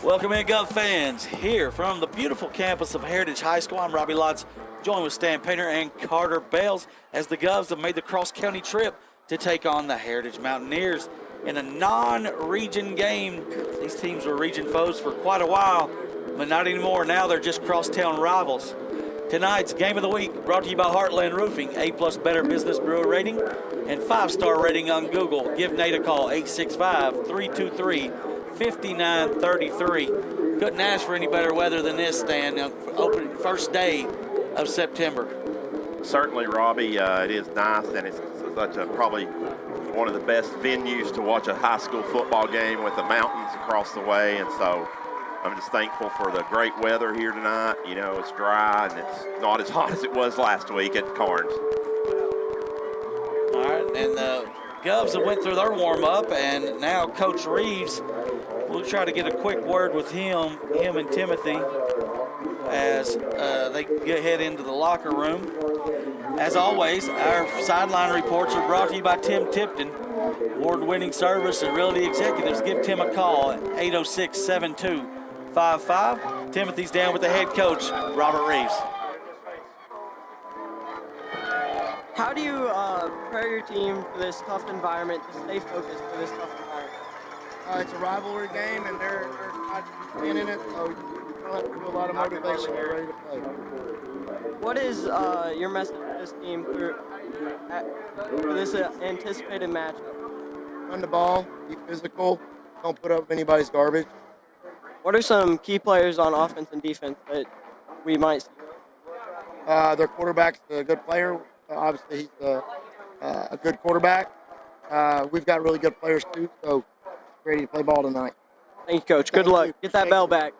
Welcome in, Gov fans, here from the beautiful campus of Heritage High School. I'm Robbie Lotz, joined with Stan Painter and Carter Bales as the Govs have made the cross-county trip to take on the Heritage Mountaineers in a non-region game. These teams were region foes for quite a while, but not anymore. Now they're just cross-town rivals. Tonight's Game of the Week brought to you by Heartland Roofing, A+ Better Business Bureau rating, and 5-star rating on Google. Give Nate a call, 865-323-5933. Couldn't ask for any better weather than this, Stan. Open first day of September. Certainly, Robbie. It is nice, and it's such a probably one of the best venues to watch a high school football game with the mountains across the way, and so I'm just thankful for the great weather here tonight. You know, it's dry and it's not as hot as it was last week at Carnes. All right, and the Govs have went through their warm-up, and now Coach Reeves, we'll try to get a quick word with him and Timothy as they head into the locker room. As always, our sideline reports are brought to you by Tim Tipton, award-winning service and realty executives. Give Tim a call at 806-7255. Timothy's down with the head coach, Robert Reeves. How do you prepare your team for this tough environment, to stay focused for this tough environment? It's a rivalry game, and they're playing in it, so you don't have to do a lot of motivation. They're ready to play. What is your message to this team for this anticipated matchup? Run the ball, be physical, don't put up anybody's garbage. What are some key players on offense and defense that we might see? Their quarterback's a good player. Obviously, he's a good quarterback. We've got really good players, too, so ready to play ball tonight. Thank you, Coach. Good luck. Get that bell back.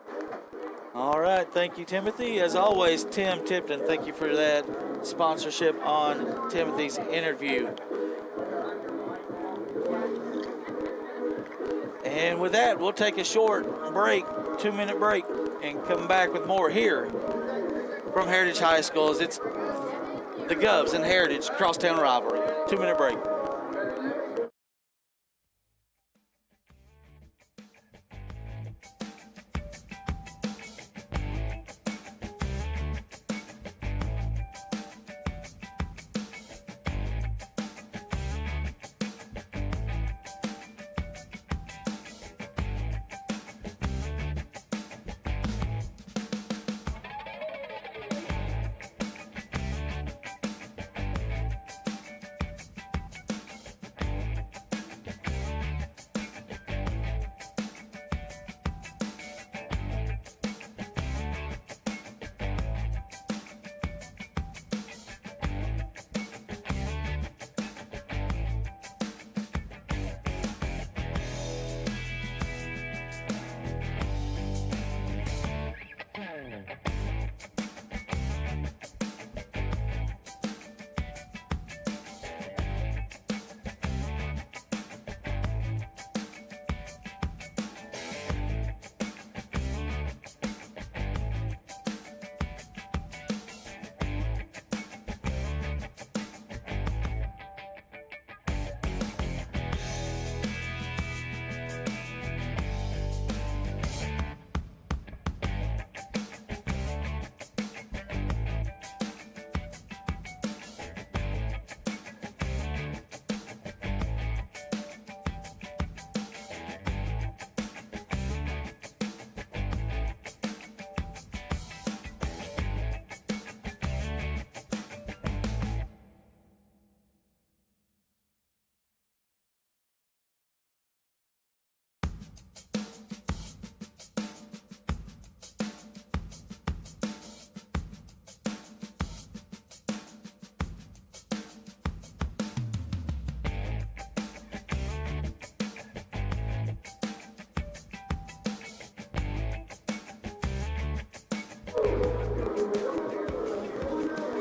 All right, thank you, Timothy. As always, Tim Tipton, thank you for that sponsorship on Timothy's interview. And with that, we'll take a short break, 2-minute break, and come back with more here from Heritage High School as it's the Govs and Heritage Crosstown Rivalry. 2-minute break.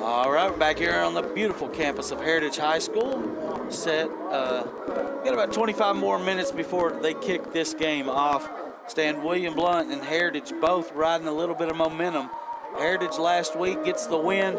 All right, back here on the beautiful campus of Heritage High School. Set, got about 25 more minutes before they kick this game off. Stan, William Blount and Heritage both riding a little bit of momentum. Heritage last week gets the win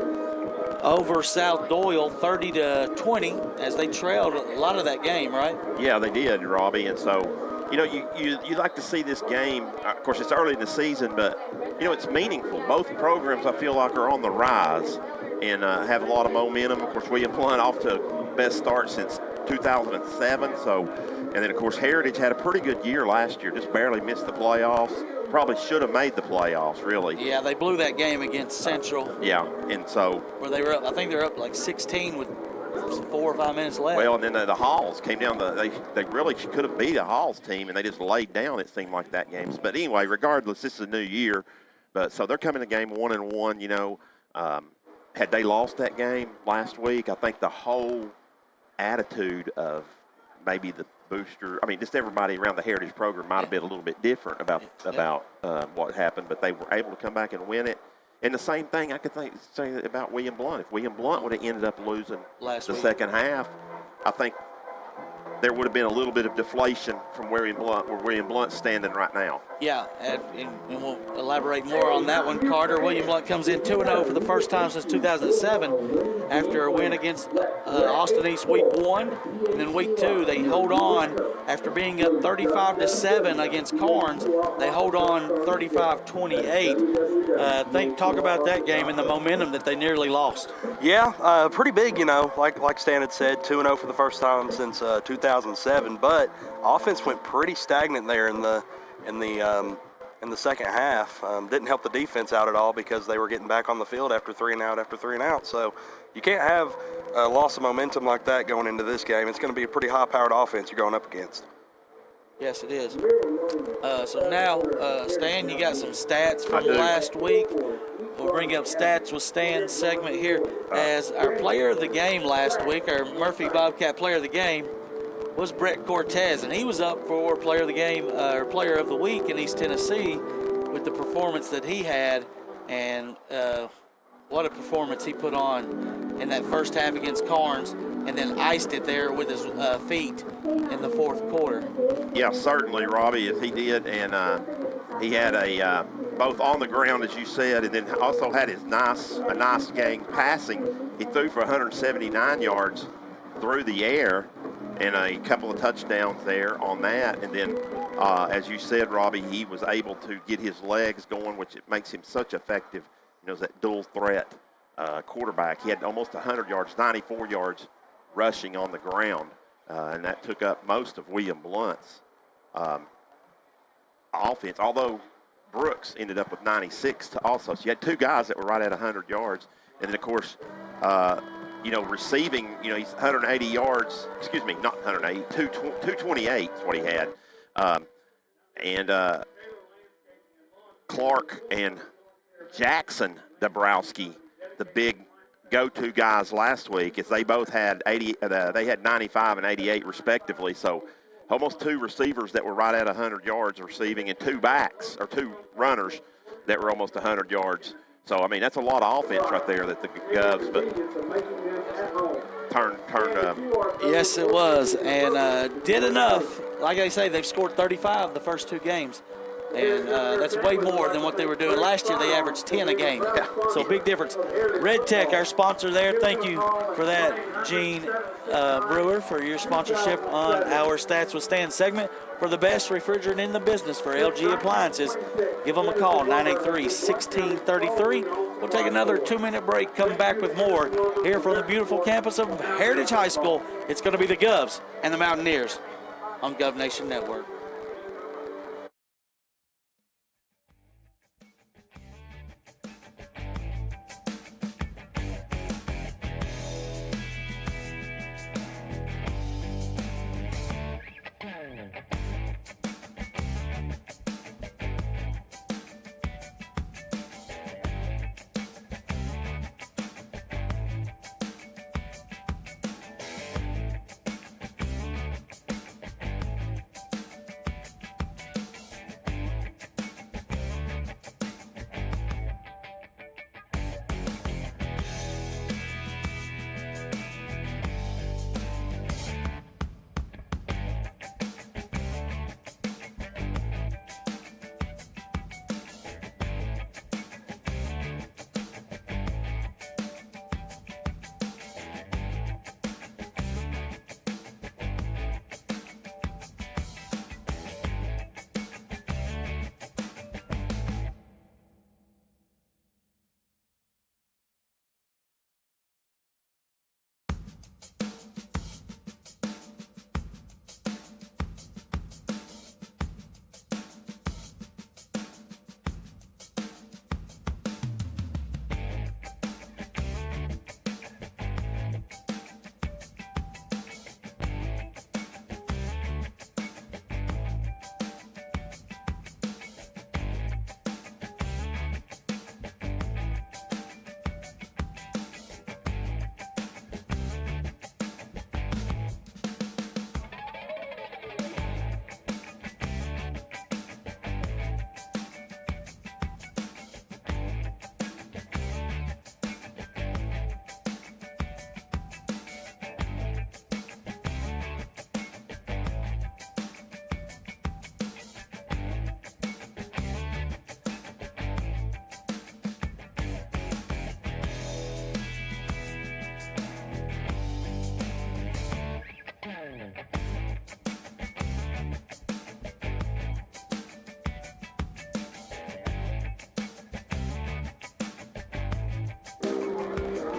over South Doyle 30-20 as they trailed a lot of that game, right? Yeah, they did, Robbie. And so you know, you like to see this game. Of course, it's early in the season, but, you know, it's meaningful. Both programs, I feel like, are on the rise and have a lot of momentum. Of course, William Blount off to best start since 2007. So, and then, of course, Heritage had a pretty good year last year, just barely missed the playoffs. Probably should have made the playoffs, really. Yeah, they blew that game against Central. Yeah, and so. Where they were up, I think they were up like 16 with 4 or 5 minutes left. Well, and then the Halls came down. They really could have beat a Halls team, and they just laid down, it seemed like, that game. But anyway, regardless, this is a new year. But so they're coming to game 1-1, you know. Had they lost that game last week, I think the whole attitude of maybe the booster, I mean, just everybody around the Heritage program might have been a little bit different about what happened, but they were able to come back and win it. And the same thing I could say about William Blount. If William Blount would have ended up losing the second half, I think there would have been a little bit of deflation from where William Blount's standing right now. Yeah, and we'll elaborate more on that one, Carter. William Blount comes in 2-0 for the first time since 2007 after a win against Austin East week 1. And then week 2, they hold on after being up 35-7 against Carnes. They hold on 35-28. Talk about that game and the momentum that they nearly lost. Yeah, pretty big, you know, like Stan had said, 2-0 for the first time since 2007. But offense went pretty stagnant there in the second half. Didn't help the defense out at all because they were getting back on the field after 3 and out. So you can't have a loss of momentum like that going into this game. It's going to be a pretty high-powered offense you're going up against. Yes, it is. So now, Stan, you got some stats from last week. We'll bring up stats with Stan's segment here. As our player of the game last week, our Murphy Bobcat player of the game, was Brett Cortez, and he was up for player of the game, or player of the week in East Tennessee with the performance that he had, and what a performance he put on in that first half against Carnes, and then iced it there with his feet in the fourth quarter. Yeah, certainly, Robbie, as he did, and he had a both on the ground, as you said, and then also had a nice game passing. He threw for 179 yards through the air, and a couple of touchdowns there on that. And then, as you said, Robbie, he was able to get his legs going, which it makes him such effective, you know, as that dual threat quarterback. He had almost 100 yards, 94 yards rushing on the ground, and that took up most of William Blount's offense, although Brooks ended up with 96 also. So you had 2 guys that were right at 100 yards. And then, of course, you know, receiving, you know, he's 180 yards, excuse me, not 180, 228 is what he had. And Clark and Jackson Dabrowski, the big go-to guys last week, as they both had they had 95 and 88 respectively. So almost 2 receivers that were right at 100 yards receiving, and 2 backs or 2 runners that were almost 100 yards. So, I mean, that's a lot of offense right there that the Govs turned. Yes, it was, and did enough. Like I say, they've scored 35 the first 2 games, and that's way more than what they were doing. Last year, they averaged 10 a game, so big difference. Red Tech, our sponsor there, thank you for that, Gene Brewer, for your sponsorship on our Stats with Stan segment. For the best refrigerant in the business for LG appliances, give them a call, 983-1633. We'll take another 2-minute break, come back with more here from the beautiful campus of Heritage High School. It's going to be the Govs and the Mountaineers on Gov Nation Network.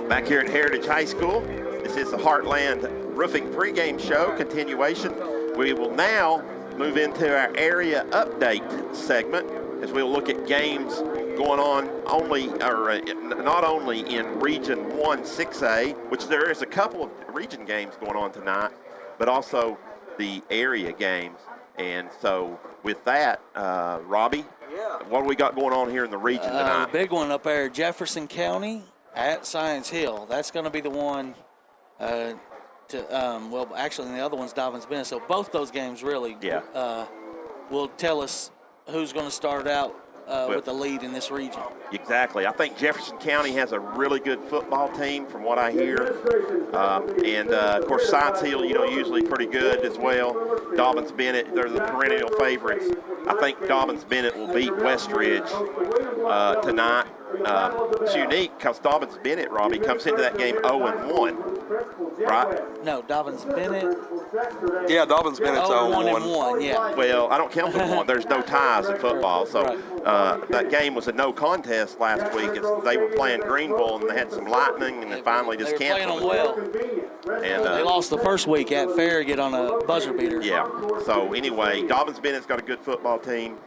Back here at Heritage High School, this is the Heartland Roofing pregame show continuation. We will now move into our area update segment as we'll look at games going on not only in Region 1 6A, which there is a couple of region games going on tonight, but also the area games. And so with that, Robbie, what do we got going on here in the region tonight? The big one up there, Jefferson County at Science Hill. That's going to be the one well, actually, the other one's Dobbins Bennett. So both those games really will tell us who's going to start out with the lead in this region. Exactly. I think Jefferson County has a really good football team from what I hear. And of course, Science Hill, usually pretty good as well. Dobbins Bennett, they're the perennial favorites. I think Dobbins Bennett will beat Westridge tonight. It's unique because Dobbins Bennett, Robbie, comes into that game 0-1, right? No, Dobbins Bennett. Yeah, Dobbins Bennett's 1-1, yeah. Well, I don't count the one. There's no ties in football. So that game was a no contest last week. They were playing Greenville, and they had some lightning, and they finally just canceled it. They were playing them well. And they lost the first week at Farragut on a buzzer beater. Yeah. So anyway, Dobbins Bennett's got a good football team.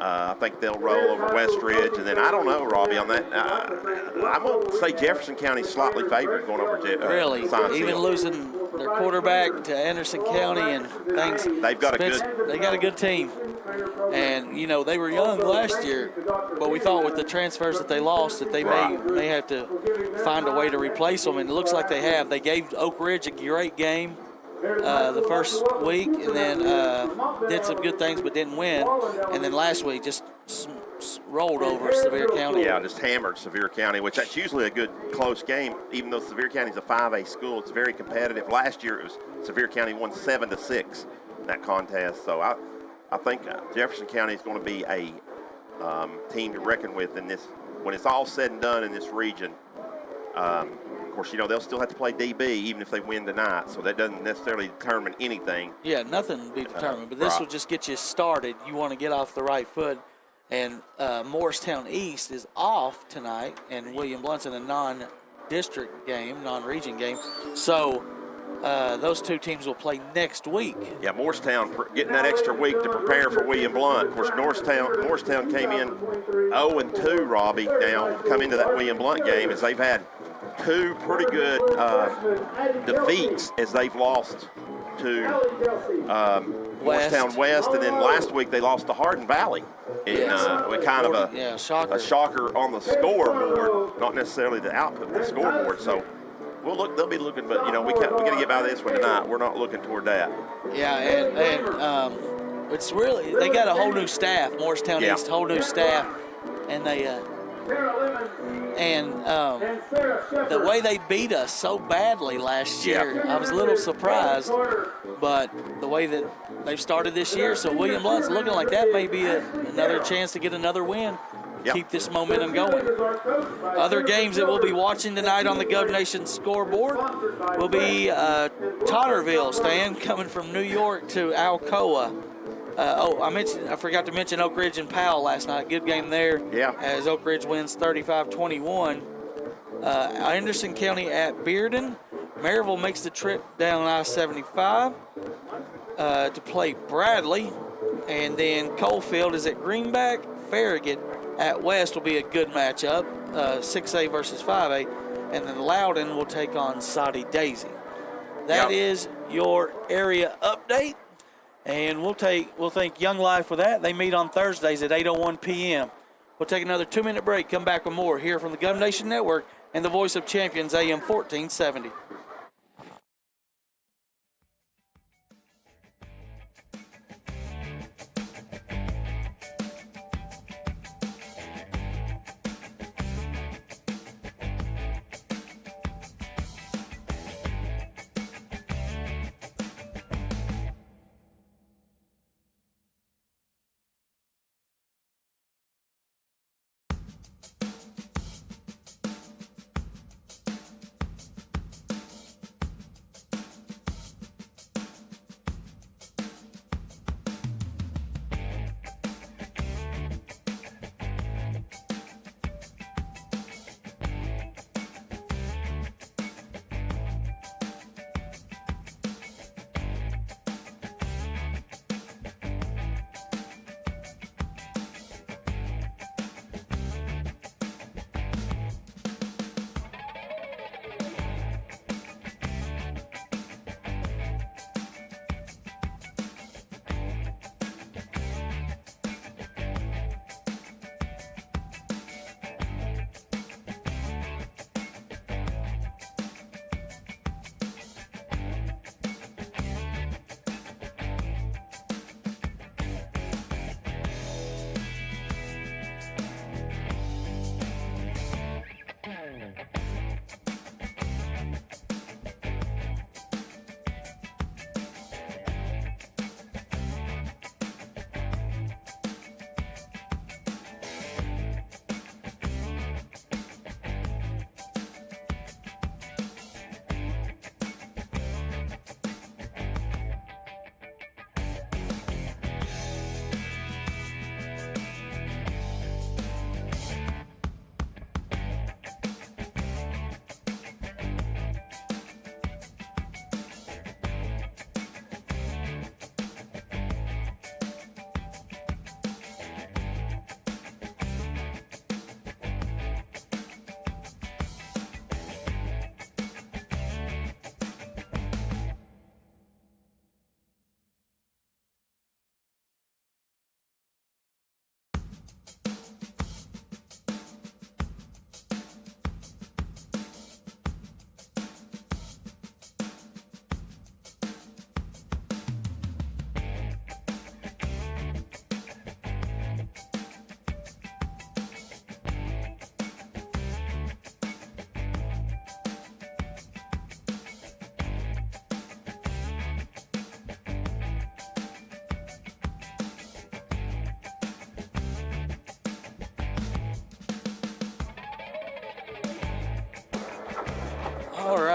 I think they'll roll over Westridge, and then I don't know, Robbie, on that. I'm going to say Jefferson County's slightly favored going over really, Science even Hill. Losing their quarterback to Anderson County and things. They got a good team, and they were young last year, but we thought with the transfers that they lost that they may have to find a way to replace them, and it looks like they have. They gave Oak Ridge a great game the first week, and then did some good things but didn't win, and then last week just rolled over Sevier County. Yeah, just hammered Sevier County, which that's usually a good close game. Even though Sevier County's a 5A school, it's very competitive. Last year it was Sevier County won 7-6 in that contest. So I think Jefferson County is going to be a team to reckon with in this when it's all said and done in this region. Of course, they'll still have to play DB even if they win tonight, so that doesn't necessarily determine anything. Yeah, nothing will be determined, but this will just get you started. You want to get off the right foot, and Morristown East is off tonight, and William Blount's in a non-district game, non-region game, so those two teams will play next week. Yeah, Morristown getting that extra week to prepare for William Blount. Of course, Morristown came in 0-2, Robbie, now come into that William Blount game as they've had two pretty good defeats as they've lost to Morristown West, and then last week they lost to Hardin Valley in kind of a shocker on the scoreboard, not necessarily the output of the scoreboard. So they'll be looking, but we got to get by this one tonight. We're not looking toward that. Yeah, and it's really, they got a whole new staff, Morristown East, whole new staff, and they the way they beat us so badly last year, I was a little surprised, but the way that they've started this year, so William Blount's looking like that may be another chance to get another win. Keep this momentum going. Other games that we'll be watching tonight on the GovNation scoreboard will be Totterville, Stan, coming from New York to Alcoa. I forgot to mention Oak Ridge and Powell last night. Good game there. Yeah. As Oak Ridge wins 35-21. Anderson County at Bearden. Maryville makes the trip down I-75 to play Bradley. And then Coalfield is at Greenback. Farragut at West will be a good matchup, 6A versus 5A. And then Loudon will take on Soddy Daisy. That is your area update. And we'll thank Young Life for that. They meet on Thursdays at 8:01 p.m. We'll take another 2-minute break, come back with more here from the GovNation Network and the Voice of Champions, AM 1470.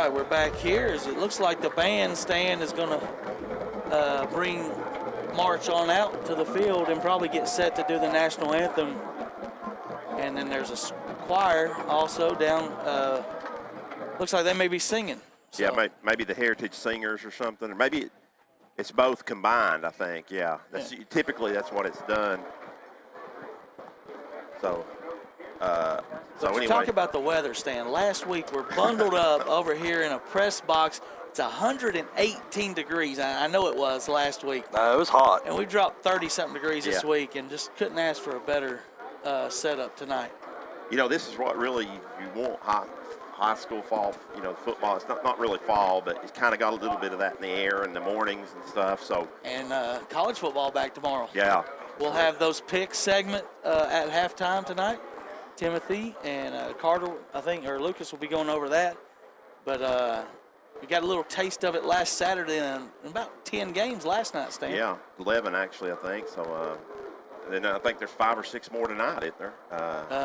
right, we're back here. It looks like the bandstand is going to bring march on out to the field and probably get set to do the national anthem. And then there's a choir also down. Looks like they may be singing. So. Yeah, maybe the Heritage Singers or something, or maybe it's both combined. I think. Yeah, typically that's what it's done. So. So anyway. Talk about the weather, Stan. Last week we're bundled up over here in a press box. It's 118 degrees. I know it was last week. It was hot. And we dropped 30-something degrees this week and just couldn't ask for a better setup tonight. You know, this is what really you want high school fall, football. It's not really fall, but it's kind of got a little bit of that in the air in the mornings and stuff. So. And college football back tomorrow. Yeah. We'll have those picks segment at halftime tonight. Timothy and Carter, I think, or Lucas will be going over that. But we got a little taste of it last Saturday and about 10 games last night, Stan. Yeah, 11 actually, I think. So then I think there's 5 or 6 more tonight, isn't there?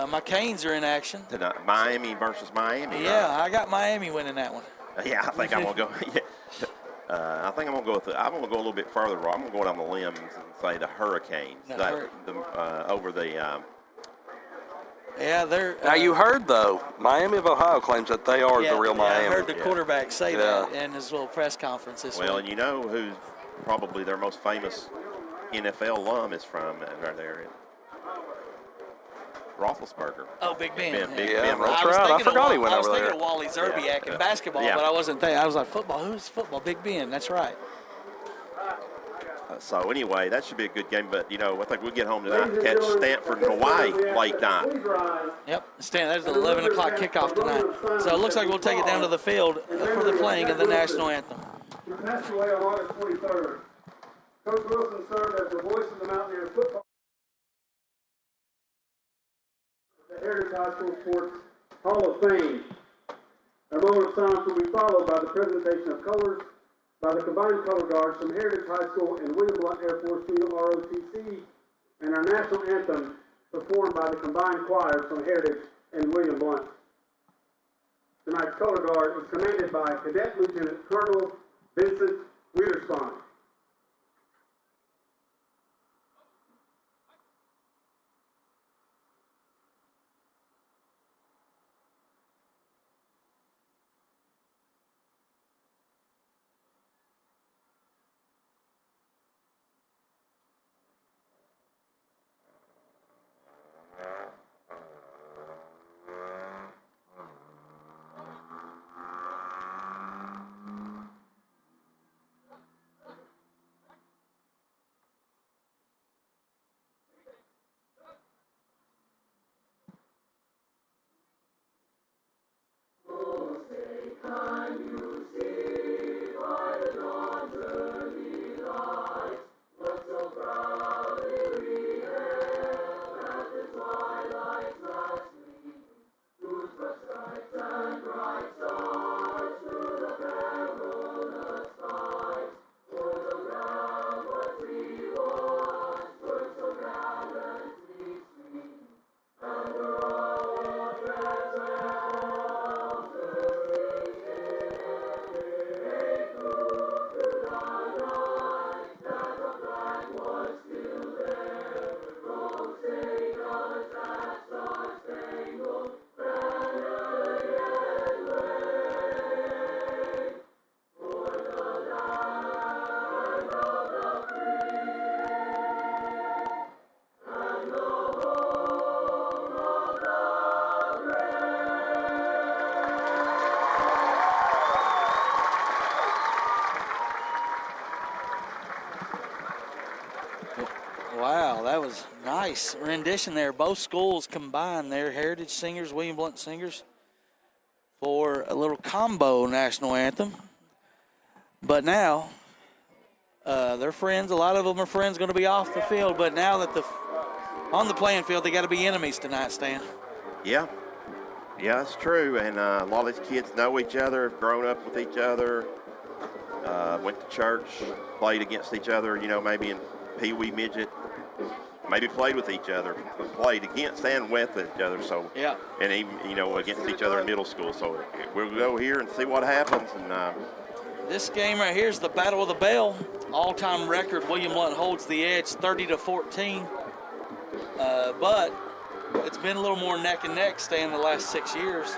My Canes are in action. Tonight, Miami versus Miami. Yeah, right? I got Miami winning that one. Yeah, I think I'm going to go. I think I'm going to go I'm going to go a little bit further. I'm going to go down the limbs and say the Hurricanes. Over the Yeah, they're. Now you heard though, Miami of Ohio claims that they are the real Miami. I heard the quarterback say that in his little press conference this week. Well, and you know who's probably their most famous NFL alum is from right there, Roethlisberger. Oh, Big Ben. Big Ben. That's right. I forgot he went over there. I was thinking of Wally Zerbiak in basketball, but I wasn't thinking. I was like, football? Who's football? Big Ben. That's right. So anyway, that should be a good game. But I think we'll get home tonight and catch Stanford and Hawaii late night. Yep, that's an 11 o'clock kickoff tonight. So it looks like we'll take it down to the field for the playing of the national anthem. He passed away on August 23rd. Coach Wilson served as the voice of the Mountaineers football. The Heritage High School Sports Hall of Fame. A moment of silence will be followed by the presentation of colors by the combined color guards from Heritage High School and William Blount Air Force Student ROTC, and our national anthem performed by the combined choirs from Heritage and William Blount. Tonight's color guard is commanded by Cadet Lieutenant Colonel Vincent Wiederspahn. Wow, that was nice rendition there. Both schools combined there, Heritage Singers, William Blount Singers, for a little combo national anthem. But now, they're friends. A lot of them are friends going to be off the field. But now that on the playing field, they got to be enemies tonight, Stan. Yeah. Yeah, that's true. And a lot of these kids know each other, have grown up with each other, went to church, played against each other, maybe in Pee Wee midget maybe played with each other, played against and with each other. So Yeah. and even against each other in middle school. So we'll go here and see what happens. And This game right here is the Battle of the Bell. All-time record, William Blount holds the edge, 30-14. But it's been a little more neck and neck staying the last 6 years.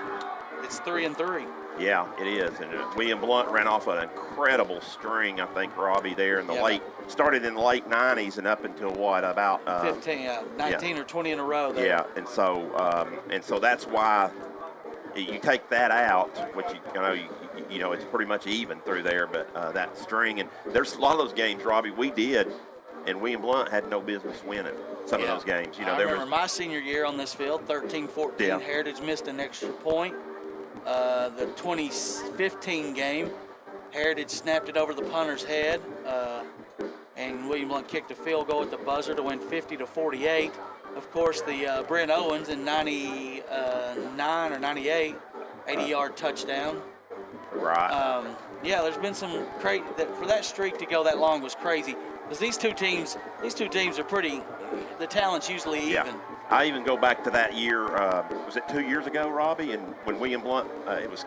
It's 3-3. yeah, it is. And William Blount ran off an incredible string, I think, Robbie, there in the started in the late 90s and up until what, about 19 or 20 in a row there. Yeah, and so that's why you take that out, which it's pretty much even through there. But that string, and there's a lot of those games, Robbie, we did, and William Blount had no business winning some of those games. I remember my senior year on this field, 13-14. Yeah. Heritage missed an extra point. The 2015 game, Heritage snapped it over the punter's head, and William Blount kicked a field goal at the buzzer to win 50-48. Of course, the Brent Owens in 99 or 98, 80-yard touchdown. Right. There's been some for that streak to go that long was crazy, because these two teams are pretty. The talent's usually even. Yeah. I even go back to that year. Was it 2 years ago, Robbie? And when William Blount, it was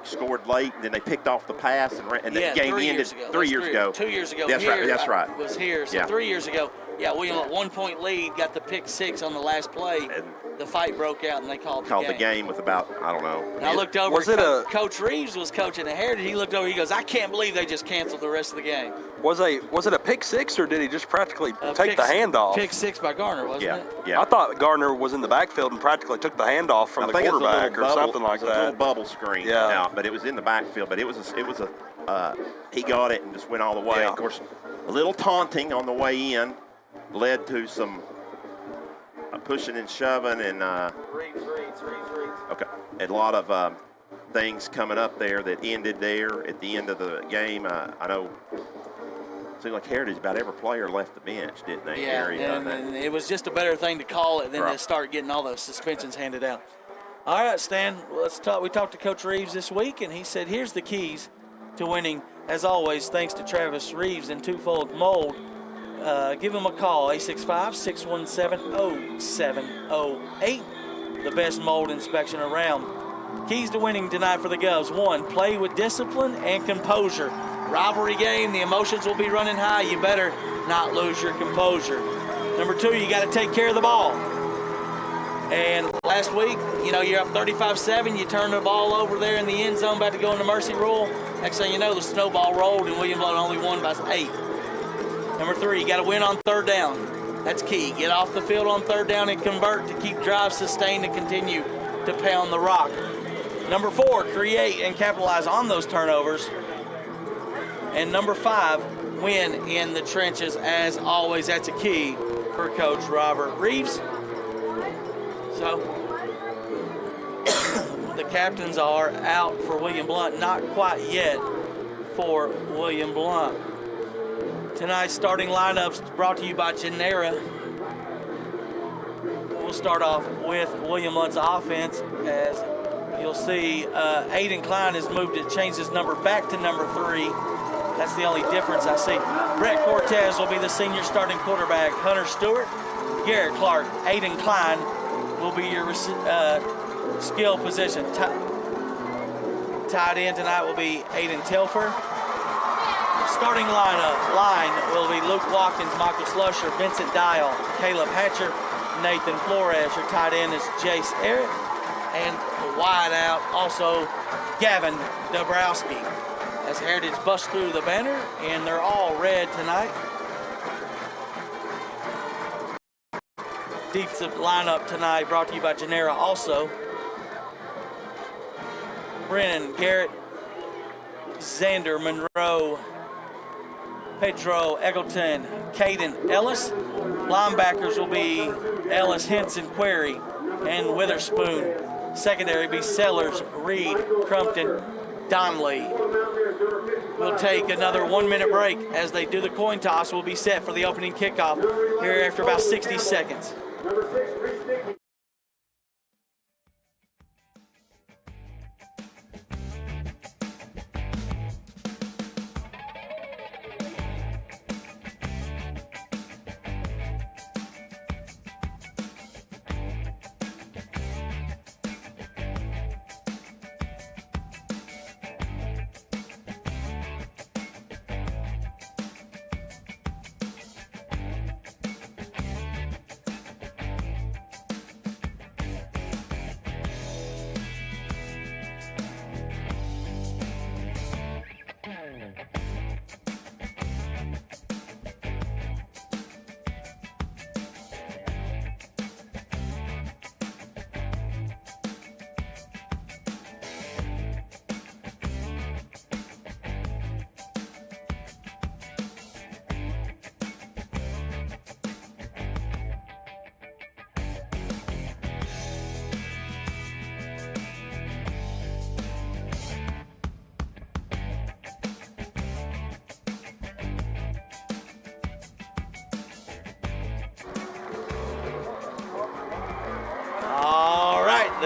scored late, and then they picked off the pass, and the game ended 3 years ago. 2 years ago. That's right. That's right. Was here. So 3 years ago. Yeah, William at 1 point lead, got the pick six on the last play. And the fight broke out, and they called the game with about, I don't know. And I looked over. Coach Reeves was coaching the Heritage. He looked over. He goes, "I can't believe they just canceled the rest of the game." Was it a pick six, or did he just practically take the handoff? Pick six by Garner, wasn't it? Yeah. I thought Garner was in the backfield and practically took the handoff from the quarterback or something like that. A little bubble screen. Yeah. Now, but it was in the backfield. But he got it and just went all the way. Yeah. Of course, a little taunting on the way in led to some pushing and shoving and Reeves. okay, and a lot of things coming up there that ended there at the end of the game. I know it seemed like Heritage, about every player left the bench, didn't they? Yeah, and it was just a better thing to call it than to start getting all those suspensions handed out. All right, Stan, let's talk. We talked to Coach Reeves this week, and he said, here's the keys to winning. As always, thanks to Travis Reeves and Twofold Mold. Give him a call, 865-617-0708. The best mold inspection around. Keys to winning tonight for the Govs. 1, play with discipline and composure. Rivalry game, the emotions will be running high. You better not lose your composure. Number 2, you got to take care of the ball. And last week, you're up 35-7. You turn the ball over there in the end zone, about to go into mercy rule. Next thing you know, the snowball rolled, and William Blount only won by 8. Number 3, you got to win on third down. That's key. Get off the field on third down and convert to keep drives sustained and continue to pound the rock. Number 4, create and capitalize on those turnovers. And number 5, win in the trenches. As always, that's a key for Coach Robert Reeves. So the captains are out for William Blount. Not quite yet for William Blount. Tonight's starting lineups brought to you by Genera. We'll start off with William Blount's offense. As you'll see, Aiden Klein has changed his number back to number 3. That's the only difference I see. Brett Cortez will be the senior starting quarterback. Hunter Stewart, Garrett Clark, Aiden Klein will be your skill position. Tight end tonight will be Aiden Telfer. Starting line will be Luke Watkins, Michael Slusher, Vincent Dial, Caleb Hatcher, Nathan Flores. Your tight end is Jace Eric. And the wide out, also Gavin Dabrowski. As Heritage busts through the banner, and they're all red tonight. Defensive lineup tonight brought to you by Genera also. Brennan, Garrett, Xander, Monroe, Pedro, Eggleton, Caden, Ellis. Linebackers will be Ellis, Henson, Query, and Witherspoon. Secondary be Sellers, Reed, Crumpton, Donnelly. We'll take another 1-minute break as they do the coin toss. We'll be set for the opening kickoff here after about 60 seconds.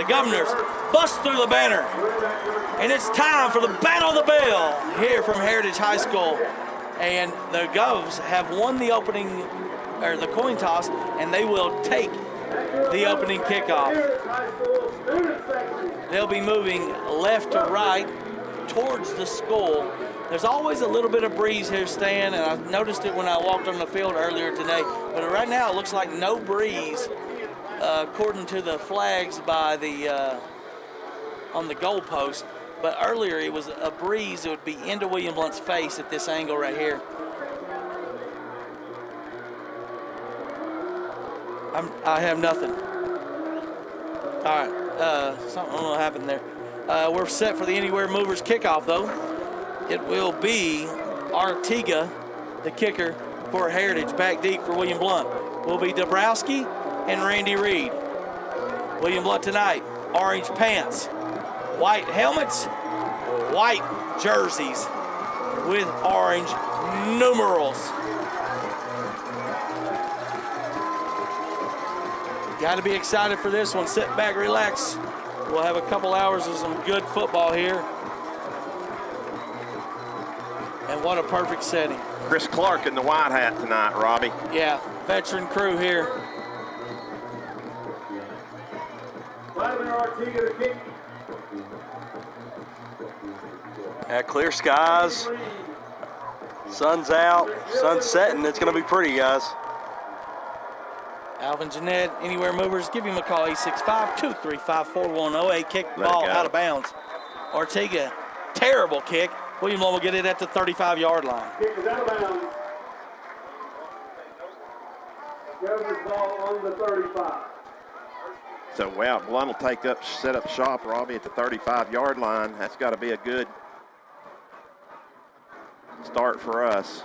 the Governors bust through the banner. And it's time for the Battle of the Bell here from Heritage High School. And the Govs have won the opening, or the coin toss, and they will take the opening kickoff. They'll be moving left to right towards the school. There's always a little bit of breeze here, Stan, and I noticed it when I walked on the field earlier today. But right now it looks like no breeze, according to the flags by the on the goalpost. But earlier it was a breeze. It would be into William Blount's face at this angle right here. I have nothing. All right, something will happen there. We're set for the Anywhere Movers kickoff, though. It will be Artiga, the kicker for Heritage. Back deep for William Blount will be Dabrowski and Randy Reed. William Blount tonight, orange pants, white helmets, white jerseys with orange numerals. Got to be excited for this one. Sit back, relax. We'll have a couple hours of some good football here. And what a perfect setting. Chris Clark in the white hat tonight, Robbie. Yeah, veteran crew here. Vladimir Artiga to kick. Yeah, clear skies. Sun's out. Sun's setting. It's going to be pretty, guys. Alvin Jeanette, Anywhere Movers, give him a call, 865-235-4108. Kick the ball out of bounds. Artiga, terrible kick. William Blount will get it at the 35-yard line. Kick is out of bounds. Governor's ball on the 35. So, wow, Blount will set up shop, Robbie, at the 35-yard line. That's got to be a good start for us.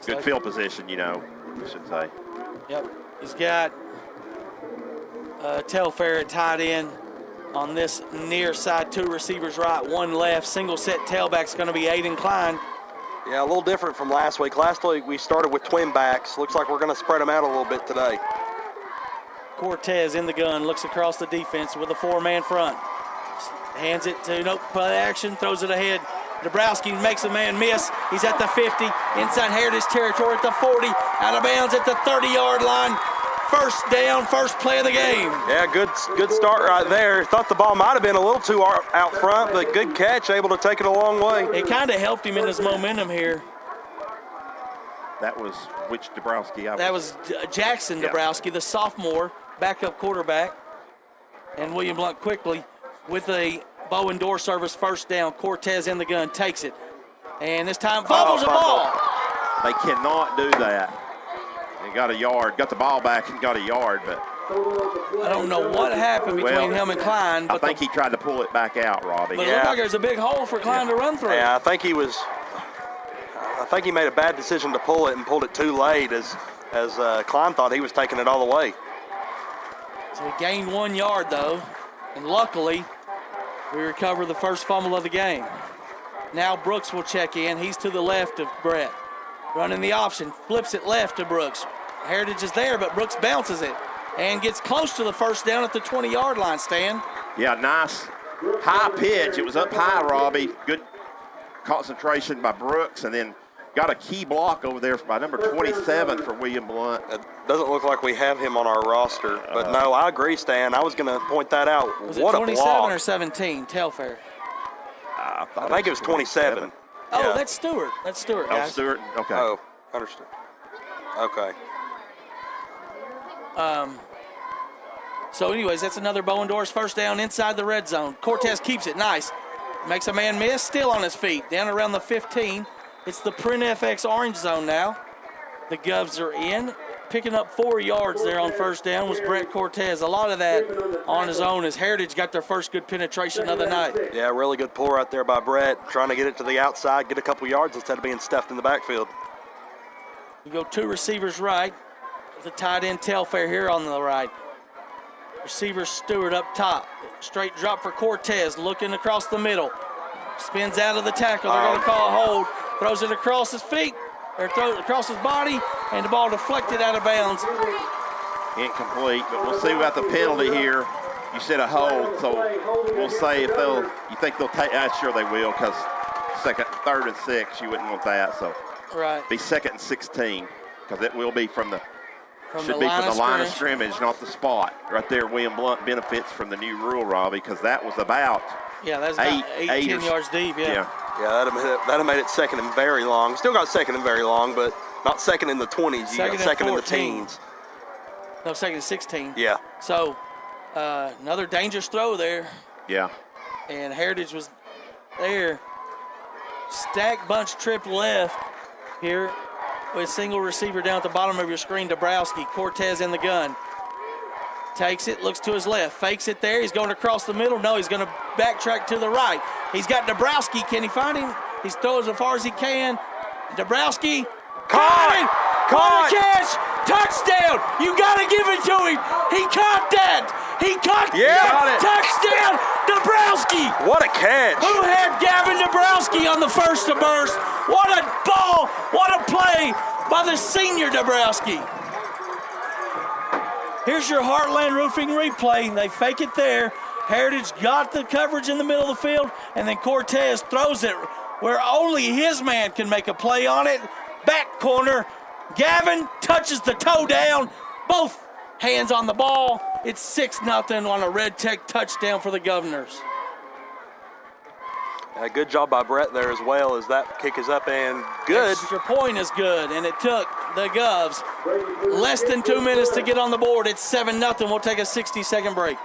Good field position, I should say. Yep, he's got Telfair at tight end on this near side. Two receivers right, one left. Single set tailback's going to be Aiden Klein. Yeah, a little different from last week. Last week we started with twin backs. Looks like we're going to spread them out a little bit today. Cortez in the gun, looks across the defense with a four-man front. Hands it to play action, throws it ahead. Dabrowski makes a man miss. He's at the 50, inside Heritage territory at the 40, out of bounds at the 30-yard line. First down, first play of the game. Yeah, good start right there. Thought the ball might have been a little too out front, but good catch, able to take it a long way. It kind of helped him in his momentum here. That was which Dabrowski? That was Jackson Dabrowski, the sophomore backup quarterback. And William Blount quickly with a bow and door service first down. Cortez in the gun, takes it. And this time fumbles the ball. They cannot do that. He got a yard, got the ball back and got a yard, but I don't know what happened between him and Klein. But I think he tried to pull it back out, Robbie. But it looked like there's a big hole for Klein to run through. Yeah, I think he made a bad decision to pull it and pulled it too late as Klein thought he was taking it all the way. So he gained 1 yard, though, and luckily we recover the first fumble of the game. Now Brooks will check in. He's to the left of Brett. Running the option, flips it left to Brooks. Heritage is there, but Brooks bounces it and gets close to the first down at the 20-yard line, Stan. Yeah, nice high pitch. It was up high, Robbie. Good concentration by Brooks, and then got a key block over there by number 27 for William Blount. It doesn't look like we have him on our roster, but no, I agree, Stan. I was going to point that out. Was what it 27 a block. or 17, Telfair? I think it was 27. Oh, Yeah. that's Stewart. That's Stewart, Oh, guys. Stewart, okay. Oh, understood. Okay. So anyways, that's another Bowen Doors first down inside the red zone. Cortez keeps it, nice. Makes a man miss, still on his feet, down around the 15. It's the Print FX orange zone now. The Govs are in. Picking up 4 yards there on first down was Brett Cortez. A lot of that on his own as Heritage got their first good penetration of the night. Yeah, really good pull right there by Brett, trying to get it to the outside, get a couple yards instead of being stuffed in the backfield. We go two receivers right. The tight end Telfair here on the right. Receiver Stewart up top. Straight drop for Cortez, looking across the middle. Spins out of the tackle. They're going to call a hold. Throws it across his feet, or throws it across his body, and the ball deflected out of bounds. Incomplete, but we'll see about the penalty here. You said a hold, so we'll say if they'll. You think they'll take? Sure they will, because third and 6, you wouldn't want that. So Right. be 2nd and 16, because it will be from the line of scrimmage, not the spot. Right there, William Blount benefits from the new rule, Robbie, because that was about Yeah, that's about 10 yards deep. Yeah. Yeah, that'd have made it 2nd and very long. Still got 2nd and very long, but not 2nd in the 20s. You got 2nd in the teens. No, 2nd and 16. Yeah. So another dangerous throw there. Yeah. And Heritage was there. Stack bunch trip left here with single receiver down at the bottom of your screen. Dabrowski, Cortez in the gun. Takes it, looks to his left, fakes it there. He's going across the middle. No, he's going to backtrack to the right. He's got Dabrowski. Can he find him? He's throwing as far as he can. Dabrowski. Caught him! What a catch! Touchdown! You got to give it to him. He caught that. He caught that. Touchdown! Dabrowski! What a catch! Who had Gavin Dabrowski on the first to burst? What a ball! What a play by the senior Dabrowski. Here's your Heartland Roofing replay. They fake it there. Heritage got the coverage in the middle of the field, and then Cortez throws it where only his man can make a play on it. Back corner. Gavin touches the toe down. Both hands on the ball. It's 6-0 on a Red Tech touchdown for the Governors. Good job by Brett there as well, as that kick is up and good. Extra point is good, and it took the Govs less than 2 minutes to get on the board. It's 7-0. We'll take a 60-second break.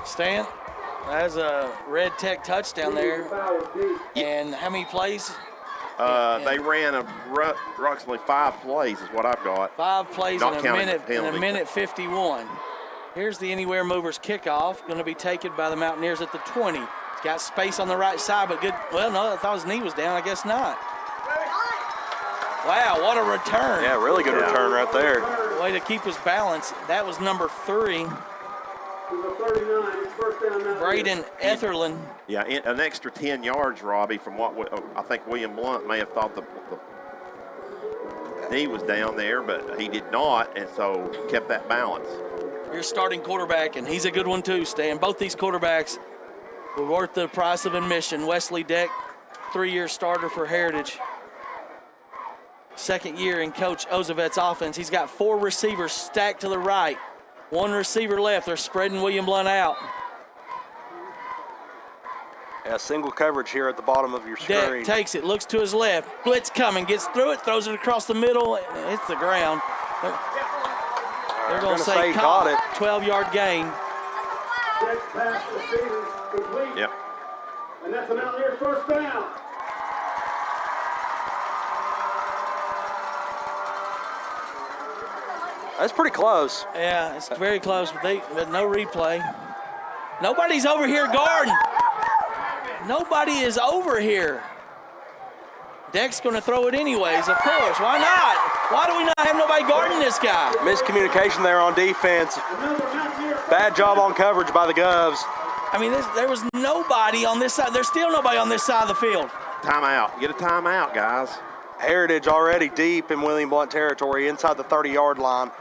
Stan, that's a Red Tech touchdown there. And how many plays? They ran approximately 5 plays is what I've got. 5 plays Not in a counting minute, the in penalty. a minute 51. Here's the Anywhere Movers kickoff, going to be taken by the Mountaineers at the 20. He's got space on the right side, but good. Well, no, I thought his knee was down. I guess not. Wow, what a return. Yeah, really good return right there. Way to keep his balance. That was number 3, Braden Etherlin. Yeah, an extra 10 yards, Robbie, from what I think William Blount may have thought the knee was down there, but he did not, and so kept that balance. Your starting quarterback, and he's a good one too, Stan. Both these quarterbacks were worth the price of admission. Wesley Deck, 3-year starter for Heritage. Second year in Coach Ozavet's offense. He's got 4 receivers stacked to the right. 1 receiver left. They're spreading William Blount out. Yeah, single coverage here at the bottom of your screen. Deck takes it, looks to his left. Blitz coming, gets through it, throws it across the middle. It hits the ground. They're going to say caught it. 12-yard gain. Yep. And that's an Mountaineers first down. That's pretty close. Yeah, it's very close, but no replay. Nobody's over here guarding. Nobody is over here. Deck's going to throw it anyways, of course. Why not? Why do we not have nobody guarding this guy? Miscommunication there on defense. Bad job on coverage by the Govs. I mean, there was nobody on this side. There's still nobody on this side of the field. Timeout. Get a timeout, guys. Heritage already deep in William Blount territory inside the 30-yard line.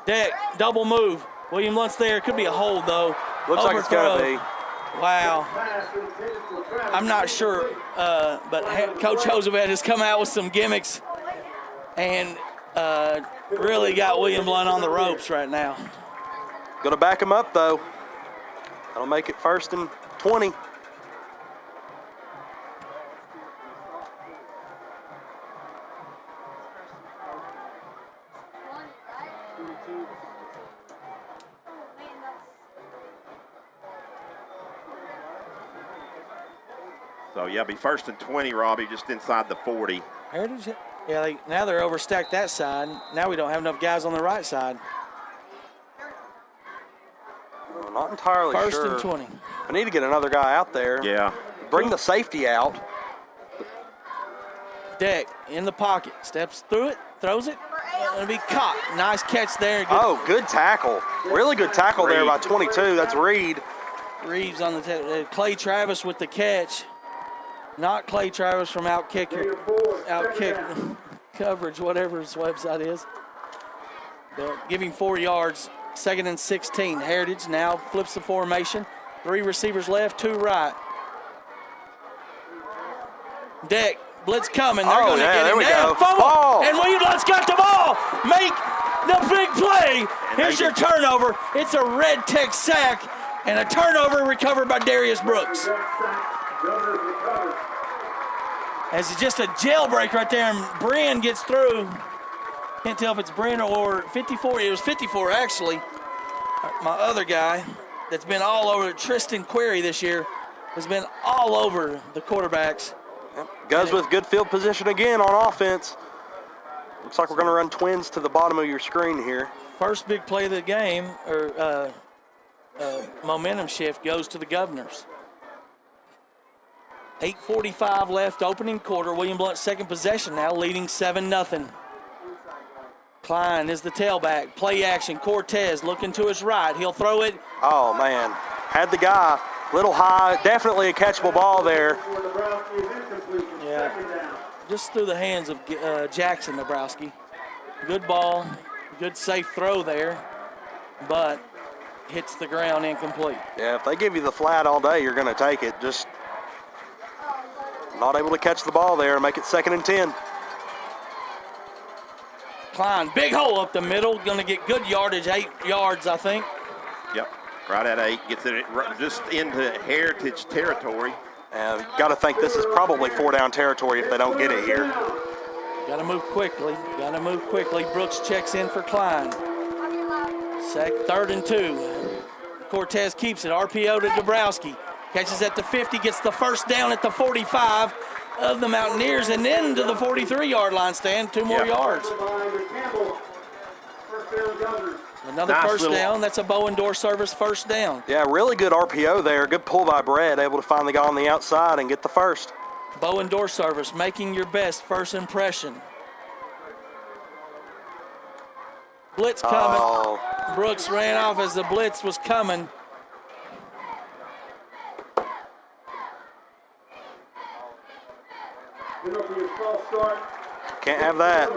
Deck, double move. William Blount's there. Could be a hold, though. Looks like it's going to be. Wow. I'm not sure, but Coach Josephat has come out with some gimmicks and really got William Blount on the ropes right now. Going to back him up, though. That'll make it 1st and 20. So, yeah, be 1st and 20, Robbie, just inside the 40. Heritage, yeah, now they're overstacked that side. Now we don't have enough guys on the right side. I'm not entirely sure. 1st and 20. I need to get another guy out there. Yeah. Bring the safety out. Deck in the pocket, steps through it, throws it, it'll be caught. Nice catch there. Good tackle. Really good tackle there by 22. That's Reed. Reeves on the Clay Travis with the catch. Not Clay Travis from outkick coverage, whatever his website is. But giving 4 yards, 2nd and 16. Heritage now flips the formation. 3 receivers left, 2 right. Deck, blitz coming. They're going to get there him we down. go. Fumble. Ball. And William Blount's got the ball. Make the big play. Here's your turnover. It's a red tech sack and a turnover recovered by Darius Brooks. As it's just a jailbreak right there, and Bryn gets through. Can't tell if it's Bryn or 54. It was 54, actually. My other guy that's been all over, Tristan Query this year, has been all over the quarterbacks. Goes with good field position again on offense. Looks like we're going to run twins to the bottom of your screen here. First big play of the game, or momentum shift, goes to the Governors. 8:45 left, opening quarter. William Blount second possession now, leading 7-0. Klein is the tailback. Play action. Cortez looking to his right. He'll throw it. Oh, man. Had the guy. Little high. Definitely a catchable ball there. Yeah. Just through the hands of Jackson Dabrowski. Good ball. Good safe throw there. But hits the ground incomplete. Yeah, if they give you the flat all day, you're going to take it. Just not able to catch the ball there. Make it 2nd and 10. Klein, big hole up the middle. Going to get good yardage, 8 yards, I think. Yep, right at 8. Gets it just into Heritage territory. Got to think this is probably 4-down territory if they don't get it here. Got to move quickly. Got to move quickly. Brooks checks in for Klein. 3rd and 2. Cortez keeps it. RPO to Dabrowski. Catches at the 50, gets the first down at the 45 of the Mountaineers, and then to the 43-yard line stand, 2 more yards. Another Nice first down. That's a Bowen door service first down. Yeah, really good RPO there. Good pull by Brett, able to find the guy on the outside and get the first. Bowen door service, making your best first impression. Blitz coming. Oh. Brooks ran off as the blitz was coming. Can't have that.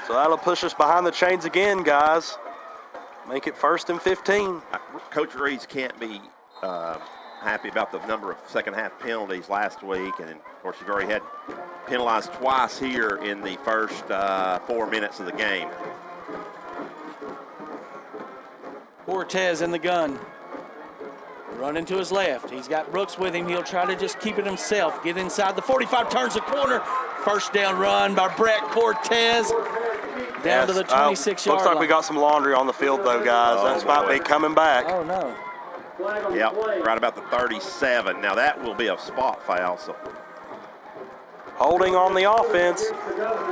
So that'll push us behind the chains again, guys. Make it 1st and 15. Coach Reeves can't be happy about the number of second-half penalties last week, and of course you've already had penalized twice here in the first 4 minutes of the game. Cortez in the gun. Running to his left. He's got Brooks with him. He'll try to just keep it himself. Get inside the 45, turns the corner. First down run by Brett Cortez. Down to the 26-yard line. Looks like we got some laundry on the field, though, guys. That might be coming back. Oh, no. Yep, right about the 37. Now that will be a spot foul. So holding on the offense.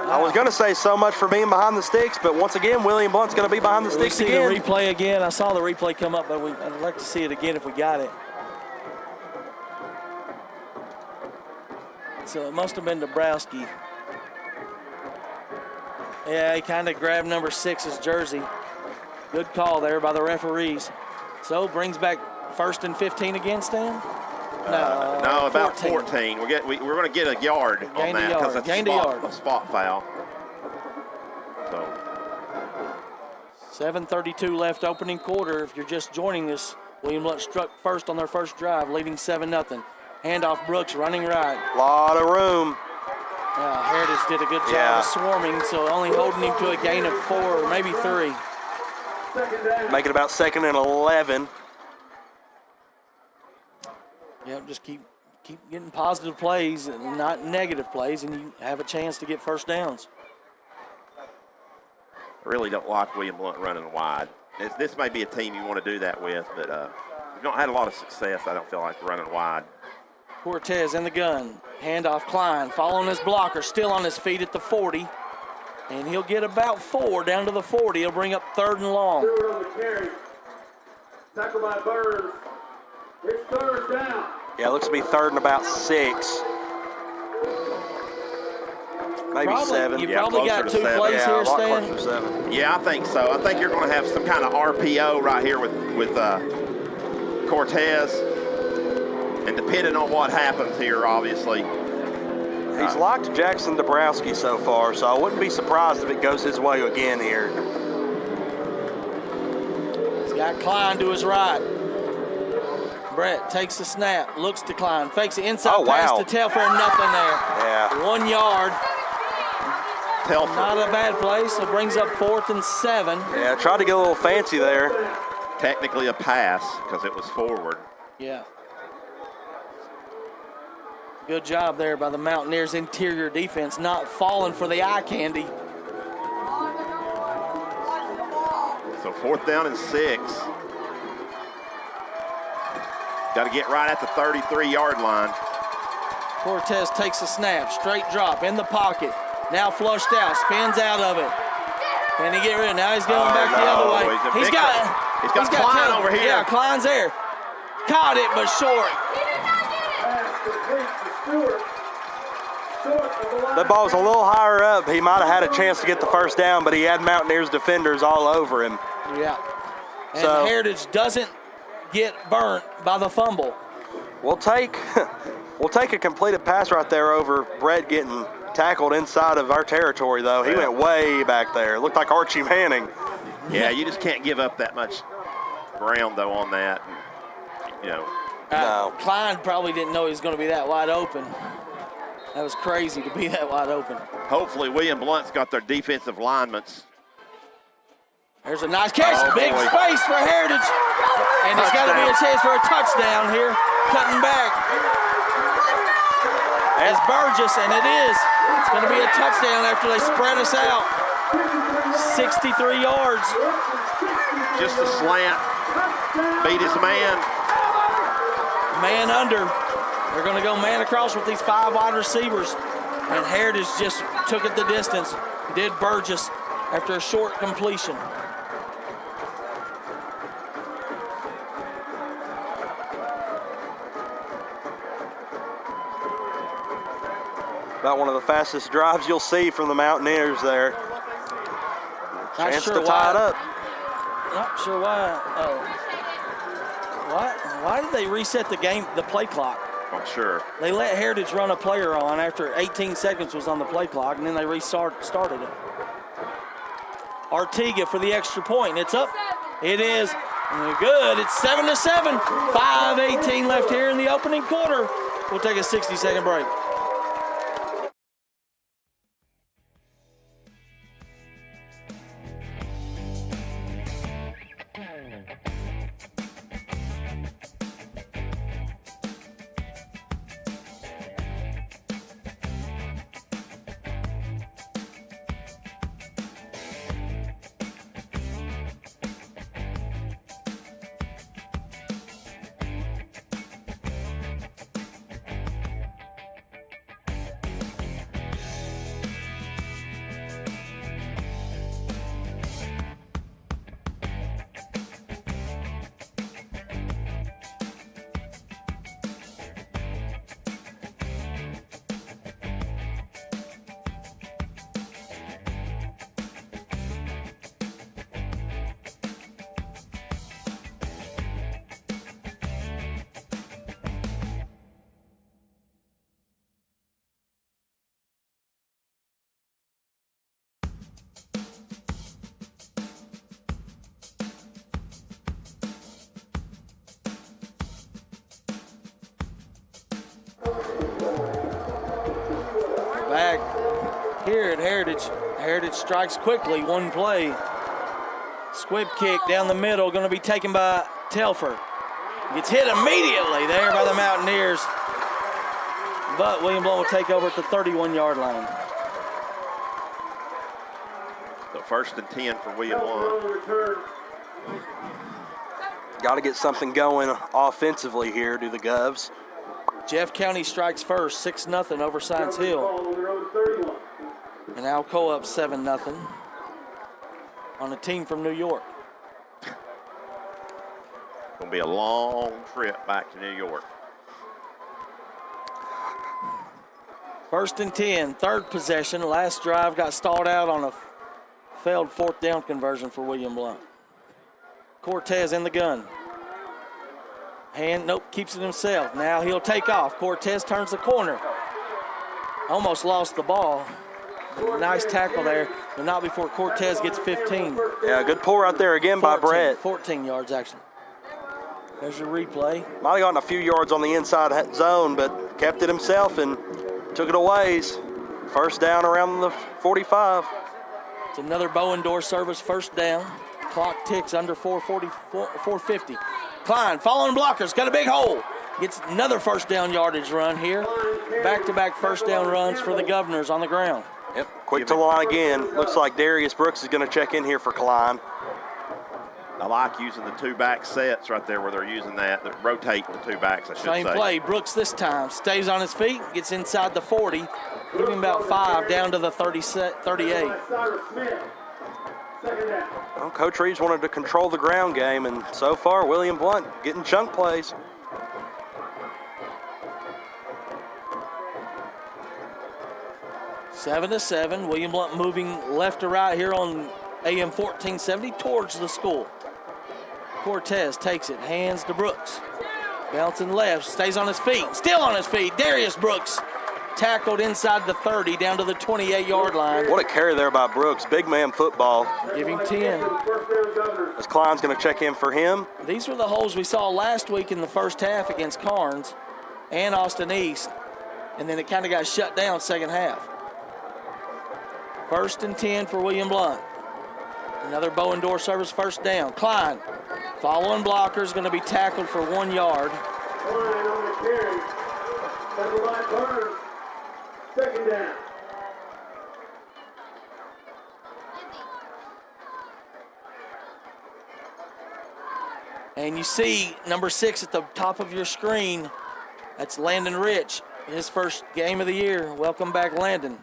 I was going to say so much for being behind the sticks, but once again, William Blount's going to be behind the sticks again. We see the replay again. I saw the replay come up, but I'd like to see it again if we got it. So it must have been Dabrowski. Yeah, he kind of grabbed number 6's jersey. Good call there by the referees. So brings back 1st and 15 again, Stan? No, about 14. We're going to get a yard on that because it's a spot foul. So 7:32 left, opening quarter. If you're just joining us, William Blount struck first on their first drive, leading 7-0. Handoff Brooks running right. Lot of room. Heritage did a good job of swarming, so only holding him to a gain of 4 or maybe 3. Make it about 2nd and 11. Yep, just keep getting positive plays and not negative plays, and you have a chance to get first downs. I really don't like William Blount running wide. This may be a team you want to do that with, but we've not had a lot of success, I don't feel like, running wide. Cortez in the gun. Handoff Klein, following his blocker, still on his feet at the 40. And he'll get about 4 down to the 40. He'll bring up 3rd and long. Stewart on the carry. Tackle by Burns. It's 3rd down. Yeah, it looks to be 3rd and about 6. Maybe 7. You Yeah, probably got closer to 2 7. plays Yeah, here, a lot Stan. closer to 7. Yeah, I think so. I think you're going to have some kind of RPO right here with Cortez. And depending on what happens here, obviously. He's locked Jackson Dabrowski so far, so I wouldn't be surprised if it goes his way again here. He's got Klein to his right. Brett takes the snap, looks to Klein, fakes the inside pass to Telfer, nothing there. Yeah. 1 yard. Telfer. Not a bad play, so brings up 4th and 7. Yeah, tried to get a little fancy there. Technically a pass because it was forward. Yeah. Good job there by the Mountaineers' interior defense, not falling for the eye candy. So 4th down and 6. Got to get right at the 33-yard line. Cortez takes a snap, straight drop in the pocket. Now flushed out, spins out of it. Can he get rid of it? Now he's going back the other way. He's got Klein over here. Yeah, Klein's there. Caught it, but short. The ball's a little higher up. He might have had a chance to get the first down, but he had Mountaineers defenders all over him. Yeah. And So- Heritage doesn't get burnt by the fumble. We'll take a completed pass right there over Brett getting tackled inside of our territory, though. He went way back there. Looked like Archie Manning. Yeah, you just can't give up that much ground, though, on that. You know, No. Klein probably didn't know he was going to be that wide open. That was crazy to be that wide open. hopefully William Blount's got their defensive linemen. There's a nice catch. Oh, Big boy. space for Heritage. And it's got to be a chance for a touchdown here. Cutting back. As Burgess, and it is. It's going to be a touchdown after they spread us out. 63 yards. Just a slant. Beat his man. Man under. They're going to go man across with these 5 wide receivers. And Heritage just took it the distance. Did Burgess after a short completion. About one of the fastest drives you'll see from the Mountaineers there. Not Chance sure to tie it why. up. Not sure why. Why did they reset the game, the play clock? I'm sure. They let Heritage run a player on after 18 seconds was on the play clock, and then they started it. Artiga for the extra point. It's up. It is good. It's 7-7. 5:18 left here in the opening quarter. We'll take a 60-second break. back here at Heritage. Heritage strikes quickly, one play. Squib kick down the middle, going to be taken by Telfer. Gets hit immediately there by the Mountaineers, but William Blount will take over at the 31-yard line. So 1st and 10 for William Blount. Got to get something going offensively here, do the Govs. Jeff County strikes first, 6-0 over Science Hill. And Alcoa up 7-0 on a team from New York. Gonna be a long trip back to New York. 1st and 10, third possession. Last drive got stalled out on a failed 4th down conversion for William Blount. Cortez in the gun. Nope, keeps it himself. Now he'll take off. Cortez turns the corner. Almost lost the ball. Nice tackle there, but not before Cortez gets 15. Yeah, good pull right there again 14, by Brett. 14 yards, actually. There's your replay. Might have gotten a few yards on the inside zone, but kept it himself and took it a ways. 1st down around the 45. It's another Bowen door service, 1st down. Clock ticks under 450. Klein, following blockers, got a big hole. Gets another 1st down yardage run here. Back-to-back 1st down runs for the Governors on the ground. Yep, quick to the line again. Looks like Darius Brooks is going to check in here for Klein. I like using the 2-back sets right there where they're using that rotate the 2 backs, I should say. Same play, Brooks this time. Stays on his feet, gets inside the 40. Give him about 5 down to the 38. Well, Coach Reeves wanted to control the ground game, and so far, William Blount getting chunk plays. Seven to 7. William Blount moving left to right here on AM 1470 towards the school. Cortez takes it, hands to Brooks. Bouncing left, stays on his feet, still on his feet. Darius Brooks tackled inside the 30 down to the 28-yard line. What a carry there by Brooks. Big man football. Give him 10. As Klein's going to check in for him. These were the holes we saw last week in the first half against Carnes and Austin East, and then it kind of got shut down second half. 1st and 10 for William Blount. Another Bowen door service, 1st down. Klein, following blocker, is going to be tackled for 1 yard. Klein on the carry. Tackled by Burns. 2nd down. And you see number 6 at the top of your screen. That's Landon Rich, his first game of the year. Welcome back, Landon.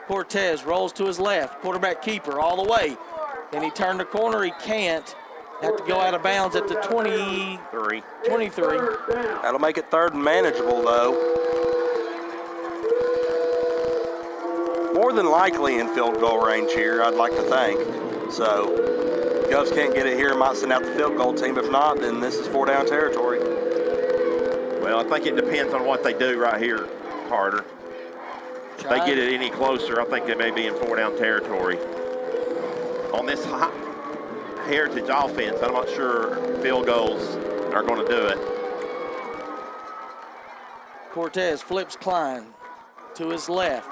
Cortez rolls to his left, quarterback keeper all the way. Then he turned the corner, he can't. Have to go out of bounds at the 23. That'll make it 3rd and manageable, though. More than likely in field goal range here, I'd like to think. So, Govs can't get it here, might send out the field goal team. If not, then this is 4-down territory. Well, I think it depends on what they do right here, Carter. If they get it any closer, I think they may be in 4-down territory. On this Heritage offense, I'm not sure field goals are going to do it. Cortez flips Klein to his left.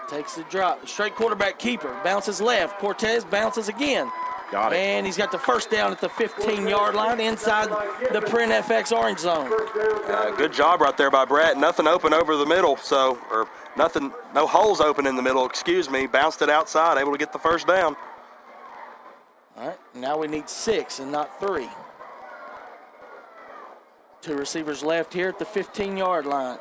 Takes the drop. Straight quarterback keeper. Bounces left. Cortez bounces again. Got it. And he's got the 1st down at the 15-yard line inside the Print FX orange zone. Good job right there by Brett. Nothing open over the middle, or no holes open in the middle, excuse me. Bounced it outside, able to get the 1st down. All right, now we need 6 and not 3. 2 receivers left here at the 15-yard line.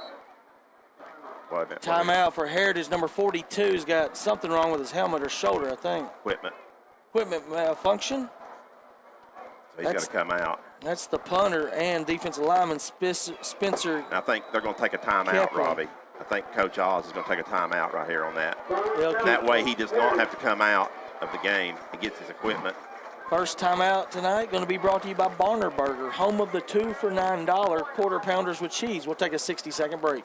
Timeout for Heritage. Number 42's got something wrong with his helmet or shoulder, I think. Equipment malfunction. So he's got to come out. That's the punter and defensive lineman, Spencer. I think they're going to take a timeout, Kepler. Robbie. I think Coach Oz is going to take a timeout right here on that. They'll That way he does not have to come out of the game. He gets his equipment. First timeout tonight going to be brought to you by Barner Burger, home of the 2 for $9 quarter pounders with cheese. We'll take a 60-second break.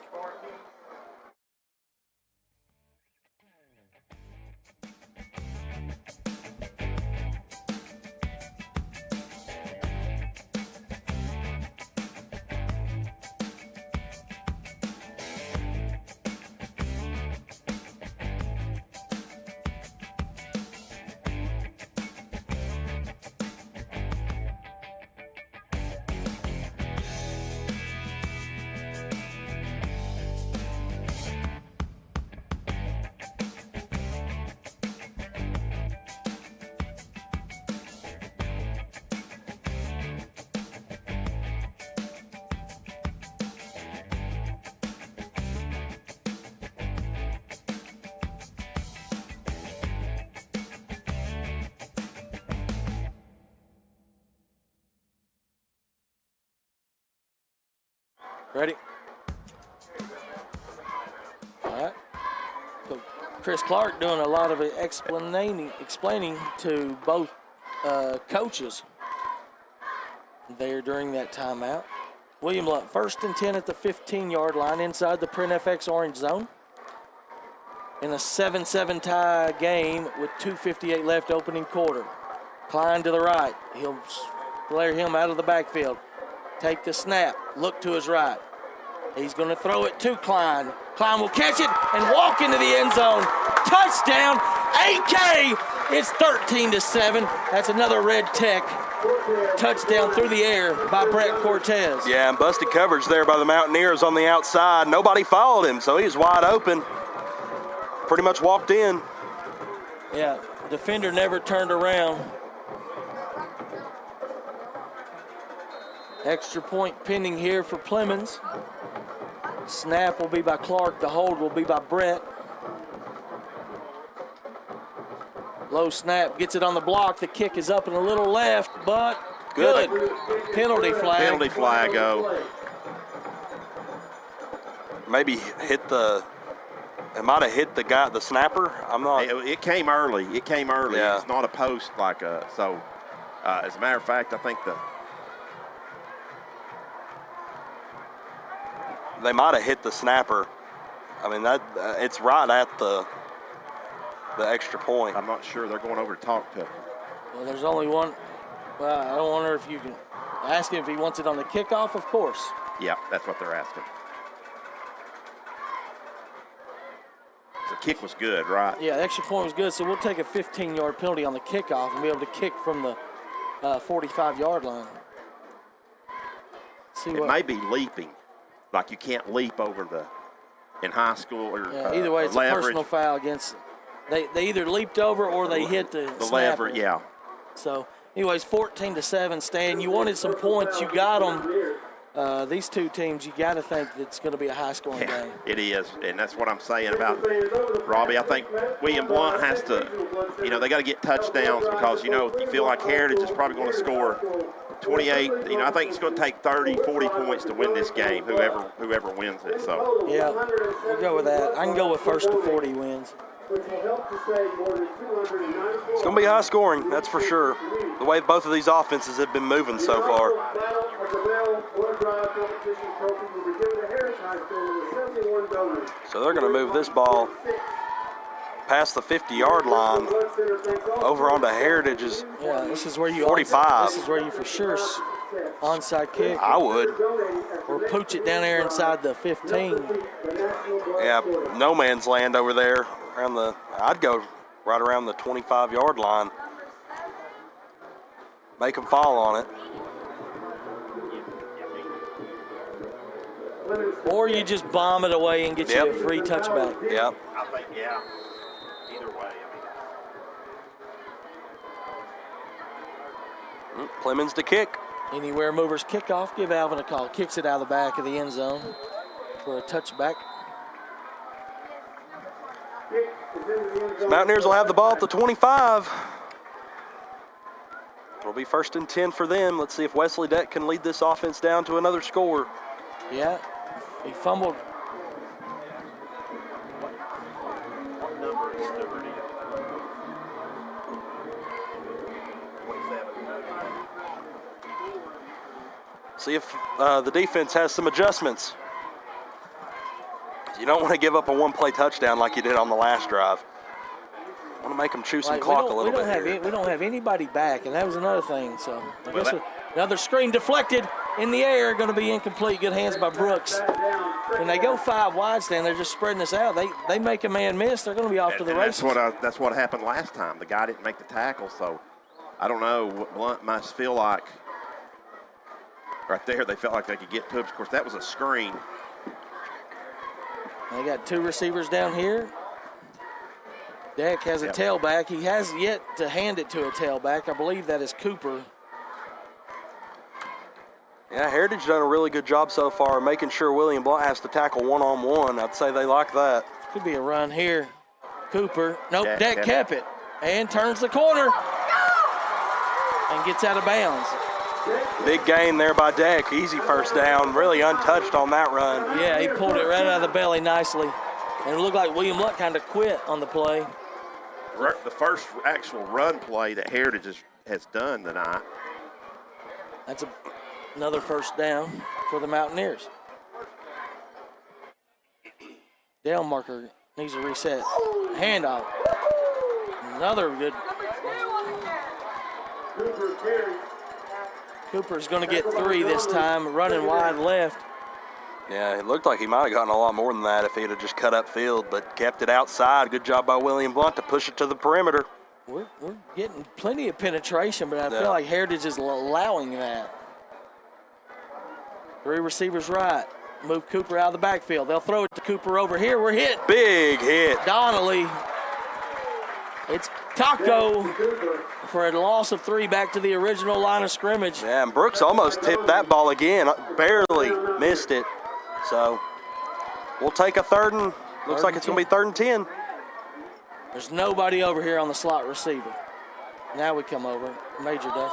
Ready? All right. So Chris Clark doing a lot of explaining to both coaches there during that timeout. William Blount, 1st and 10 at the 15-yard line inside the Print FX orange zone. In a 7-7 tie game with 2:58 left opening quarter. Klein to the right. He'll flare him out of the backfield. Take the snap. Look to his right. He's going to throw it to Klein. Klein will catch it and walk into the end zone. Touchdown, AK. It's 13-7. That's another Red Tech touchdown through the air by Brett Cortez. Yeah, and busted coverage there by the Mountaineers on the outside. Nobody followed him, so he's wide open. Pretty much walked in. Yeah, defender never turned around. Extra point pending here for Plemons. Snap will be by Clark. The hold will be by Brett. Low snap, gets it on the block. The kick is up and a little left, but good. Penalty flag. Penalty flag, Maybe hit the, it might have hit the guy, the snapper. I'm not. It came early. Yeah. It's not a post like so. As a matter of fact, I think They might have hit the snapper. I mean, that it's right at the extra point. I'm not sure. They're going over to talk to. Well, there's only one. Well, I don't wonder if you can ask him if he wants it on the kickoff, of course. Yeah, that's what they're asking. The kick was good, right? Yeah, the extra point was good, so we'll take a 15-yard penalty on the kickoff and be able to kick from the 45-yard line. It may be leaping, like you can't leap over in high school or either way, it's leverage. a personal foul against. They either leaped over or they hit the snapper. lever, yeah. So, anyways, 14-7, Stan. You wanted some points. You got them. These two teams, you got to think that it's going to be a high-scoring game. It is, and that's what I'm saying about Robbie. I think William Blount has to, they got to get touchdowns because, you feel like Heritage is probably going to score 28. I think it's going to take 30, 40 points to win this game, whoever wins it. So yeah, we'll go with that. I can go with 1st to 40 wins. Which will help to save more than 294. It's going to be high scoring, that's for sure. The way both of these offenses have been moving so far. Battle of the Bell Blood Drive Competition Trophy will be given to Heritage High School with 71 donors. So they're going to move this ball past the 50-yard line over onto Heritage's. Yeah, this is where you 45. This is where you for sure onside kick. I would. Or pooch it down there inside the 15. Yeah, no man's land over there. I'd go right around the 25-yard line. Make them fall on it. Or you just bomb it away and get you a free touchback. Yep. I think, yeah, either way. Plemons to kick. Anywhere movers kickoff, give Alvin a call. Kicks it out of the back of the end zone for a touchback. Mountaineers will have the ball at the 25. It'll be 1st and 10 for them. Let's see if Wesley Deck can lead this offense down to another score. Yeah, he fumbled. What number is Liberty? 27. See if the defense has some adjustments. You don't want to give up a one-play touchdown like you did on the last drive. Want to make them chew some clock a little bit here. We don't have anybody back, and that was another thing. So I guess another screen deflected in the air, going to be incomplete. Good hands by Brooks. When they go 5 wide, Stan, they're just spreading this out. They make a man miss, they're going to be off to the races. That's what happened last time. The guy didn't make the tackle, so I don't know. What Blount might feel like right there. They felt like they could get to it. Of course, that was a screen. They got 2 receivers down here. Deck has a tailback. He has yet to hand it to a tailback. I believe that is Cooper. Yeah, Heritage done a really good job so far making sure William Blount has to tackle one-on-one. I'd say they like that. Could be a run here. Cooper. Nope, Deck kept it and turns the corner and gets out of bounds. Big gain there by Deck. Easy first down. Really untouched on that run. Yeah, he pulled it right out of the belly nicely. And it looked like William Luck kind of quit on the play. The first actual run play that Heritage has done tonight. That's another first down for the Mountaineers. Dale marker needs a reset. Handoff. Another good. Cooper's going to get 3 this time, running wide left. Yeah, it looked like he might have gotten a lot more than that if he'd have just cut up field, but kept it outside. Good job by William Blount to push it to the perimeter. We're getting plenty of penetration, but I feel like Heritage is allowing that. 3 receivers right. Move Cooper out of the backfield. They'll throw it to Cooper over here. We're hit. Big hit. Donnelly. It's Taco for a loss of 3 back to the original line of scrimmage. Yeah, and Brooks almost tipped that ball again. Barely missed it. So we'll take a looks like it's going to be 3rd and 10. There's nobody over here on the slot receiver. Now we come over. Major does.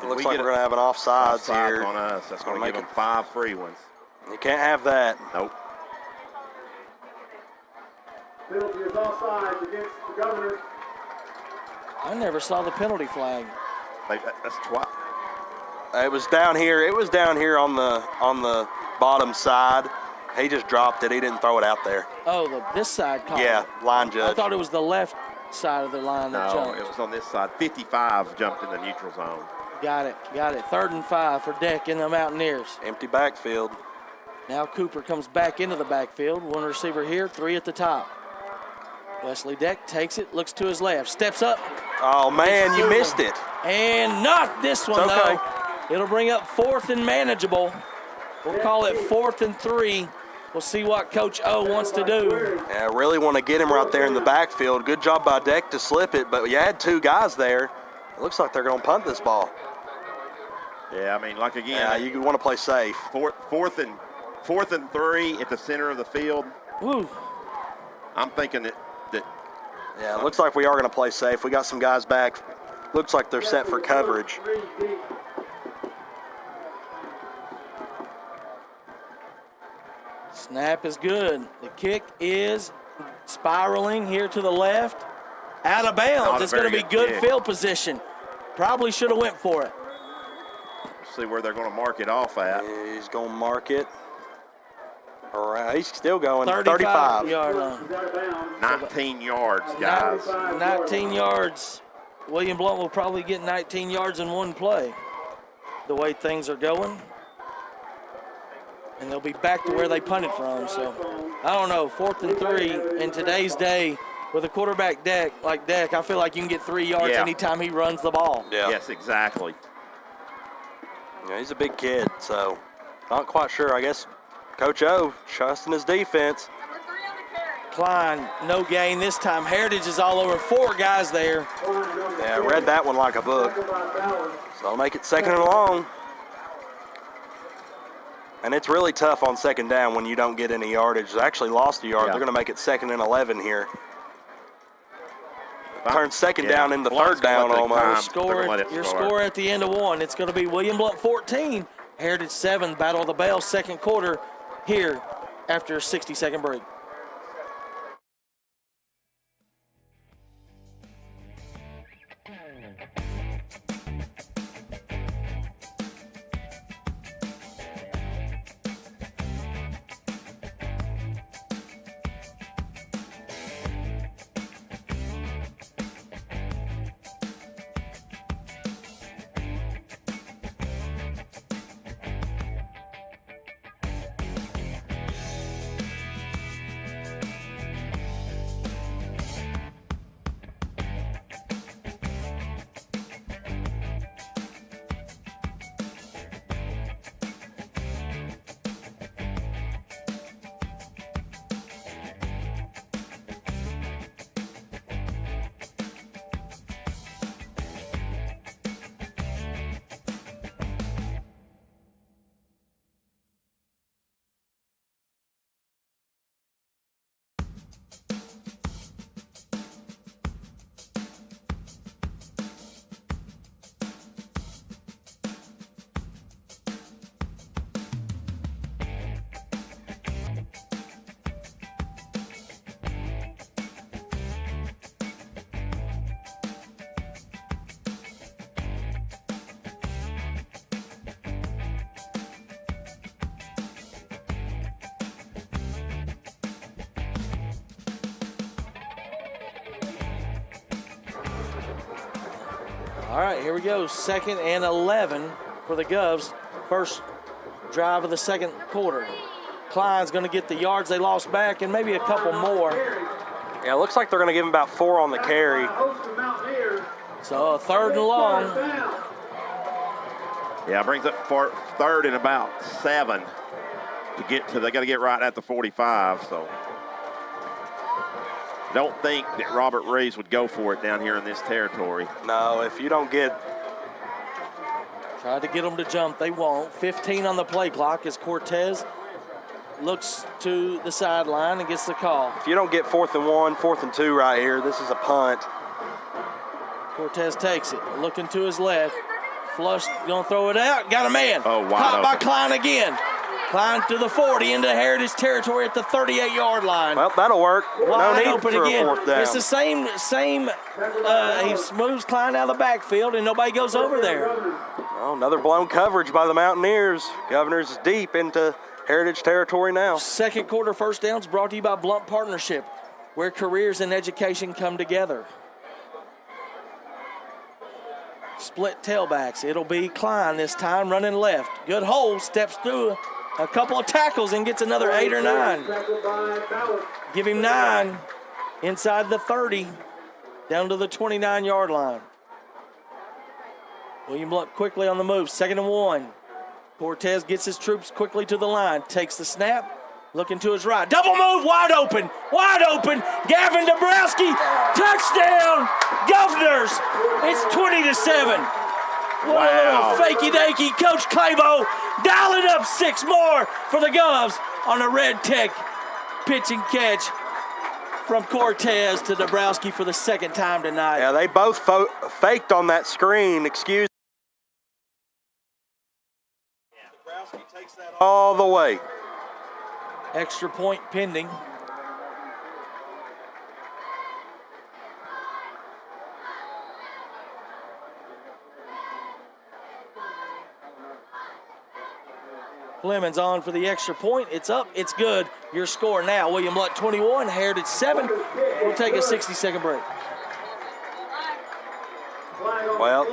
It looks like we're going to have an offsides here. On us. That's going to give them 5 free ones. You can't have that. Nope. Penalty is offsides against the Governors. I never saw the penalty flag. That's twice. It was down here. It was down here on the bottom side. He just dropped it. He didn't throw it out there. Oh, this side caught Yeah, it. line judge. I thought it was the left side of the line that No, jumped. it was on this side. 55 jumped in the neutral zone. Got it. 3rd and 5 for Deck and the Mountaineers. Empty backfield. Now Cooper comes back into the backfield. 1 receiver here, 3 at the top. Wesley Deck takes it, looks to his left, steps up. Oh, man, you missed it. And not this one, It's okay. though. It'll bring up 4th and manageable. We'll call it 4th and 3. We'll see what Coach O wants to do. Yeah, really want to get him right there in the backfield. Good job by Deck to slip it, but you had 2 guys there. It looks like they're going to punt this ball. Yeah, I mean, like again. Yeah, you want to play safe. Fourth and 3 at the center of the field. Woo. I'm thinking that Yeah, it looks like we are going to play safe. We got some guys back. Looks like they're set for coverage. Snap is good. The kick is spiraling here to the left. Out of bounds. It's going to be good field position. Probably should have went for it. see where they're going to mark it off at. He's going to mark it. All right, he's still going. 35 yard line. 19 yards, guys. 19 yards. William Blount will probably get 19 yards in one play, the way things are going. And they'll be back to where they punted from. So, I don't know, 4th and 3 in today's day with a quarterback like Deck, I feel like you can get 3 yards anytime he runs the ball. Yeah. Yes, exactly. Yeah, he's a big kid, so not quite sure. I guess Coach O trusting his defense. Klein, no gain this time. Heritage is all over. 4 guys there. Yeah, read that one like a book. So I'll make it 2nd and long. And it's really tough on 2nd down when you don't get any yardage. They actually lost a yard. Yeah. They're going to make it 2nd and 11 here. Turn 2nd down into 3rd down almost. Your score at the end of 1. It's going to be William Blount 14, Heritage 7. Battle of the Bells, 2nd quarter here after a 60-second break. All right, here we go. 2nd and 11 for the Govs. First drive of the second quarter. Klein's going to get the yards they lost back and maybe a couple more. Yeah, it looks like they're going to give him about 4 on the carry. So a 3rd and long. Yeah, brings up for 3rd and about 7 to get to. They got to get right at the 45. So don't think that Robert Reeves would go for it down here in this territory. No, if you don't get. Tried to get them to jump. They won't. 15 on the play clock as Cortez looks to the sideline and gets the call. If you don't get 4th and 1, 4th and 2 right here, this is a punt. Cortez takes it, looking to his left. Flush, gonna throw it out. Got a man. Oh, wide Caught by open. Klein again. Klein to the 40 into Heritage territory at the 38-yard line. Well, that'll work. Wide no need open for again. a 4th down. It's the same. He moves Klein out of the backfield and nobody goes over there. Well, another blown coverage by the Mountaineers. Governors deep into Heritage territory now. Second quarter first downs brought to you by Blount Partnership, where careers and education come together. Split tailbacks. It'll be Klein this time running left. Good hole, steps through a couple of tackles and gets another 8 or 9. Give him 9 inside the 30 down to the 29-yard line. William Blount quickly on the move. 2nd and 1. Cortez gets his troops quickly to the line. Takes the snap. Looking to his right. Double move. Wide open. Wide open. Gavin Dabrowski. Touchdown. Governors. It's 20-7. What a little fakey-dakey. Coach Clabo dialing up 6 more for the Govs on a Red Tech pitch and catch from Cortez to Dabrowski for the 2nd time tonight. Yeah, they both faked on that screen. Excuse. Dabrowski takes that all the way. Extra point pending. Clemens on for the extra point. It's up. It's good. Your score now. William Blount 21, Heritage 7. We'll take a 60-second break. Well,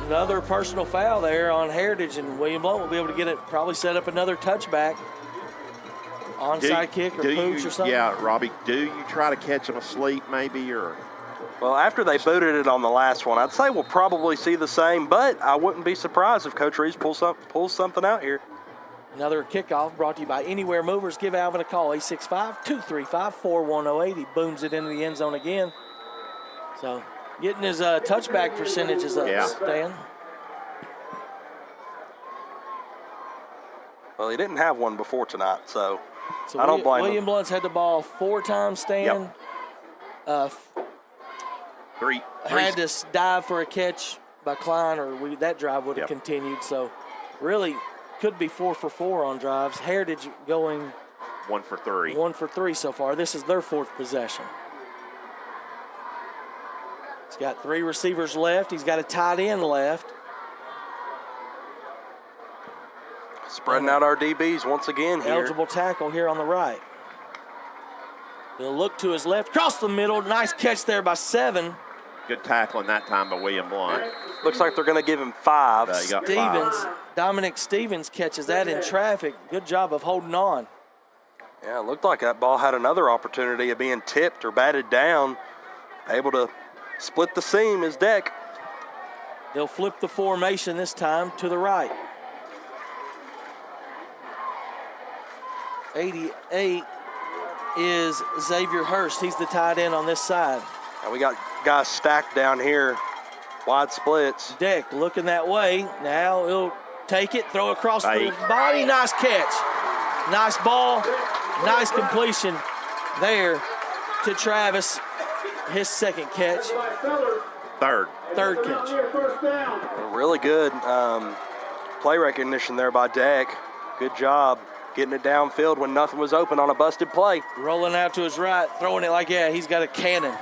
Another personal foul there on Heritage, and William Blount will be able to get it, probably set up another touchback. Onside kick or pooch or something. Yeah, Robbie, do you try to catch them asleep maybe, or? well, after they booted it on the last one, I'd say we'll probably see the same, but I wouldn't be surprised if Coach Reeves pulls something out here. Another kickoff brought to you by Anywhere Movers. Give Alvin a call, 865-235-4108. He booms it into the end zone again. So getting his touchback percentages up, Yeah. Stan. Well, he didn't have one before tonight, so I don't blame him. William Blount's had the ball 4 times, Stan. had to dive for a catch by Klein, or that drive would have continued. So really could be 4 for 4 on drives. Heritage going 1 for 3. 1 for 3 so far. This is their 4th possession. He's got 3 receivers left. He's got a tight end left. Spreading out our DBs once again here. Eligible tackle here on the right. He'll look to his left, cross the middle. Nice catch there by 7. Good tackling that time by William Blount. Looks like they're going to give him 5. You got Stevens, 5. Dominic Stevens catches that in traffic. Good job of holding on. Yeah, it looked like that ball had another opportunity of being tipped or batted down. Able to split the seam is Deck. They'll flip the formation this time to the right. 88 is Xavier Hurst. He's the tight end on this side. And we got guys stacked down here, wide splits. Deck looking that way. Now he'll take it, throw across the body. Nice catch. Nice ball. Nice completion there to Travis. His 2nd catch. Third catch. Really good play recognition there by Deck. Good job getting it downfield when nothing was open on a busted play. Rolling out to his right, throwing it like, he's got a cannon.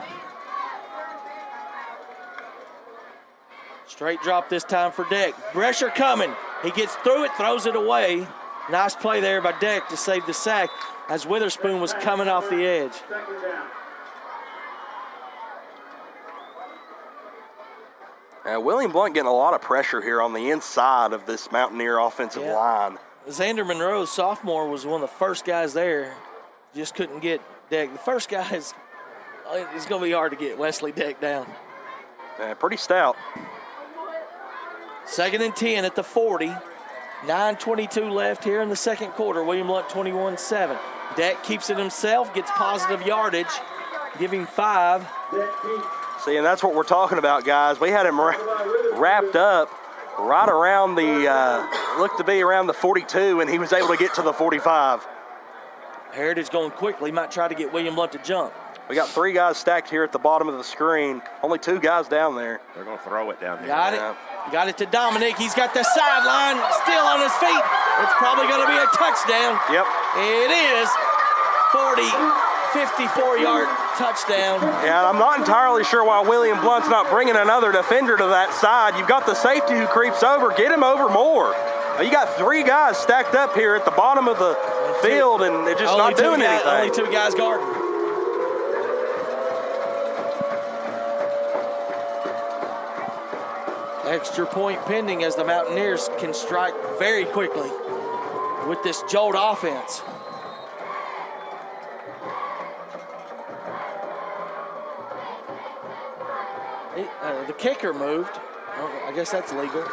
Straight drop this time for Deck. Pressure coming. He gets through it, throws it away. Nice play there by Deck to save the sack as Witherspoon was coming off the edge. William Blount getting a lot of pressure here on the inside of this Mountaineer offensive line. Xander Monroe, sophomore, was one of the first guys there. Just couldn't get Deck. The first guy it's going to be hard to get Wesley Deck down. Pretty stout. 2nd and 10 at the 40. 9:22 left here in the 2nd quarter. William Blount 21-7. Deck keeps it himself, gets positive yardage, giving 5. See, and that's what we're talking about, guys. We had him wrapped up right around the, looked to be around the 42, and he was able to get to the 45. Heritage going quickly. Might try to get William Blount to jump. We got 3 guys stacked here at the bottom of the screen. Only 2 guys down there. They're going to throw it down here. Got it to Dominic. He's got the sideline, still on his feet. It's probably going to be a touchdown. Yep. It is. 54-yard touchdown. Yeah, I'm not entirely sure why William Blount's not bringing another defender to that side. You've got the safety who creeps over. Get him over more. You got 3 guys stacked up here at the bottom of the field, and they're just not doing anything. Only 2 guys guarding. Extra point pending as the Mountaineers can strike very quickly with this jolt offense. The kicker moved. I guess that's legal.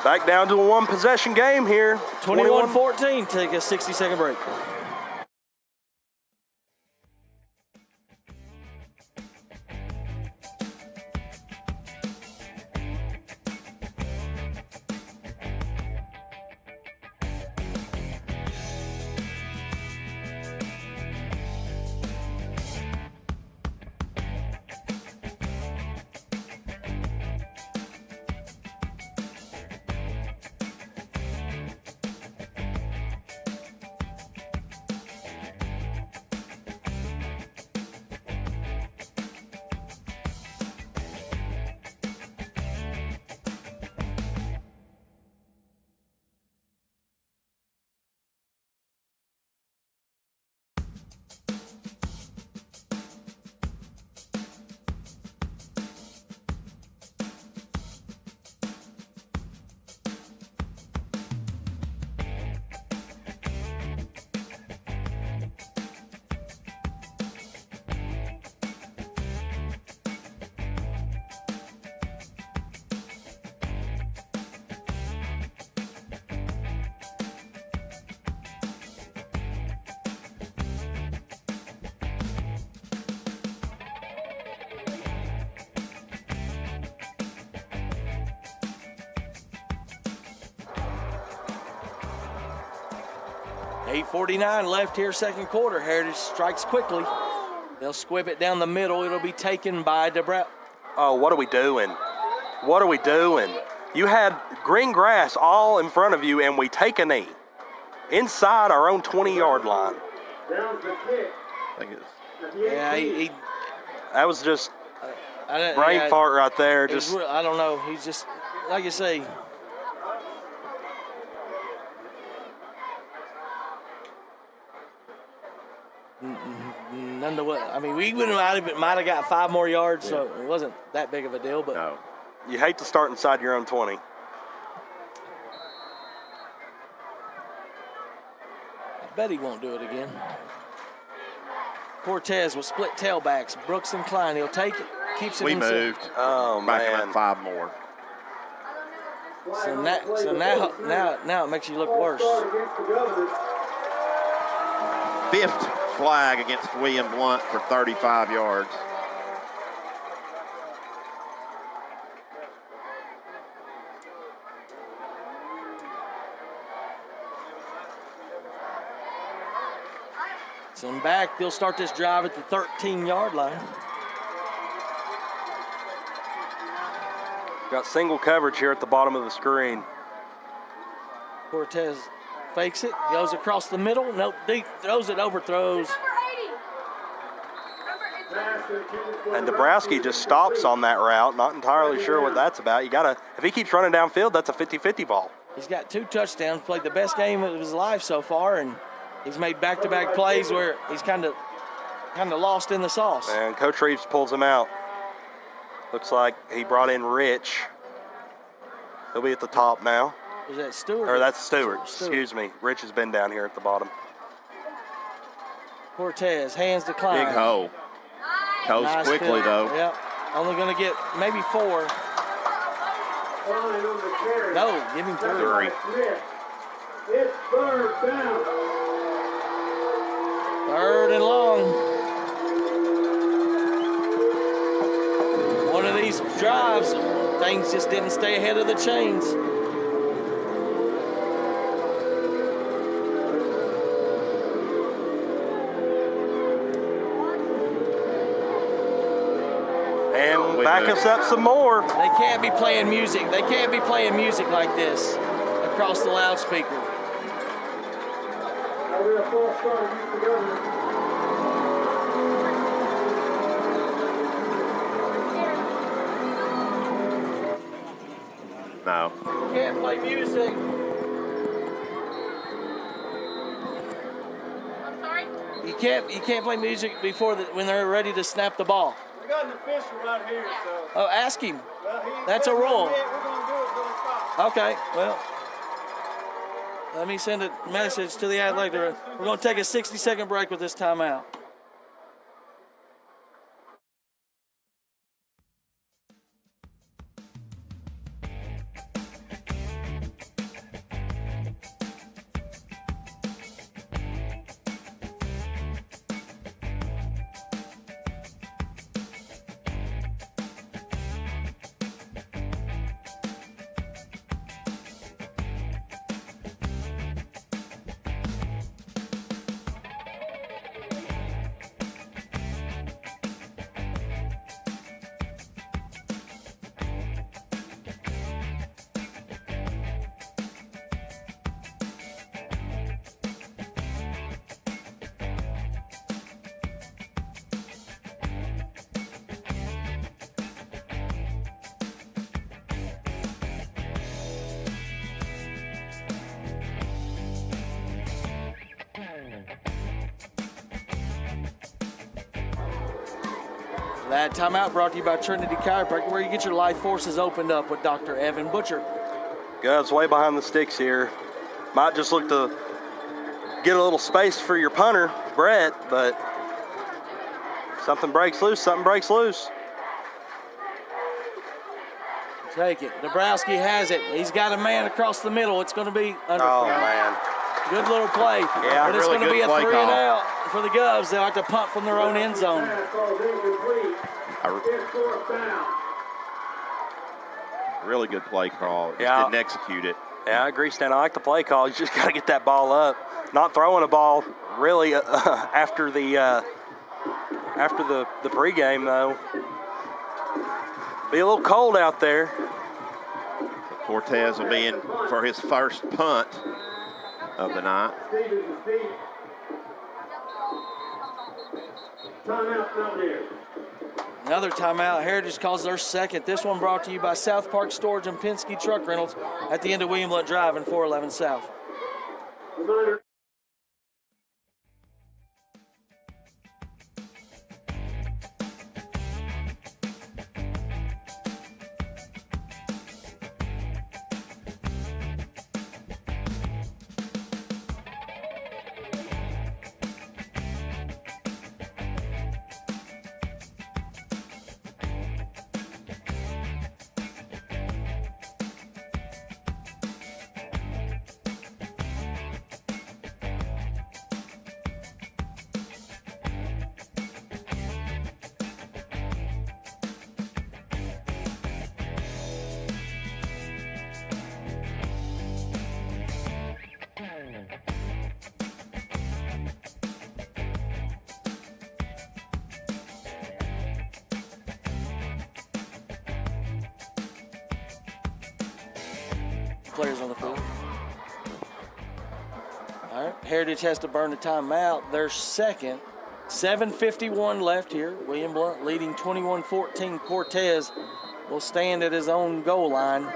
Back down to a 1-possession game here. 21-14. Take a 60-second break. .8:49 left here, 2nd quarter. Heritage strikes quickly. They'll squib it down the middle. It'll be taken by DeBrow. Oh, what are we doing? What are we doing? You had green grass all in front of you, and we take a knee inside our own 20-yard line. Down's the kick. I think it's Yeah, he That was just I, brain yeah, fart right there. he's Just I don't know. He's just, like you say, none to what. I mean, we might have got 5 more yards, so it wasn't that big of a deal. But no. you hate to start inside your own 20. I bet he won't do it again. Cortez with split tailbacks. Brooks and Klein. He'll take it. Keeps it We himself. moved. Oh, Backing man. up 5 more. So now it makes you look worse. Against the Governors. 5th flag against William Blount for 35 yards. So back, they'll start this drive at the 13-yard line. Got single coverage here at the bottom of the screen. Cortez fakes it, goes across the middle. Nope, deep, throws it, overthrows. And Dabrowski just stops on that route. Not entirely sure what that's about. You gotta, if he keeps running downfield, that's a 50-50 ball. He's got 2 touchdowns, played the best game of his life so far, and he's made back-to-back plays where he's kind of lost in the sauce. And Coach Reeves pulls him out. Looks like he brought in Rich. He'll be at the top now. Was that Stewart? Or that's Stewart. Excuse me. Rich has been down here at the bottom. Cortez, hands to Klein. Big hole. Coast Nice quickly, field. though. Yep. Only going to get maybe 4. Klein on the carry. No, give him 3. 3. Smith. It's 3rd down. 3rd and long. One of these drives, things just didn't stay ahead of the chains. And back us up some more. They can't be playing music. They can't be playing music like this across the loudspeaker. That'll be a false start against the Governors. No. Can't play music. You can't play music before when they're ready to snap the ball. We got an official right here, so. Oh, ask him. Well, That's a rule. We're going to do it till it stops. Okay, well, let me send a message to the athletic director. We're going to take a 60-second break with this timeout. That timeout brought to you by Trinity Chiropractic, where you get your life forces opened up with Dr. Evan Butcher. Guys, way behind the sticks here. Might just look to get a little space for your punter, Brett, but something breaks loose, something breaks loose. Take it. Dabrowski has it. He's got a man across the middle. It's going to be under. Oh, man. Good little play. Yeah, but it's really going to be a good 3 play and call. out for the Govs. They'll have to punt from their own end zone. It's 4th down. Really good play call. Just Yeah. didn't execute it. Yeah, I agree, Stan. I like the play call. You just got to get that ball up. Not throwing a ball really after the after the pregame, though. Be a little cold out there. Cortez will be in for his first punt of the night. Timeout, Mountaineers. Another timeout. Heritage calls their second. This one brought to you by South Park Storage and Penske Truck Rentals at the end of William Blount Drive and 411 South. Reminder. Players on the field. All right, Heritage has to burn the timeout. Their second. 7:51 left here. William Blount leading 21-14. Cortez will stand at his own goal line.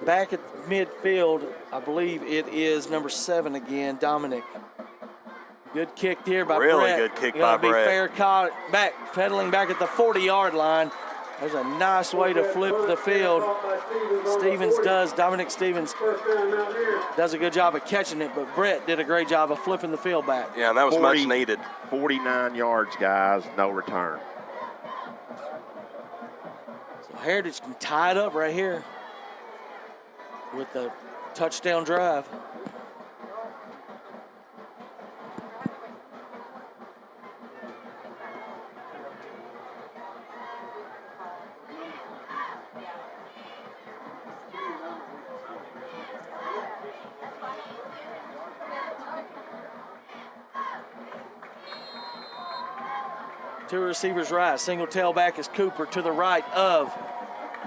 Back at midfield, I believe it is number 7 again, Dominic. Good kick here by really Brett. Good kick Gonna by be Brett. fair caught back, pedaling back at the 40-yard line. There's a nice way to flip the field. Dominic Stevens does a good job of catching it, but Brett did a great job of flipping the field back. Yeah, and that was much needed. 49 yards, guys, no return. So Heritage can tie it up right here with the touchdown drive. Two receivers right. Single tailback is Cooper to the right of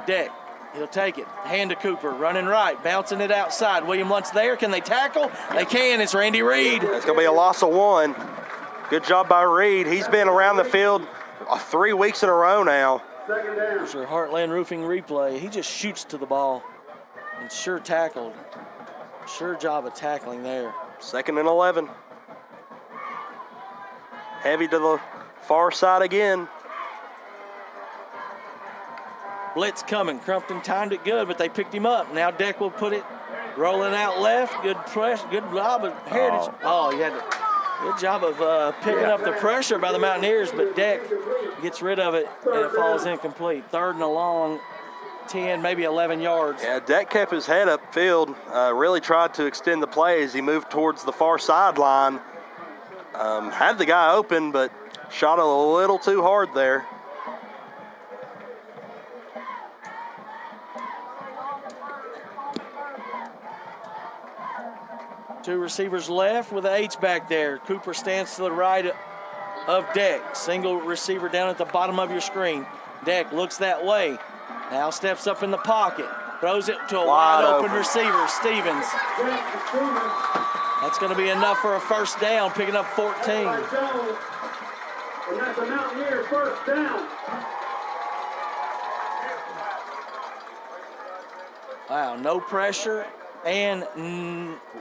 Deck. He'll take it. Hand to Cooper. Running right. Bouncing it outside. William Blount's there. Can they tackle? They can. It's Randy Reed. It's going to be a loss of 1. Good job by Reed. He's been around the field 3 weeks in a row now. There's your Heartland Roofing replay. He just shoots to the ball and sure tackled. Sure job of tackling there. 2nd and 11. Heavy to the far side again. Blitz coming. Crumpton timed it good, but they picked him up. Now Deck will put it rolling out left. Good press. Good job of Heritage. Good job of picking up the pressure by the Mountaineers, but Deck gets rid of it, and it falls incomplete. 3rd and a long, 10, maybe 11 yards. Yeah, Deck kept his head upfield, really tried to extend the play as he moved towards the far sideline. Had the guy open, but shot a little too hard there. Two receivers left with the H back there. Cooper stands to the right of Deck. Single receiver down at the bottom of your screen. Deck looks that way. Now steps up in the pocket. Throws it to a wide open receiver, Stevens. That's going to be enough for a first down, picking up 14. And that's a Mountaineer first down. Wow, no pressure and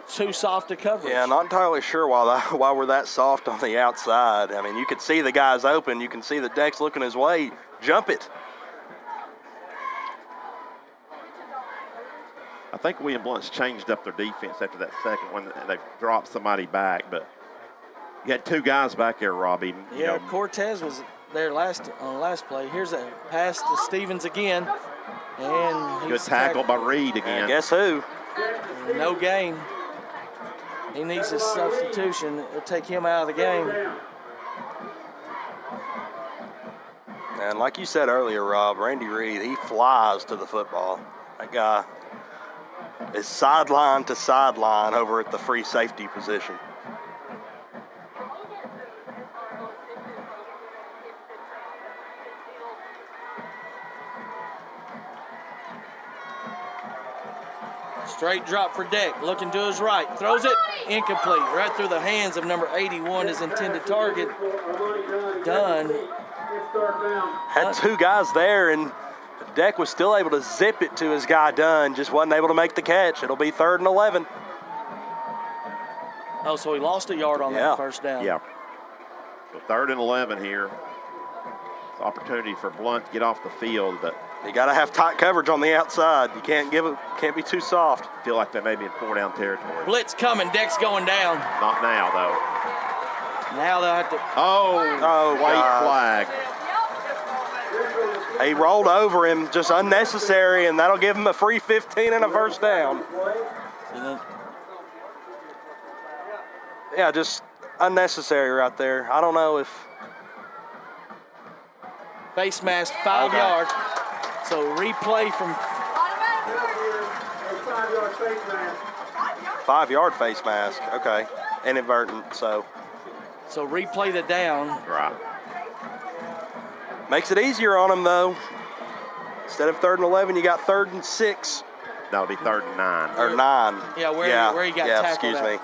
too soft a coverage. Yeah, not entirely sure why we're that soft on the outside. I mean, you could see the guys open. You can see the Deck's looking his way. Jump it. I think William Blount's changed up their defense after that second one. They've dropped somebody back, but you had 2 guys back there, Robbie. Yeah, Cortez was there on the last play. Here's a pass to Stevens again. And good tackle by Reed again. And guess who? No gain. He needs a substitution. It'll take him out of the game. And like you said earlier, Rob, Randy Reed, he flies to the football. That guy is sideline to sideline over at the free safety position. Straight drop for Deck, looking to his right, throws it, incomplete, right through the hands of number 81, his intended target. Dunn. Had two guys there, and Deck was still able to zip it to his guy Dunn, just wasn't able to make the catch. It'll be 3rd and 11. Oh, so he lost a yard on that first down. Yeah. So 3rd and 11 here. It's an opportunity for Blount to get off the field, but you got to have tight coverage on the outside. You can't be too soft. feel like they may be in 4-down territory. Blitz coming, Deck's going down. Not now, though. Now they'll have to. White flag. He rolled over him, just unnecessary, and that'll give him a free 15 and a first down. Yeah, just unnecessary right there. I don't know if. Face mask, 5 yards. So replay from. 5-yard face mask. Okay. Inadvertent, so. So replay the down. Right. Makes it easier on him, though. Instead of 3rd and 11, you got 3rd and 6. That'll be 3rd and 9. Or 9. Yeah, where he got tackled. Excuse me.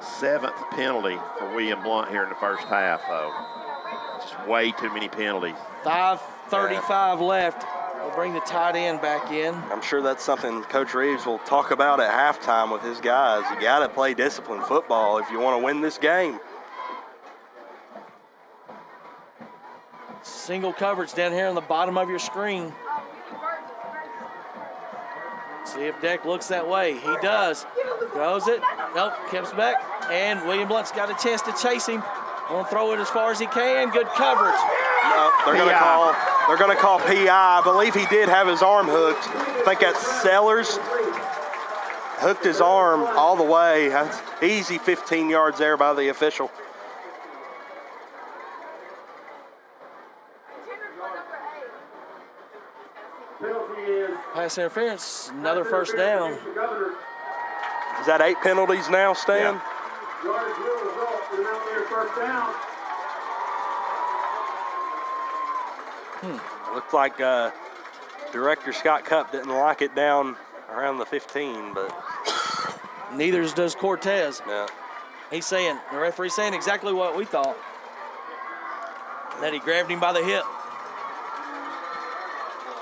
Seventh penalty for William Blount here in the first half, though. Just way too many penalties. 5:35 left. We'll bring the tight end back in. I'm sure that's something Coach Reeves will talk about at halftime with his guys. You got to play disciplined football if you want to win this game. Single coverage down here on the bottom of your screen. See if Deck looks that way. He does. Throws it. Nope, keeps back. And William Blount's got a chance to chase him. Won't throw it as far as he can. Good coverage. No, they're going to call. They're going to call PI. I believe he did have his arm hooked. I think that's Sellers. Hooked his arm all the way. That's easy 15 yards there by the official. Pass interference, another first down. Is that 8 penalties now, Stan? Looks like Director Scott Cupp didn't like it down around the 15, but neither does Cortez. Yeah. He's saying, the referee's saying exactly what we thought. That he grabbed him by the hip.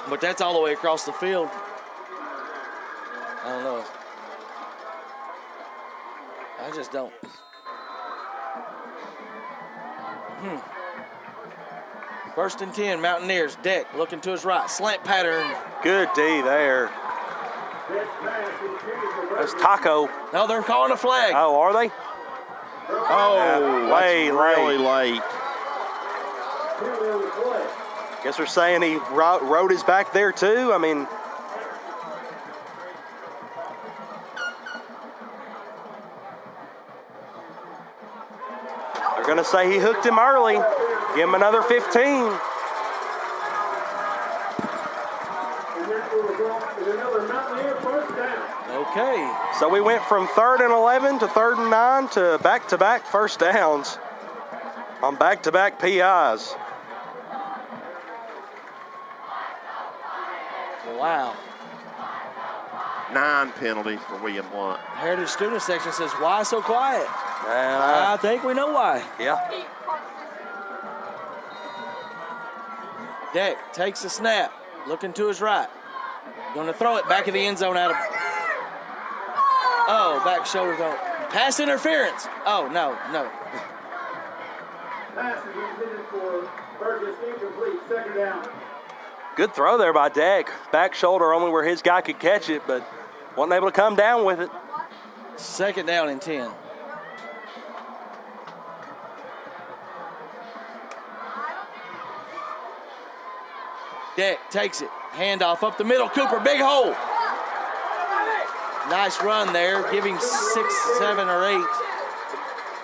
But that's all the way across the field. I don't know. I just don't. First and 10, Mountaineers. Deck looking to his right. Slant pattern. Good D there. That's Taco. No, they're calling a flag. Oh, are they? Really late. Guess they're saying he rode his back there too. I mean, they're going to say he hooked him early. Give him another 15. Okay. So we went from 3rd and 11 to 3rd and 9 to back-to-back first downs on back-to-back PIs. Wow. 9 penalties for William Blount. Heritage student section says, why so quiet? I think we know why. Yeah. Deck takes the snap, looking to his right. Going to throw it back in the end zone out of. Oh, back shoulder throw. Pass interference. Oh, no. Pass is intended for Burgess, incomplete, 2nd down. Good throw there by Deck. Back shoulder only where his guy could catch it, but wasn't able to come down with it. 2nd down and 10. Deck takes it. Handoff up the middle. Cooper, big hole. Nice run there. Give him 6, 7, or 8.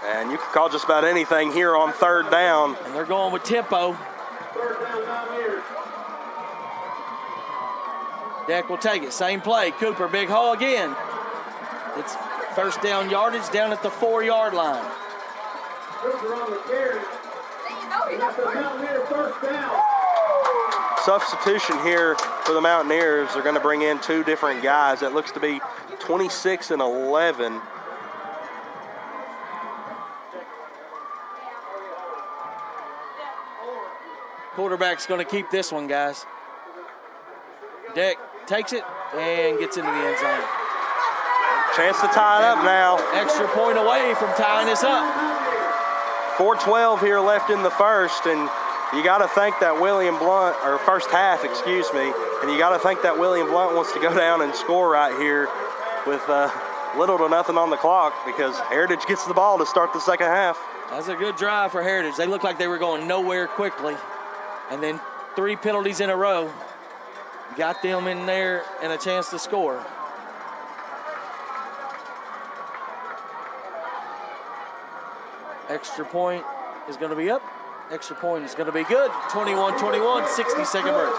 And you can call just about anything here on 3rd down. And they're going with tempo. 3rd down, Mountaineers. Deck will take it. Same play. Cooper, big hole again. It's first down yardage down at the 4-yard line. Cooper on the carry. That's the Mountaineer 1st down. substitution here for the Mountaineers. They're going to bring in 2 different guys. That looks to be 26 and 11. Quarterback's going to keep this one, guys. Deck takes it and gets into the end zone. Chance to tie it up now. Extra point away from tying this up. 4:12 here left in the first, and you got to think that William Blount, or first half, excuse me, and you got to think that William Blount wants to go down and score right here with little to nothing on the clock, because Heritage gets the ball to start the second half. That's a good drive for Heritage. They looked like they were going nowhere quickly, and then 3 penalties in a row got them in there and a chance to score. Extra point is going to be up. Extra point is going to be good. 21-21, 60-second break.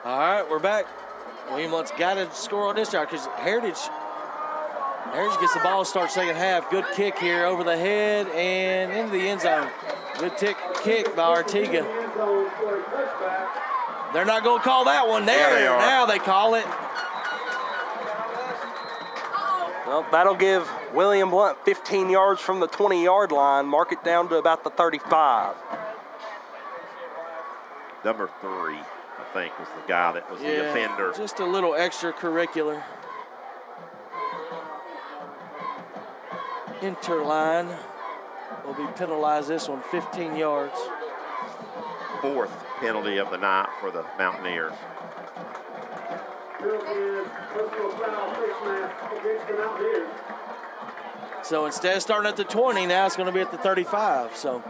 All right, we're back. William Blount's got to score on this drive because Heritage gets the ball, starts second half. Good kick here over the head and into the end zone. Good kick by Artiga. They're not going to call that one. There, now they call it. Well, that'll give William Blount 15 yards from the 20-yard line. Mark it down to about the 35. Number 3, I think, was the guy that was the offender. Just a little extracurricular. Interline will be penalized this one, 15 yards. 4th penalty of the night for the Mountaineers. So instead of starting at the 20, now it's going to be at the 35. So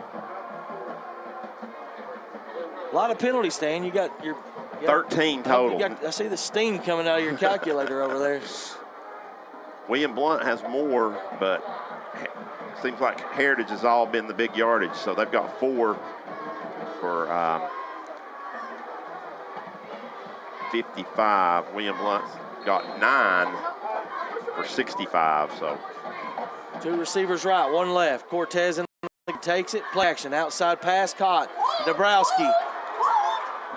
a lot of penalties, Stan. You got your 13 total. I see the steam coming out of your calculator over there. William Blount has more, but it seems like Heritage has all been the big yardage. So they've got 4 for 55. William Blount's got 9 for 65. So 2 receivers right, 1 left. Cortez takes it, play action, outside pass caught. Dabrowski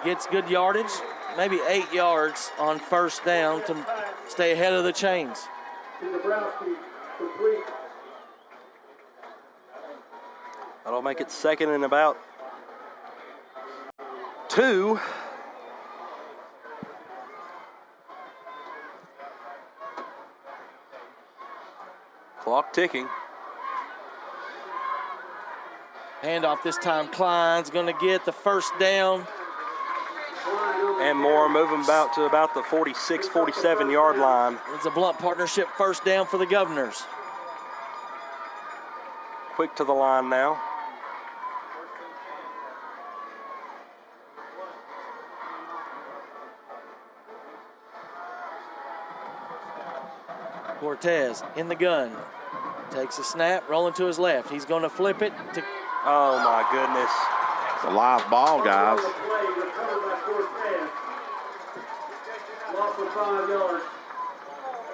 gets good yardage, maybe 8 yards on first down to stay ahead of the chains. That'll make it second and about 2. Clock ticking. Handoff this time, Klein's going to get the first down. And more, moving to about the 46, 47-yard line. It's a Blount partnership first down for the Governors. Quick to the line now. Cortez in the gun. Takes a snap, rolling to his left. He's going to flip it to. Oh, my goodness. it's a live ball, guys. Loss of 5 yards.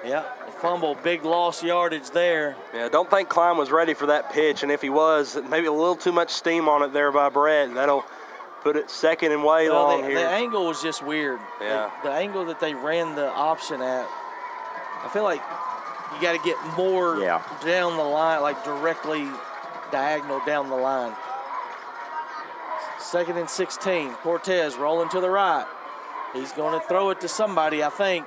Yeah, a fumble, big loss yardage there. Yeah, don't think Klein was ready for that pitch, and if he was, maybe a little too much steam on it there by Brett. That'll put it second and way long here. The angle was just weird. Yeah. The angle that they ran the option at, I feel like you got to get more down the line, like directly diagonal down the line. 2nd and 16. Cortez rolling to the right. He's going to throw it to somebody, I think.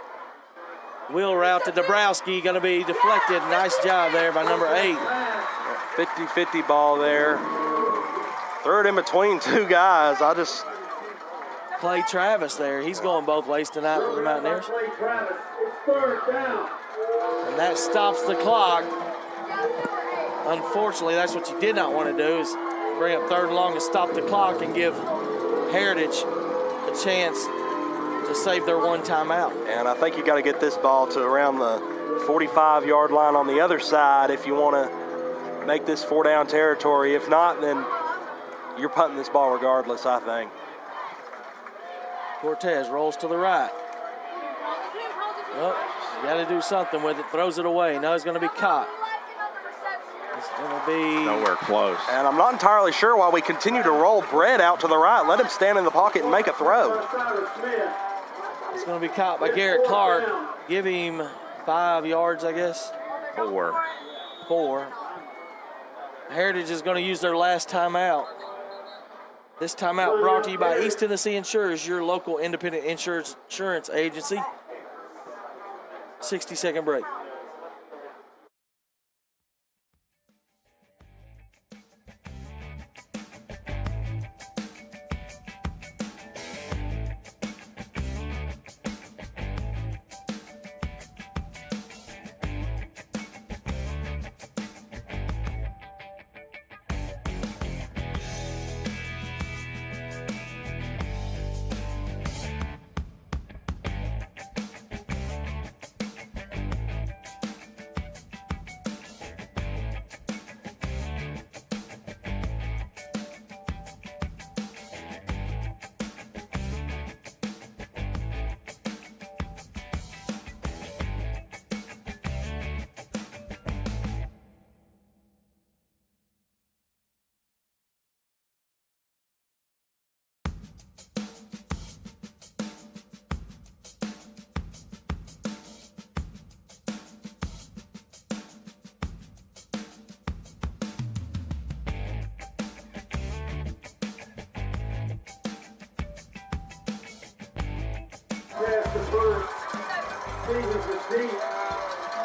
Wheel route to Dabrowski, going to be deflected. Nice job there by number 8. 50-50 ball there. Throw it in between two guys. Clay Travis there. He's going both ways tonight for the Mountaineers. Clay Travis, it's 3rd down. And that stops the clock. Unfortunately, that's what you did not want to do, is bring up 3rd and long and stop the clock and give Heritage a chance to save their one timeout. And I think you got to get this ball to around the 45-yard line on the other side if you want to make this 4-down territory. If not, then you're punting this ball regardless, I think. Cortez rolls to the right. Well, you got to do something with it. Throws it away. Now he's going to be caught. It's going to be nowhere close. And I'm not entirely sure why we continue to roll Brett out to the right. Let him stand in the pocket and make a throw. It's going to be caught by Garrett Clark. Give him 5 yards, I guess. 4. Heritage is going to use their last timeout. This timeout brought to you by East Tennessee Insurers, your local independent insurance agency. 60-second break.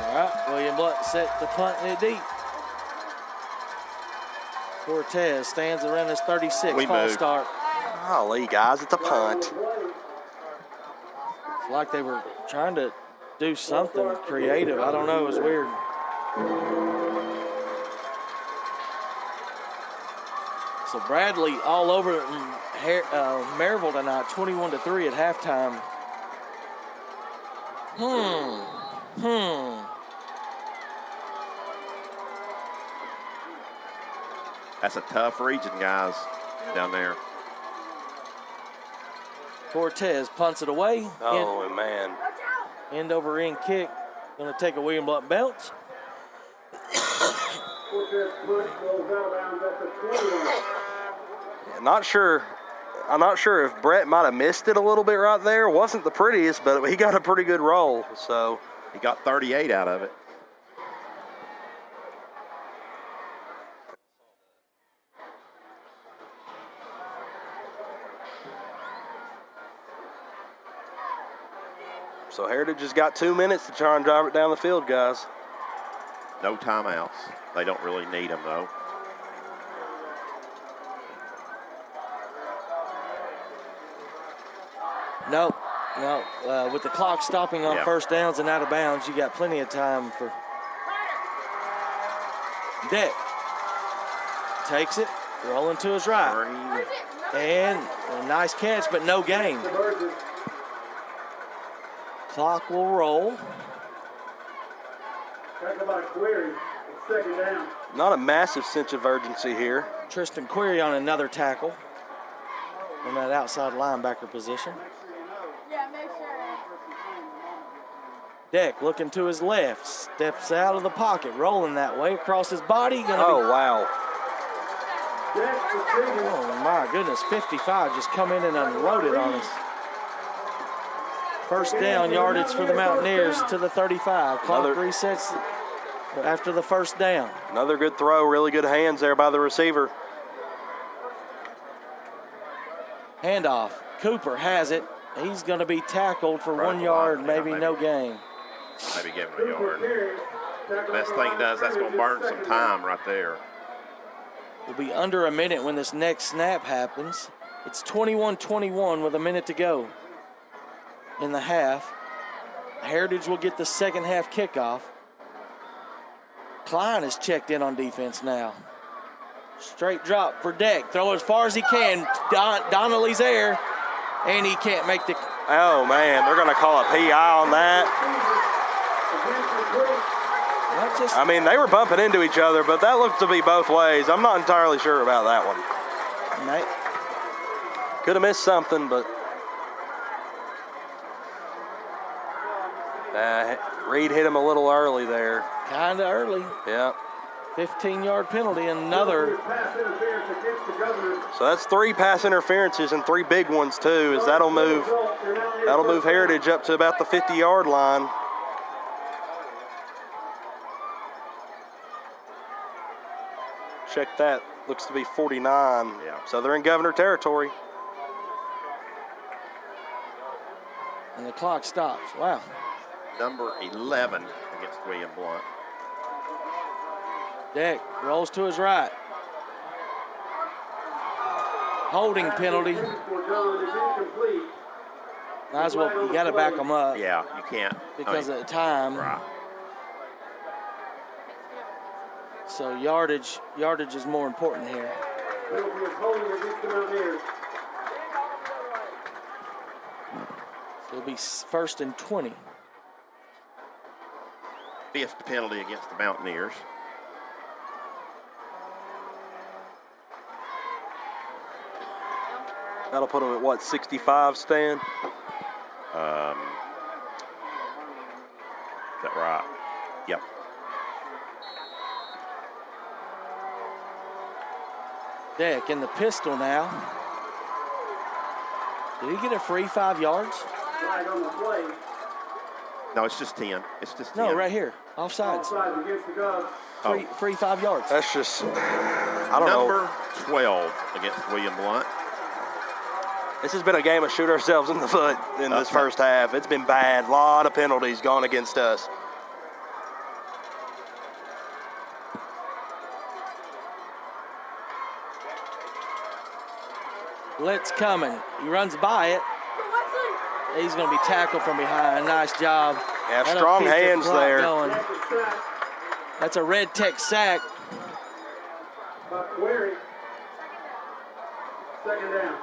All right, William Blount set the punt in it deep. Cortez stands around his 36. False start. Golly, guys, it's a punt. It's like they were trying to do something creative. I don't know. It was weird. So Bradley all over Maryville tonight, 21-3 at halftime. That's a tough region, guys, down there. Cortez punts it away. Oh, man. End over end kick. Going to take a William Blount bounce. Cortez push goes out of bounds at the 21. I'm not sure if Brett might have missed it a little bit right there. Wasn't the prettiest, but he got a pretty good roll. So he got 38 out of it. So Heritage has got 2 minutes to try and drive it down the field, guys. No timeouts. They don't really need them, though. No. With the clock stopping on first downs and out of bounds, you got plenty of time for Deck. Takes it, rolling to his right. And a nice catch, but no gain. Clock will roll. Tackle by Query. It's 2nd down. Not a massive sense of urgency here. Tristan Query on another tackle from that outside linebacker position. Deck looking to his left, steps out of the pocket, rolling that way across his body. Wow. Oh my goodness, 55 just come in and unloaded on us. First down yardage for the Mountaineers to the 35. Clock resets after the first down. Another good throw, really good hands there by the receiver. Handoff, Cooper has it. He's going to be tackled for 1 yard, maybe no gain. Maybe give him a yard. Best thing he does, that's going to burn some time right there. Will be under a minute when this next snap happens. It's 21-21 with a minute to go in the half. Heritage will get the second half kickoff. Klein is checked in on defense now. Straight drop for Deck. Throw as far as he can. Donnelly's there, and he can't make the. Oh man, they're going to call a PI on that. I mean, they were bumping into each other, but that looked to be both ways. I'm not entirely sure about that one. Could have missed something, but Reed hit him a little early there. Kind of early. Yeah. 15-yard penalty, another. So that's 3 pass interferences and 3 big ones too. As that'll move Heritage up to about the 50-yard line. Check that. Looks to be 49. Yeah. So they're in Governor territory. And the clock stops. Wow. Number 11 against William Blount. Deck rolls to his right. Holding penalty. Might as well, you got to back them up. Yeah, you can't. Because of the time. Right. So yardage is more important here. So it'll be 1st and 20. 5th penalty against the Mountaineers. That'll put them at what, 65, Stan? Is that right? Yep. Deck in the pistol now. Did he get a free 5 yards? No, it's just 10. It's just 10. No, right here. Offsides. Free 5 yards. That's just, I don't know. Number 12 against William Blount. This has been a game of shoot ourselves in the foot in this first half. It's been bad. A lot of penalties gone against us. Blitz coming. He runs by it. He's going to be tackled from behind. Nice job. Yeah, That'll strong keep the hands clock there. going. That's a Red Tech sack. Second down.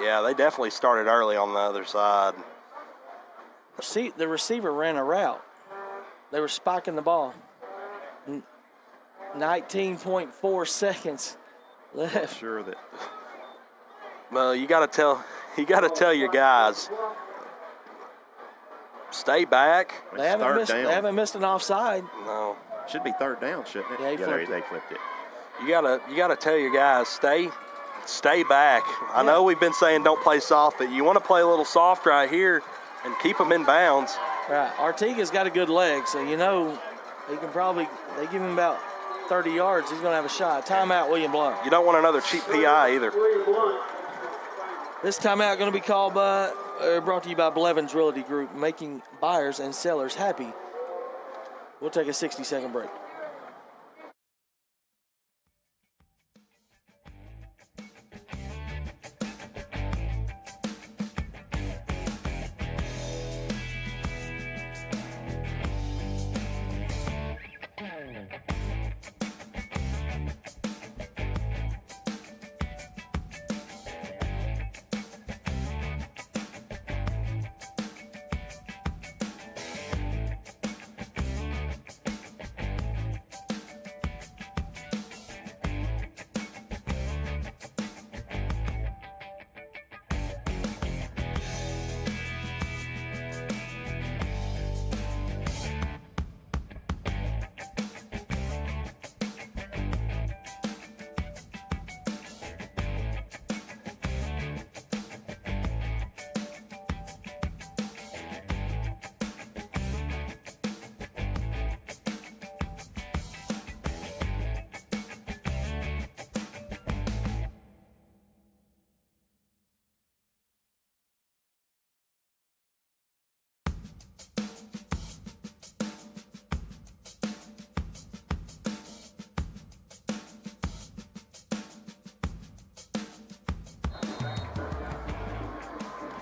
Yeah, they definitely started early on the other side. See, the receiver ran a route. They were spiking the ball. 19.4 seconds left. Sure that. Well, you got to tell your guys, stay back. They haven't missed an offside. No, should be 3rd down, shouldn't it? Yeah, they flipped it. You gotta tell your guys, stay back. I know we've been saying don't play soft, but you want to play a little soft right here and keep them in bounds. Right. Artiga's got a good leg, so you know he can they give him about 30 yards, he's going to have a shot. Timeout, William Blount. You don't want another cheap PI either. This timeout going to be called brought to you by Blevins Realty Group, making buyers and sellers happy. We'll take a 60-second break.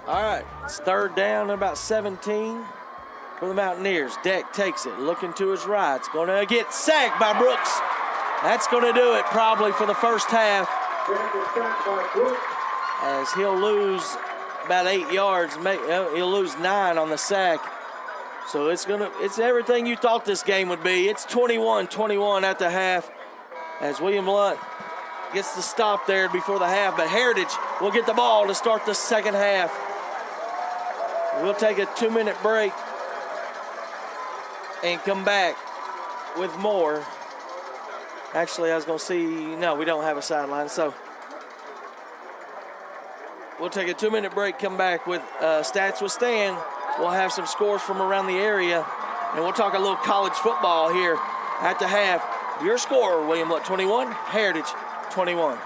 All right, it's third down and about 17 for the Mountaineers. Deck takes it, looking to his right. It's going to get sacked by Brooks. That's going to do it probably for the first half, as he'll lose about 8 yards. He'll lose 9 on the sack. So it's everything you thought this game would be. It's 21-21 at the half, as William Blount gets the stop there before the half, but Heritage will get the ball to start the second half. We'll take a 2-minute break and come back with more. Actually, I was going to see, no, we don't have a sideline, so we'll take a 2-minute break, come back with Stats with Stan. We'll have some scores from around the area, and we'll talk a little college football here at the half. Your score, William Blount 21, Heritage 21.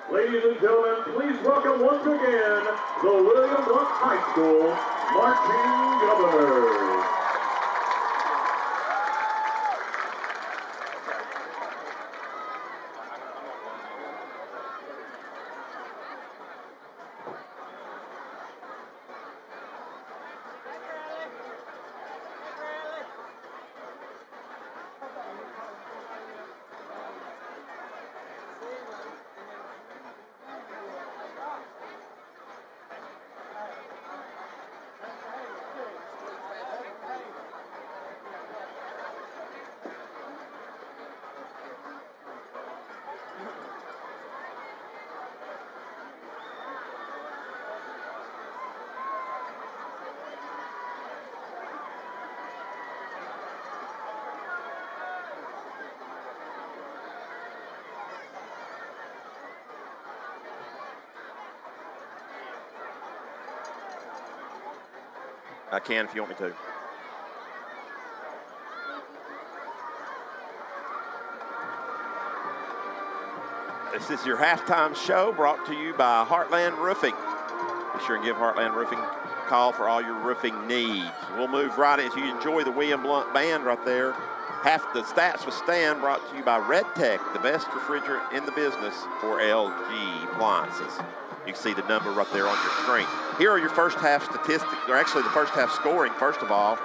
Ladies and gentlemen, please welcome once again the William Blount High School Marching Governors. I can if you want me to. This is your halftime show brought to you by Heartland Roofing. Be sure and give Heartland Roofing a call for all your roofing needs. We'll move right as you enjoy the William Blount Band right there. Half the Stats with Stan brought to you by Red Tech, the best refrigerant in the business for LG appliances. You can see the number right there on your screen. Here are your first half statistics, or actually the first half scoring, first of all.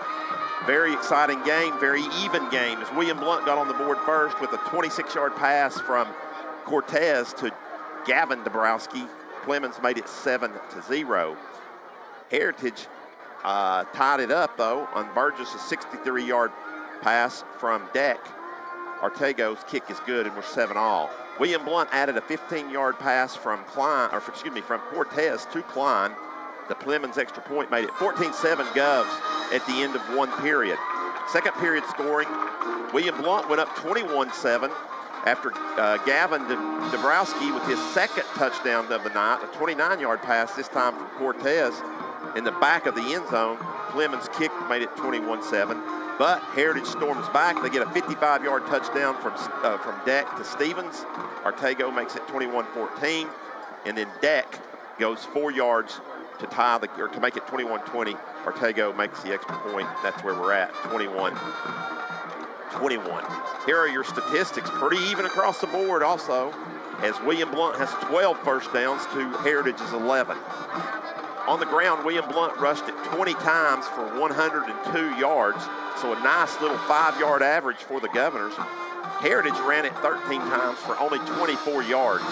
Very exciting game, very even game, as William Blount got on the board first with a 26-yard pass from Cortez to Gavin Dabrowski. Clemens made it 7-0. Heritage tied it up, though, on Burgess' 63-yard pass from Deck Artego's kick is good, and we're 7-all. William Blount added a 15-yard pass from Cortez to Klein. The Clemens extra point made it 14-7 Govs at the end of one period. Second period scoring, William Blount went up 21-7 after Gavin Dabrowski with his second touchdown of the night, a 29-yard pass, this time from Cortez in the back of the end zone. Clemens kick made it 21-7. But Heritage storms back. They get a 55-yard touchdown from Deck to Stevens. Artego makes it 21-14. And then Deck goes 4 yards to make it 21-20. Artego makes the extra point. That's where we're at, 21-21. Here are your statistics, pretty even across the board also, as William Blount has 12 first downs to Heritage's 11. On the ground, William Blount rushed it 20 times for 102 yards, so a nice little 5-yard average for the Governors. Heritage ran it 13 times for only 24 yards.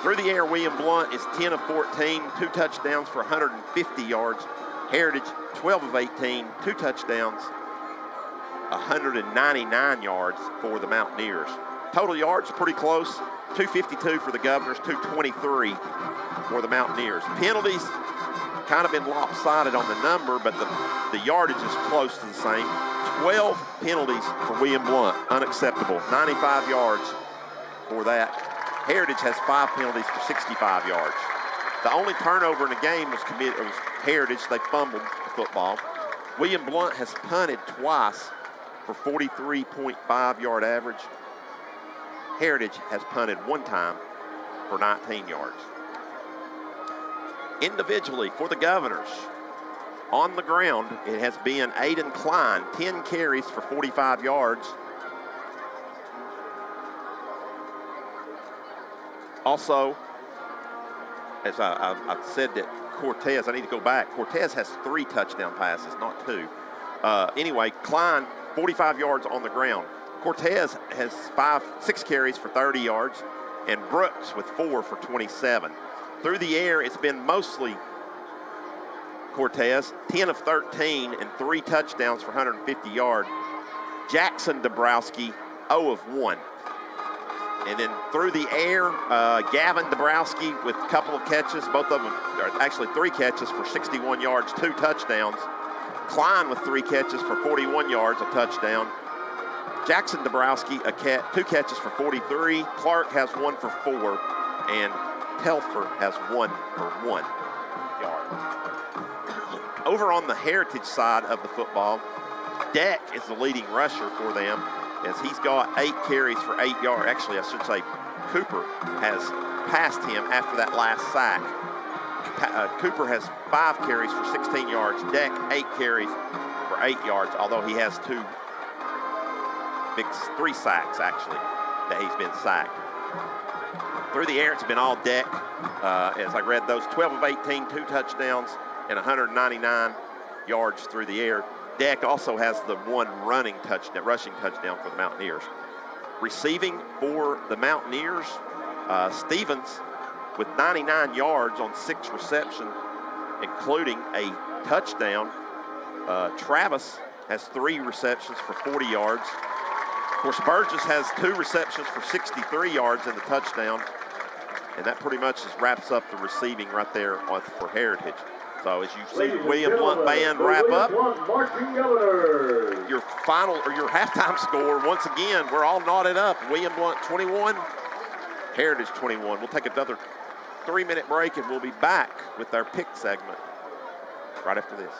Through the air, William Blount is 10 of 14, 2 touchdowns for 150 yards. Heritage, 12 of 18, 2 touchdowns, 199 yards for the Mountaineers. Total yards, pretty close, 252 for the Governors, 223 for the Mountaineers. Penalties, kind of been lopsided on the number, but the yardage is close to the same. 12 penalties for William Blount, unacceptable. 95 yards for that. Heritage has 5 penalties for 65 yards. The only turnover in the game was Heritage. They fumbled the football. William Blount has punted twice for 43.5-yard average. Heritage has punted 1 time for 19 yards. Individually for the Governors, on the ground, it has been Aiden Klein, 10 carries for 45 yards. Also, as I've said that Cortez, I need to go back. Cortez has 3 touchdown passes, not 2. Anyway, Klein, 45 yards on the ground. Cortez has 6 carries for 30 yards, and Brooks with 4 for 27. Through the air, it's been mostly Cortez, 10 of 13 and 3 touchdowns for 150 yards. Jackson Dabrowski, 0 of 1. And then through the air, Gavin Dabrowski with a couple of catches, both of them, or actually 3 catches for 61 yards, 2 touchdowns. Klein with 3 catches for 41 yards, a touchdown. Jackson Dabrowski, 2 catches for 43. Clark has 1 for 4, and Telfer has 1 for 1 yard. Over on the Heritage side of the football, Deck is the leading rusher for them, as he's got 8 carries for 8 yards. Actually, I should say Cooper has passed him after that last sack. Cooper has 5 carries for 16 yards. Deck, 8 carries for 8 yards, although he has 3 sacks, actually, that he's been sacked. Through the air, it's been all Deck. As I read those, 12 of 18, 2 touchdowns, and 199 yards through the air. Deck also has the 1 rushing touchdown for the Mountaineers. Receiving for the Mountaineers, Stevens with 99 yards on 6 receptions, including a touchdown. Travis has 3 receptions for 40 yards. Of course, Burgess has 2 receptions for 63 yards in the touchdown, and that pretty much just wraps up the receiving right there for Heritage. So as you see the William Blount band wrap up, your final or your halftime score, once again, we're all knotted up. William Blount 21, Heritage 21. We'll take another 3-minute break, and we'll be back with our pick segment right after this.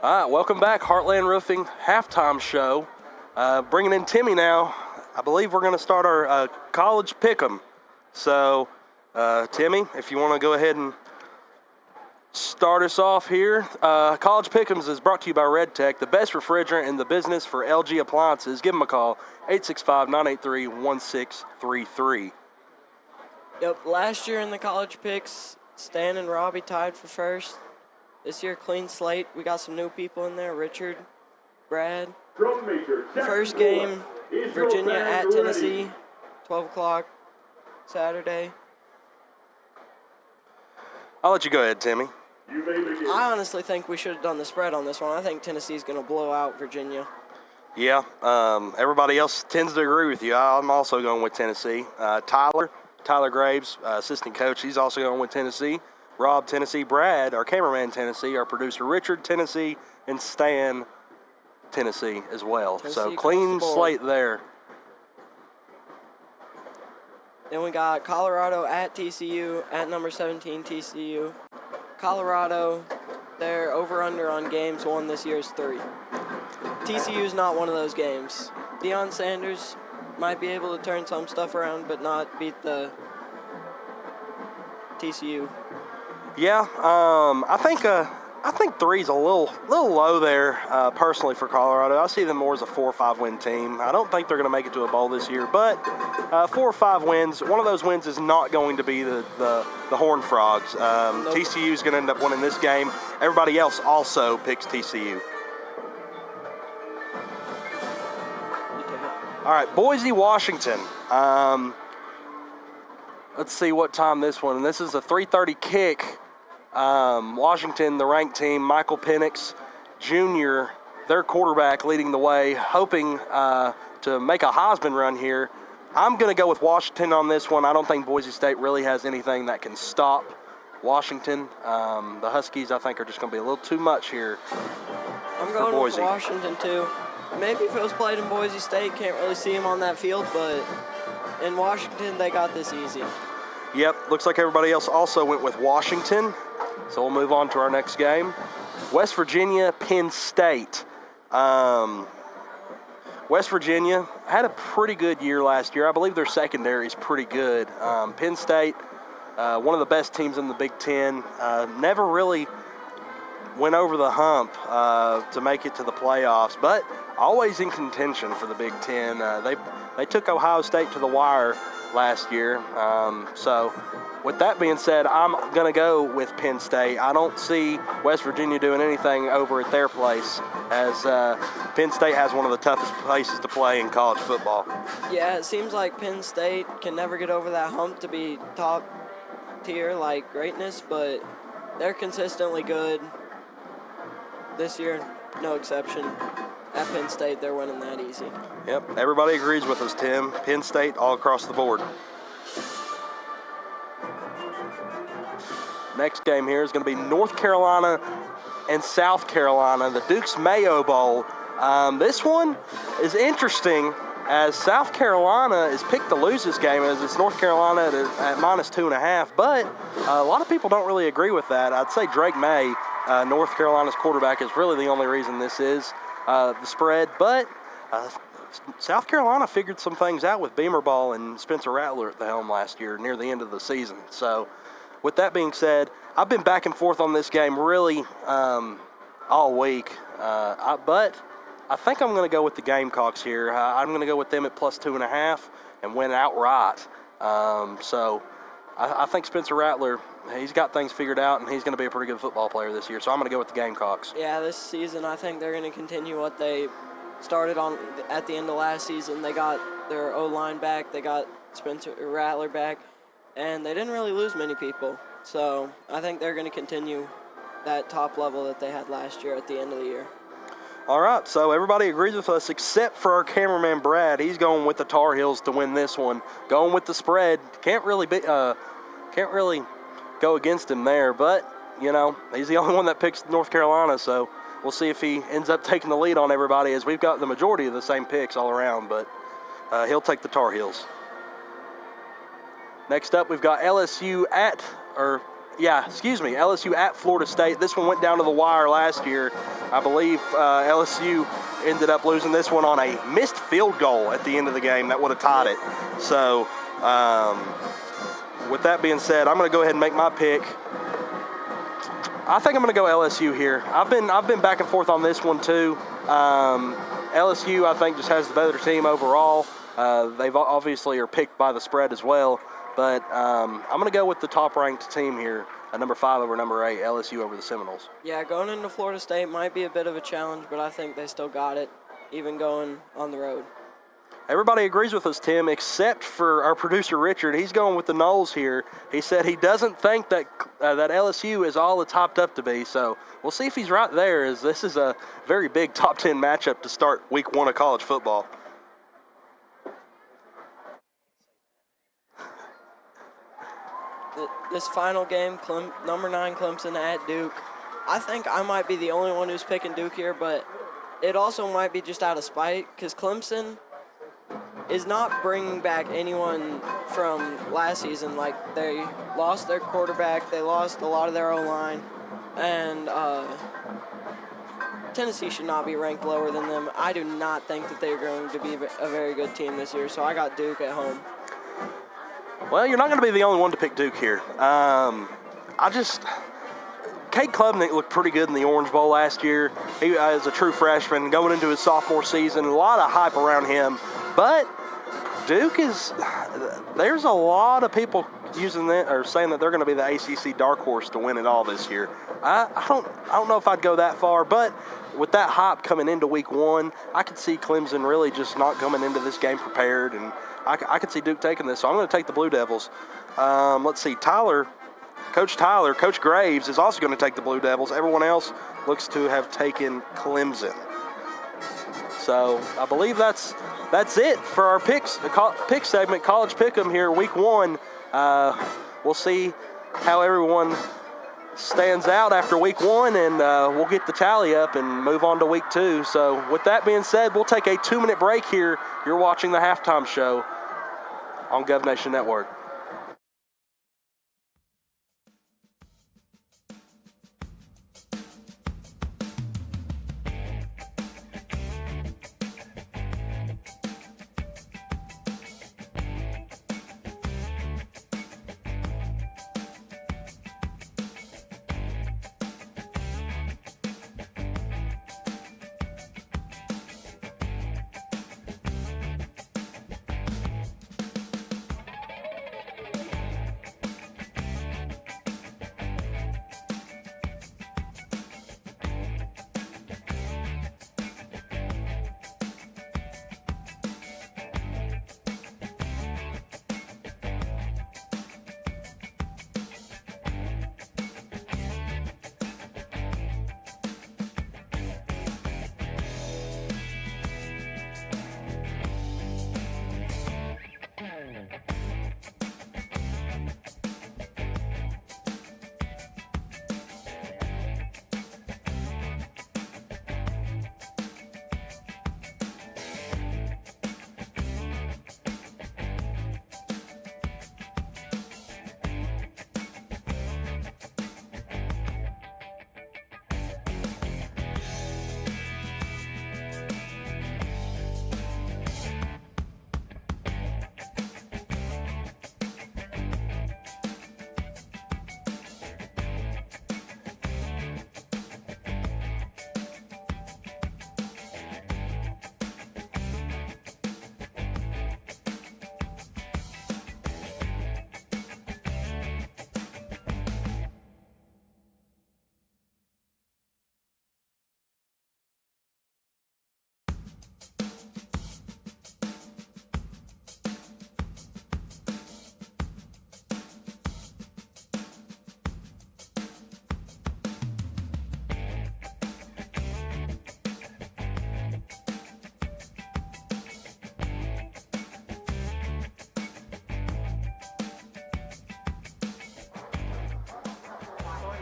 All right, welcome back, Heartland Roofing halftime show. Bringing in Timmy now. I believe we're going to start our college pick'em. So, Timmy, if you want to go ahead and start us off here. College Pick'ems is brought to you by Red Tech, the best refrigerant in the business for LG appliances. Give them a call, 865-983-1633. Yep, last year in the college picks, Stan and Robbie tied for first. This year, clean slate. We got some new people in there, Richard, Brad. First game, Virginia at Tennessee, 12 o'clock Saturday. I'll let you go ahead, Timmy. I honestly think we should have done the spread on this one. I think Tennessee's going to blow out Virginia. Yeah, everybody else tends to agree with you. I'm also going with Tennessee. Tyler Graves, assistant coach, he's also going with Tennessee. Rob, Tennessee. Brad, our cameraman, Tennessee. Our producer, Richard, Tennessee. And Stan, Tennessee as well. Tennessee so clean across the board. slate there. Then we got Colorado at TCU, at number 17 TCU. Colorado, their over-under on games won this year is 3. TCU's not one of those games. Deion Sanders might be able to turn some stuff around, but not beat the TCU. Yeah, I think 3's a little low there, personally, for Colorado. I see them more as a 4 or 5 win team. I don't think they're going to make it to a bowl this year, but 4 or 5 wins. One of those wins is not going to be the Horned Frogs. Nope. TCU is going to end up winning this game. Everybody else also picks TCU. All right, Boise, Washington. Let's see what time this one. This is a 3:30 kick. Washington, the ranked team, Michael Penix Jr., their quarterback, leading the way, hoping to make a Heisman run here. I'm going to go with Washington on this one. I don't think Boise State really has anything that can stop Washington. The Huskies, I think, are just going to be a little too much here. I'm going with Boise. Washington, too. Maybe if it was played in Boise State, can't really see him on that field, but in Washington, they got this easy. Yep, looks like everybody else also went with Washington. So we'll move on to our next game. West Virginia, Penn State. West Virginia had a pretty good year last year. I believe their secondary is pretty good. Penn State, one of the best teams in the Big Ten, never really went over the hump to make it to the playoffs, but always in contention for the Big Ten. They took Ohio State to the wire last year. So with that being said, I'm going to go with Penn State. I don't see West Virginia doing anything over at their place, as Penn State has one of the toughest places to play in college football. Yeah, it seems like Penn State can never get over that hump to be top tier like greatness, but they're consistently good. This year, no exception. At Penn State, they're winning that easy. Yep, everybody agrees with us, Tim. Penn State all across the board. Next game here is going to be North Carolina and South Carolina, the Duke's Mayo Bowl. This one is interesting, as South Carolina is picked to lose this game, as it's North Carolina at -2.5, but a lot of people don't really agree with that. I'd say Drake May, North Carolina's quarterback, is really the only reason this is the spread, but South Carolina figured some things out with Beamer Ball and Spencer Rattler at the helm last year near the end of the season. So with that being said, I've been back and forth on this game really all week, but I think I'm going to go with the Gamecocks here. I'm going to go with them at +2.5 and win outright. So I think Spencer Rattler, he's got things figured out, and he's going to be a pretty good football player this year. So I'm going to go with the Gamecocks. Yeah, this season I think they're going to continue what they started on at the end of last season. They got their O-line back, they got Spencer Rattler back, and they didn't really lose many people. So I think they're going to continue that top level that they had last year at the end of the year. All right, so everybody agrees with us except for our cameraman Brad. He's going with the Tar Heels to win this one. Going with the spread. Can't really go against him there, but you know, he's the only one that picks North Carolina, so we'll see if he ends up taking the lead on everybody, as we've got the majority of the same picks all around, but he'll take the Tar Heels. Next up, we've got LSU LSU at Florida State. This one went down to the wire last year. I believe LSU ended up losing this one on a missed field goal at the end of the game that would have tied it. So with that being said, I'm going to go ahead and make my pick. I think I'm going to go LSU here. I've been back and forth on this one too. LSU, I think, just has the better team overall. They've obviously are picked by the spread as well. But I'm going to go with the top-ranked team here, number 5 over number 8, LSU over the Seminoles. Yeah, going into Florida State might be a bit of a challenge, but I think they still got it, even going on the road. Everybody agrees with us, Tim, except for our producer, Richard. He's going with the Noles here. He said he doesn't think that that LSU is all it's hopped up to be. So we'll see if he's right there, as this is a very big top 10 matchup to start week 1 of college football. This final game, number 9 Clemson at Duke. I think I might be the only one who's picking Duke here, but it also might be just out of spite, because Clemson is not bringing back anyone from last season. Like, they lost their quarterback, they lost a lot of their O-line, and Tennessee should not be ranked lower than them. I do not think that they're going to be a very good team this year, so I got Duke at home. Well, you're not going to be the only one to pick Duke here. Cade Klubnik looked pretty good in the Orange Bowl last year. He is a true freshman going into his sophomore season. A lot of hype around him. But Duke there's a lot of people using that or saying that they're going to be the ACC dark horse to win it all this year. I don't know if I'd go that far, but with that hype coming into week 1, I could see Clemson really just not coming into this game prepared, and I could see Duke taking this. So I'm going to take the Blue Devils. Let's see, Coach Graves is also going to take the Blue Devils. Everyone else looks to have taken Clemson. So I believe that's it for our pick segment, College Pick'em here, week 1. We'll see how everyone stands out after week 1, and we'll get the tally up and move on to week 2. So with that being said, we'll take a 2-minute break here. You're watching the Halftime Show on GovNation Network.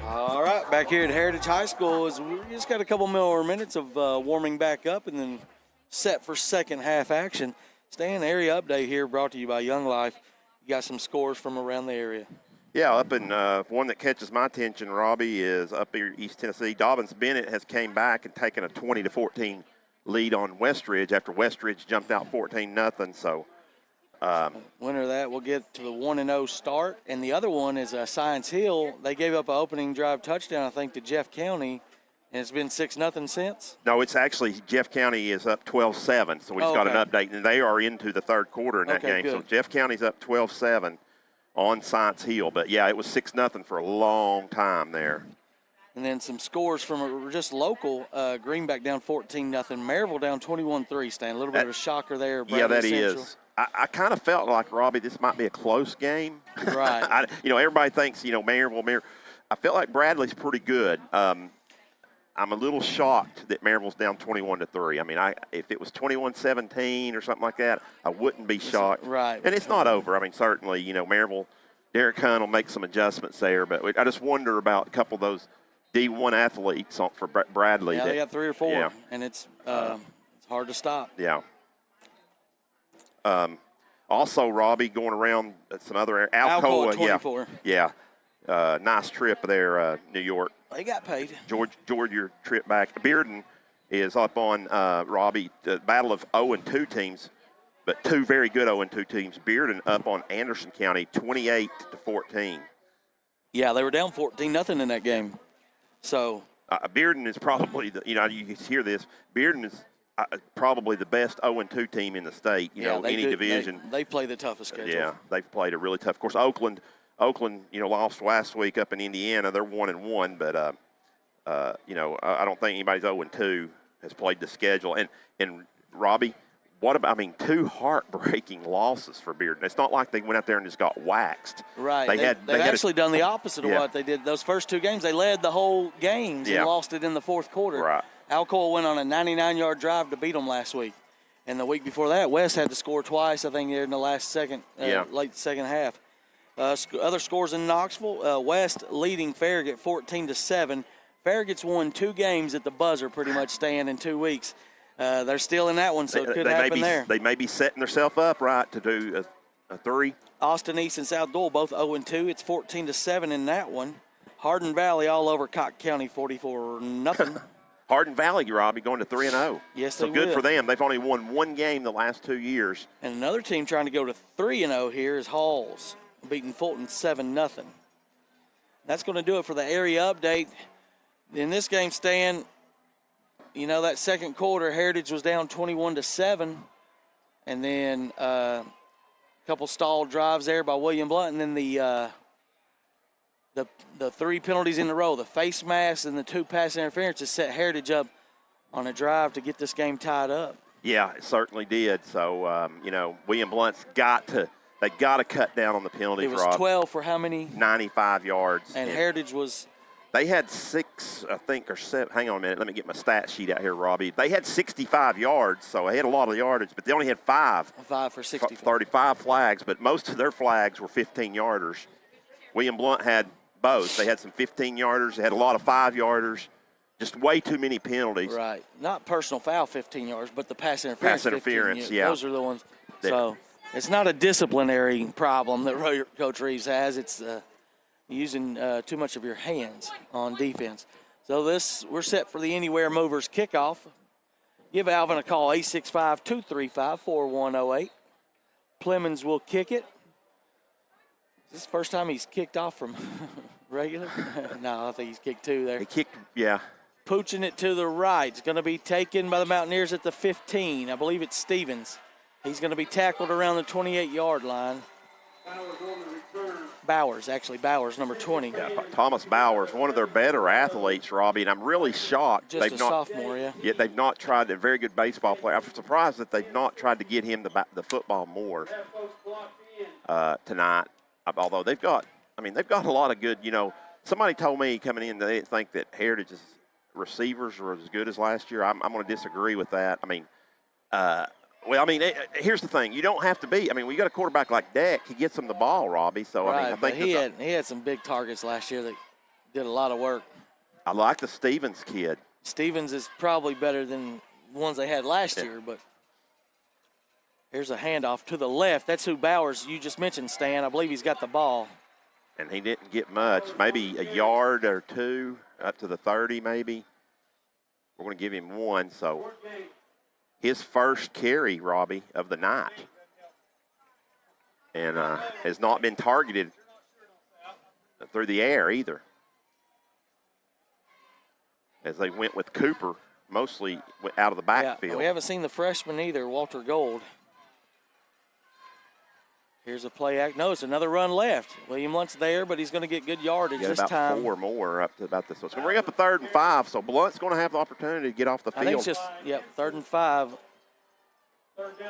All right, back here at Heritage High School, as we just got a couple more minutes of warming back up and then set for second half action. Stan, area update here brought to you by Young Life. You got some scores from around the area. Yeah, up in one that catches my attention, Robbie, is up here East Tennessee. Dobbins Bennett has came back and taken a 20-14 lead on Westridge after Westridge jumped out 14-0. So winner of that will get to the 1-0 start, and the other one is Science Hill. They gave up an opening drive touchdown, I think, to Jeff County, and it's been 6-0 since. No, it's actually Jeff County is up 12-7, so we just got an update, and they are into the third quarter in that game. Good. So Jeff County's up 12-7 on Science Hill, but yeah, it was 6-0 for a long time there. And then some scores from just local. Greenback down 14-0. Maryville down 21-3. Stan, a little bit of a shocker there. Yeah, that Central. is. I kind of felt like, Robbie, this might be a close game. Right. Everybody thinks, Maryville. I felt like Bradley's pretty good. I'm a little shocked that Maryville's down 21-3. I mean, if it was 21-17 or something like that, I wouldn't be shocked. Right. And it's not over. I mean, certainly, Maryville, Derek Hunt will make some adjustments there, but I just wonder about a couple of those D1 athletes for Bradley. Yeah, they got 3 or 4, yeah. and it's hard to stop. Yeah. Also, Robbie, going around some other Alcoa 24. Yeah. Nice trip there, New York. They got paid. Georgia trip back. Bearden is up on Robbie, the battle of 0-2 teams, but 2 very good 0-2 teams. Bearden up on Anderson County 28-14. Yeah, they were down 14-0 in that game. So Bearden is probably you can hear this. Bearden is probably the best 0-2 team in the state. Any division. They play the toughest schedule. Yeah, they've played a really tough. Of course, Oakland, lost last week up in Indiana. They're 1-1, but I don't think anybody's 0-2 has played the schedule. And Robbie, what about? 2 heartbreaking losses for Bearden. It's not like they went out there and just got waxed. Right. They've actually done the opposite of what they did. Those first 2 games, they led the whole games and lost it in the fourth quarter. Right. Alcoa went on a 99-yard drive to beat them last week. And the week before that, West had to score twice, I think, there in the late second half. Other scores in Knoxville, West leading Farragut 14-7. Farragut's won 2 games at the buzzer, pretty much staying in 2 weeks. They're still in that one, so it could happen there. They may be setting themselves up, right, to do a 3. Austin East and South Doyle both 0-2. It's 14-7 in that one. Hardin Valley all over Cotton County 44-0. Hardin Valley, Robbie, going to 3-0. Yes, so they good will. for them. They've only won 1 game the last 2 years. And another team trying to go to 3-0 here is Halls, beating Fulton 7-0. That's going to do it for the area update. In this game, Stan, that second quarter, Heritage was down 21-7, and then a couple stalled drives there by William Blount, and then the 3 penalties in a row, the face mask and the 2 pass interferences set Heritage up on a drive to get this game tied up. Yeah, it certainly did. So, William Blount's got to cut down on the penalties. It was 12 for how many? 95 yards. And Heritage was... They had 6, I think, or 7. Hang on a minute. Let me get my stat sheet out here, Robbie. They had 65 yards, so they had a lot of yardage, but they only had 5. 5 for 65. 35 flags, but most of their flags were 15-yarders. William Blount had both. They had some 15-yarders. They had a lot of 5-yarders. Just way too many penalties. Right. Not personal foul, 15 yards, but the pass interference. Pass interference, yeah. Those are the ones. So it's not a disciplinary problem that Coach Reeves has. It's using too much of your hands on defense. So we're set for the Anywhere Movers kickoff. Give Alvin a call, 865-235-4108. Plemons will kick it. Is this the first time he's kicked off from regular? No, I think he's kicked 2 there. He kicked, yeah. Pooching it to the right. It's going to be taken by the Mountaineers at the 15. I believe it's Stevens. He's going to be tackled around the 28-yard line. Bowers, number 20. Yeah, Thomas Bowers, one of their better athletes, Robbie, and I'm really shocked. Just a sophomore, yeah. Yet they've not tried, a very good baseball player. I'm surprised that they've not tried to get him the football more tonight. Although they've got a lot of good, somebody told me coming in they didn't think that Heritage's receivers were as good as last year. I'm going to disagree with that. Here's the thing. You don't have to be. We got a quarterback like Deck. He gets them the ball, Robbie. So, right, I think he had some big targets last year that did a lot of work. I like the Stevens kid. Stevens is probably better than the ones they had last year, but here's a handoff to the left. That's who Bowers, you just mentioned, Stan. I believe he's got the ball. And he didn't get much, maybe a yard or two, up to the 30 maybe. We're going to give him one, so his first carry, Robbie, of the night. And has not been targeted through the air either. As they went with Cooper, mostly out of the backfield. Yeah, we haven't seen the freshman either, Walter Gold. Here's a play act. No, it's another run left. William Blount's there, but he's going to get good yardage this about time. 4 more up to about this. So it's going to bring up a 3rd and 5. So Blount's going to have the opportunity to get off the field. I think it's just, 3rd and 5.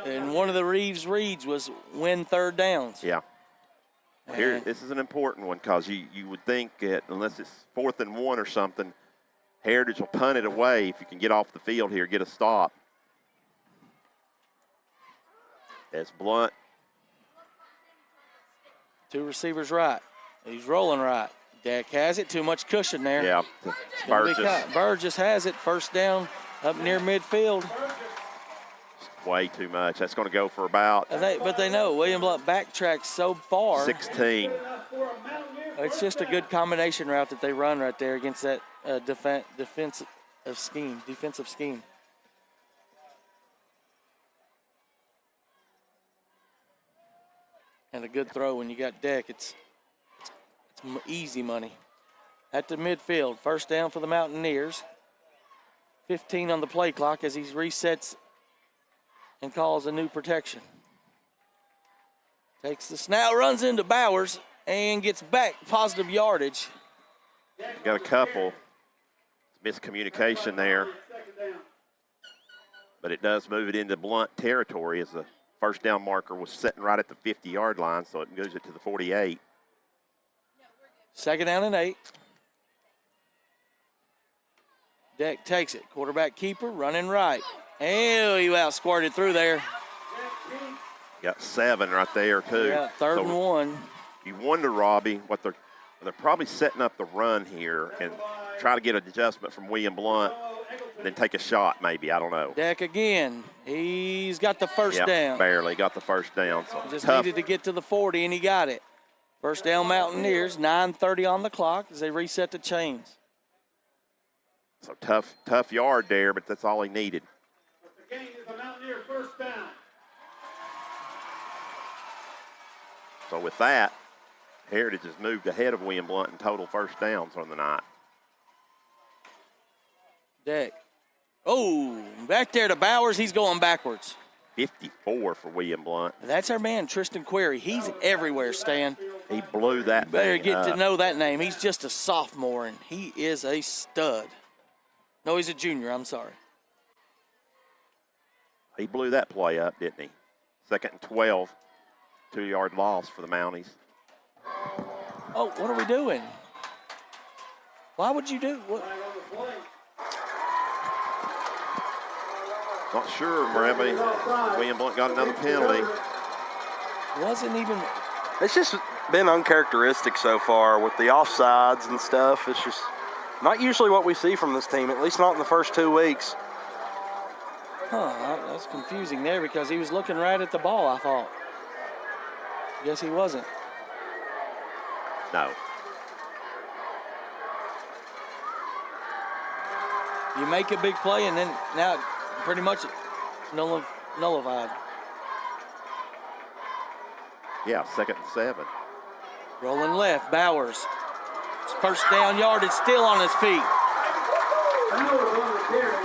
And one of the reads was win 3rd downs. Yeah. Here, this is an important one because you would think that unless it's 4th and 1 or something, Heritage will punt it away if you can get off the field here, get a stop. As Blount. 2 receivers right. He's rolling right. Dak has it. Too much cushion there. Yeah. Burgess has it. 1st down up near midfield. Way too much. That's going to go for about. But they know William Blount backtracks so far. 16. It's just a good combination route that they run right there against that defensive scheme. And a good throw when you got Deck. It's easy money. At the midfield, 1st down for the Mountaineers. 15 on the play clock as he resets and calls a new protection. Takes the snap, runs into Bowers, and gets back positive yardage. Got a couple. Miscommunication there. But it does move it into Blount territory as the 1st down marker was sitting right at the 50-yard line, so it moves it to the 48. 2nd down and 8. Deck takes it. Quarterback keeper running right. And he outsquirted through there. Got 7 right there, too. Yeah, 3rd and 1. You wonder, Robbie, what they're probably setting up the run here and try to get an adjustment from William Blount and then take a shot maybe. I don't know. Deck again. He's got the 1st down. Barely got the 1st down. So just needed to get to the 40, and he got it. 1st down Mountaineers, 9:30 on the clock as they reset the chains. So tough yard there, but that's all he needed. The game is a Mountaineer 1st down. So with that, Heritage has moved ahead of William Blount in total 1st downs on the night. Deck. Oh, back there to Bowers. He's going backwards. 54 for William Blount. That's our man, Tristan Query. He's everywhere, Stan. He blew that Better thing get up. to know that name. He's just a sophomore, and he is a stud. No, he's a junior. I'm sorry. He blew that play up, didn't he? 2nd and 12. 2-yard loss for the Mounties. Oh, what are we doing? Why would you do what? Not sure, maybe William Blount got another penalty. Wasn't even. It's just been uncharacteristic so far with the offsides and stuff. It's just not usually what we see from this team, at least not in the first 2 weeks. Huh, that's confusing there because he was looking right at the ball, I thought. Guess he wasn't. No. You make a big play, and then now pretty much nullified. Yeah, 2nd and 7. Rolling left, Bowers. His 1st down yardage, still on his feet.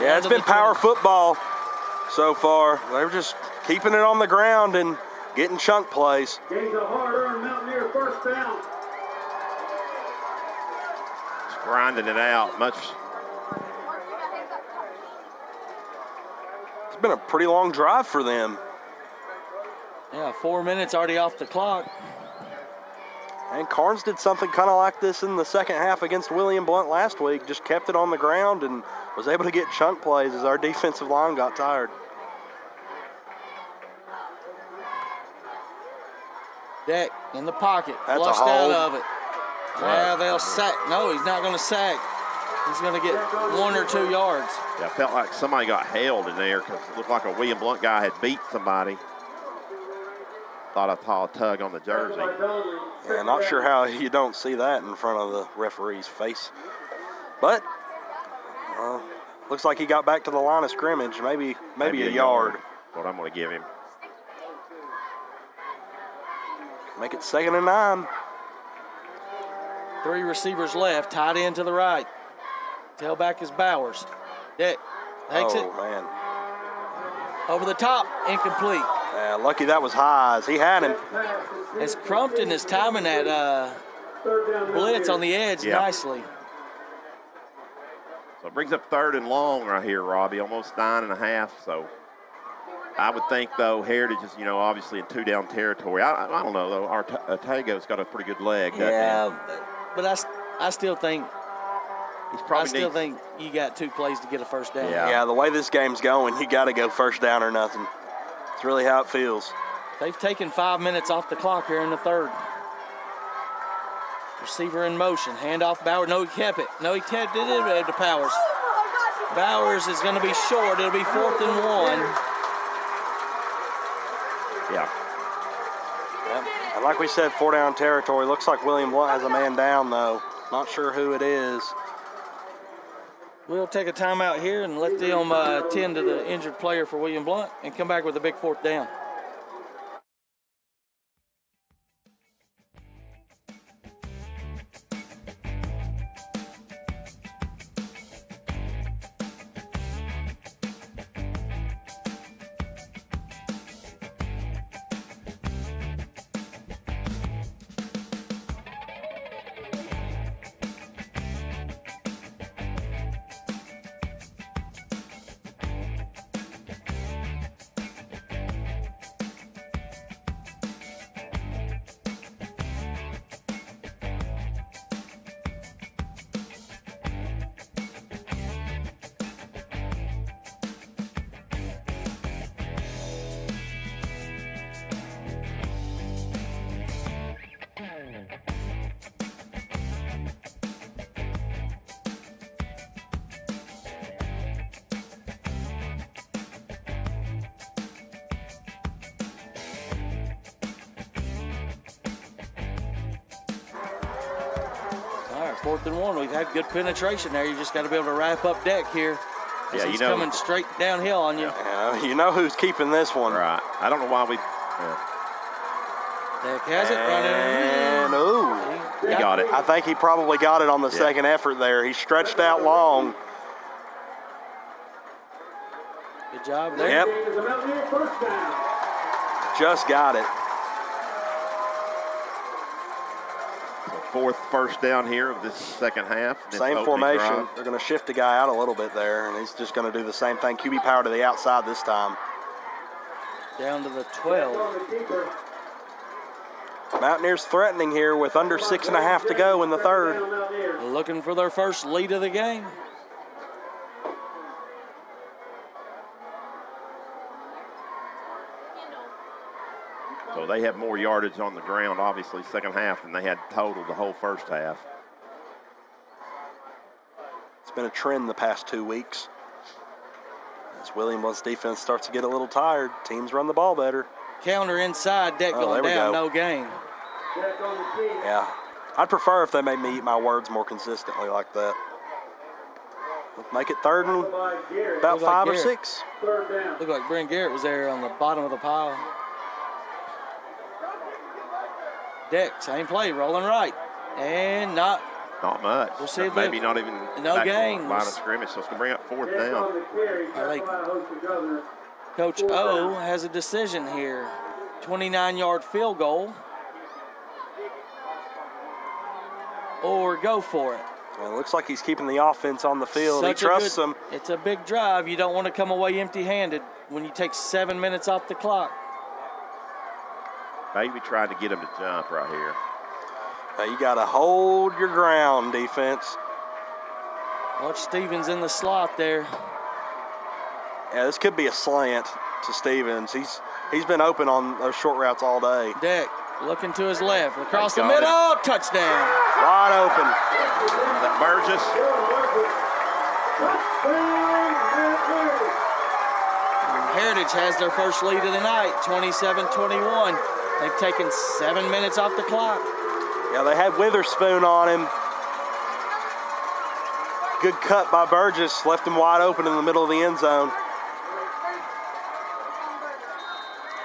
Yeah, it's been power football so far. They're just keeping it on the ground and getting chunk plays. Gains a hard-earned Mountaineer 1st down. Just grinding it out. It's been a pretty long drive for them. Yeah, 4 minutes already off the clock. And Carnes did something kind of like this in the 2nd half against William Blount last week. Just kept it on the ground and was able to get chunk plays as our defensive line got tired. Deck in the pocket, That's flushed a hold. out of it. Yeah, they'll sack. No, he's not going to sack. He's going to get 1 or 2 yards. Yeah, I felt like somebody got held in there because it looked like a William Blount guy had beat somebody. thought I saw a tug on the jersey. Yeah, not sure how you don't see that in front of the referee's face. But looks like he got back to the line of scrimmage, maybe a yard. That's what I'm going to give him. Make it 2nd and 9. 3 receivers left, tight end to the right. Tailback is Bowers. Dick takes it. Man. Over the top, incomplete. Yeah, lucky that was Highs. He had him. As Crumpton is timing that blitz on the edge nicely. So it brings up 3rd and long right here, Robbie, almost 9.5. So I would think, though, Heritage is, obviously in 2-down territory. I don't know, though. Artego's got a pretty good leg. Yeah, but I still think think you got 2 plays to get a first down. Yeah, the way this game's going, you got to go first down or nothing. It's really how it feels. They've taken 5 minutes off the clock here in the 3rd. Receiver in motion. Handoff Bowers. No, he kept it. No, he kept it to Powers. Bowers is going to be short. It'll be 4th and 1. Yeah. Yep. And like we said, 4-down territory. Looks like William Blount has a man down, though. Not sure who it is. We'll take a timeout here and let them attend to the injured player for William Blount and come back with a big 4th down. All right, 4th and 1. We've had good penetration there. You just got to be able to wrap up Deck here. Yeah, he's coming straight downhill on you. Yeah, you know who's keeping this one. Right. I don't know why we. Deck has it running. And, ooh. He got it. I think he probably got it on the second effort there. He stretched out long. Good job there. Yep. Just got it. 4th first down here of this second half. Same formation. They're going to shift the guy out a little bit there, and he's just going to do the same thing. QB power to the outside this time. Down to the 12. Mountaineers threatening here with under 6.5 to go in the 3rd. Looking for their first lead of the game. So they have more yardage on the ground, obviously, second half than they had total the whole first half. It's been a trend the past 2 weeks. As William Blount's defense starts to get a little tired, teams run the ball better. Counter inside, Deck going down, no gain. Yeah, I'd prefer if they made me eat my words more consistently like that. Let's make it 3rd and about 5 or 6. Looked like Brent Garrett was there on the bottom of the pile. Deck, same play, rolling right. And not much. We'll see if maybe not even no gains. Line of scrimmage, so it's going to bring up 4th down. I think Coach O has a decision here. 29-yard field goal. Or go for it. Well, it looks like he's keeping the offense on the field. He trusts them. It's a big drive. You don't want to come away empty-handed when you take 7 minutes off the clock. Maybe trying to get him to jump right here. You got to hold your ground, defense. Watch Stevens in the slot there. Yeah, this could be a slant to Stevens. He's been open on those short routes all day. Deck looking to his left, across the middle, touchdown. Wide open. That Burgess. Heritage has their first lead of the night, 27-21. They've taken 7 minutes off the clock. Yeah, they had Witherspoon on him. Good cut by Burgess, left him wide open in the middle of the end zone.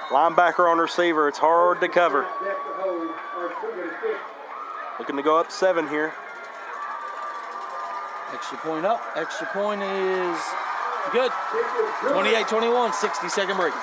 Linebacker on receiver, it's hard to cover. Looking to go up 7 here. Extra point up. Extra point is good. 28-21, 60-second break.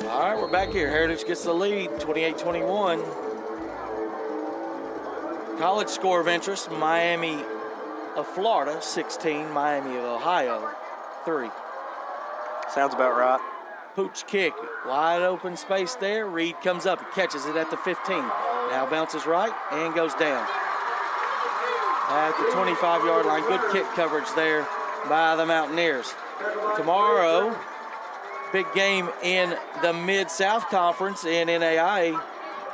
All right, we're back here. Heritage gets the lead, 28-21. College score of interest, Miami of Florida, 16. Miami of Ohio, 3. Sounds about right. Pooch kick, wide open space there. Reed comes up and catches it at the 15. Now bounces right and goes down. At the 25-yard line, good kick coverage there by the Mountaineers. Tomorrow, big game in the Mid-South Conference in NAIA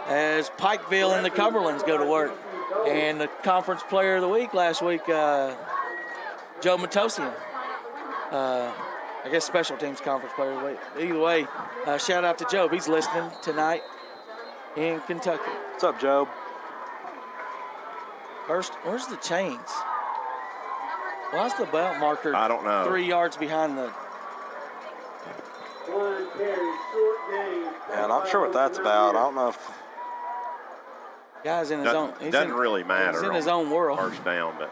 as Pikeville and the Cumberlands go to work. And the conference player of the week last week, Joe Matosian. I guess special teams conference player of the week. Either way, shout out to Job. He's listening tonight in Kentucky. What's up, Job? First, where's the chains? Why's the belt marker? I don't know. 3 yards behind the. Yeah, not sure what that's about. I don't know if. Guy's in his own. Doesn't really matter. He's in his own world. First down, but.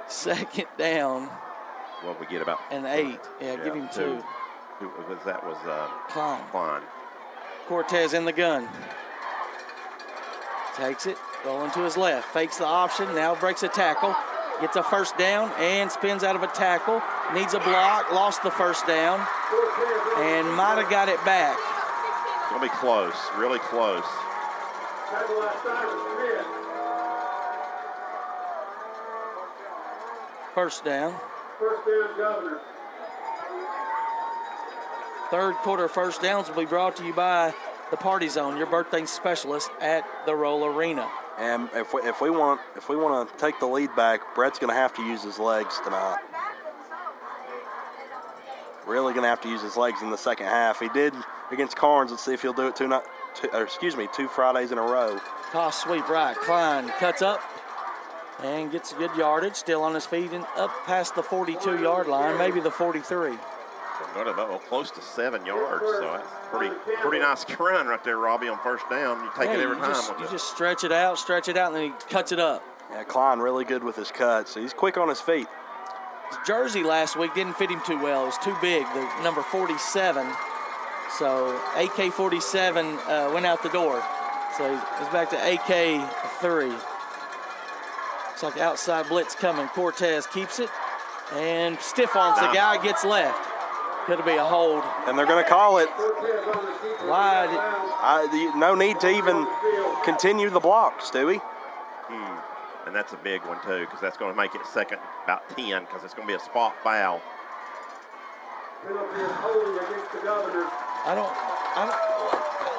Second down. What we get about. And 8. Yeah, give him 2. That was Klein. Cortez in the gun. Takes it, rolling to his left. Fakes the option, now breaks a tackle. Gets a first down and spins out of a tackle. Needs a block, lost the first down. And might have got it back. It's going to be close, really close. First down. First down, Governor. Third quarter first downs will be brought to you by the Party Zone, your birthday specialist at the Roll Arena. And if we want to take the lead back, Brett's going to have to use his legs tonight. Really going to have to use his legs in the second half. He did against Carnes. Let's see if he'll do it 2 Fridays in a row. Toss sweep right. Klein cuts up and gets a good yardage. Still on his feet and up past the 42-yard line, maybe the 43. Got about close to 7 yards, so that's pretty nice run right there, Robbie, on first down. You take it every time. You just stretch it out, and then he cuts it up. Yeah, Klein really good with his cuts. He's quick on his feet. His jersey last week didn't fit him too well. It was too big, the number 47. So AK-47 went out the door. So he's back to AK-3. Looks like outside blitz coming. Cortez keeps it and stiff arms the guy, gets left. Could be a hold. And they're going to call it. Wide. No need to even continue the block, Stewie. And that's a big one, too, because that's going to make it second about 10, because it's going to be a spot foul.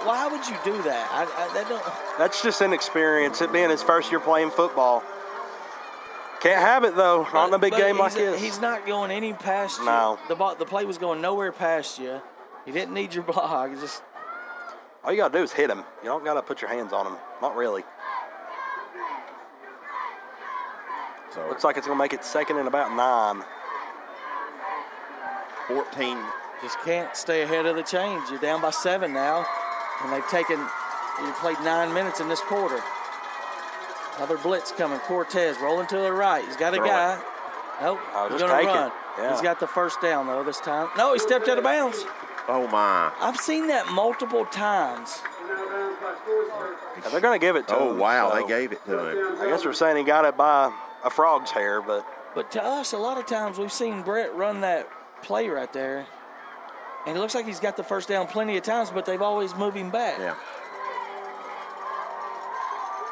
Why would you do that? That don't. That's just inexperience. It being his first year playing football. Can't have it, though. Not in a big But game like this. He's not going any past you. No. The play was going nowhere past you. You didn't need your block. It's just All you got to do is hit him. You don't got to put your hands on him. Not really. So Looks like it's going to make it second and about 9. 14. just can't stay ahead of the change. You're down by 7 now, and you played 9 minutes in this quarter. Another blitz coming. Cortez rolling to the right. He's got a Throw guy. Nope. Oh, He's just going to take it. run. Yeah. He's got the first down, though, this time. No, he stepped out of bounds. Oh, my. I've seen that multiple times. Yeah, they're going to give it to him. Oh, wow. so They gave it to him. I guess we're saying he got it by a frog's hair, but But to us, a lot of times we've seen Brett run that play right there, and it looks like he's got the first down plenty of times, but they've always moved him back. Yeah.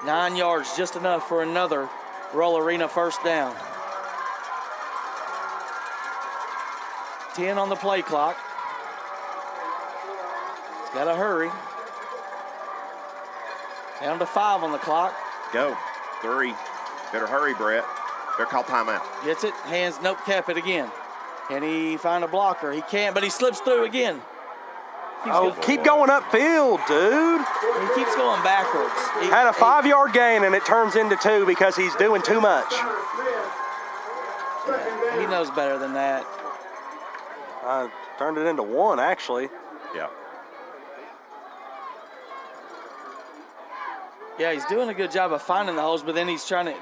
9 yards, just enough for another Roll Arena first down. 10 on the play clock. He's got to hurry. Down to 5 on the clock. Go. 3. Better hurry, Brett. Better call timeout. Gets it. Hands, nope, cap it again. Can he find a blocker? He can't, but he slips through again. keep going upfield, dude. He keeps going backwards. Had a 5-yard gain, and it turns into 2 because he's doing too much. He knows better than that. Turned it into 1, actually. Yeah. Yeah, he's doing a good job of finding the holes, but then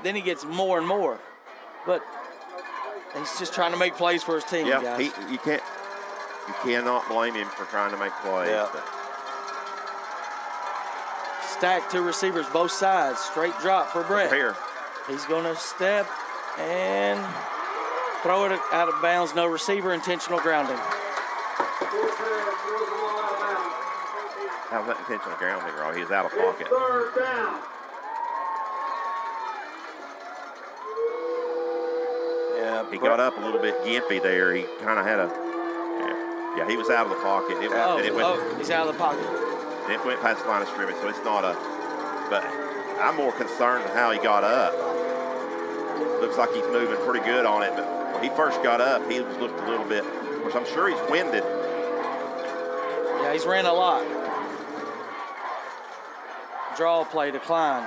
then he gets more and more. But he's just trying to make plays for his team, Yeah, guys. you cannot blame him for trying to make plays. Yeah. Stacked 2 receivers, both sides. Straight drop for Brett. Here. He's going to step and throw it out of bounds. No receiver, intentional grounding. How's that intentional grounding, Roy? He was out of pocket. Third down. Yeah, He got up a little bit gimpy there. He kind of had yeah, he was out of the pocket. He's out of the pocket. It went past the line of scrimmage, so it's not but I'm more concerned with how he got up. Looks like he's moving pretty good on it, but when he first got up, he looked a little bit, of course, I'm sure he's winded. Yeah, he's ran a lot. Draw play, decline.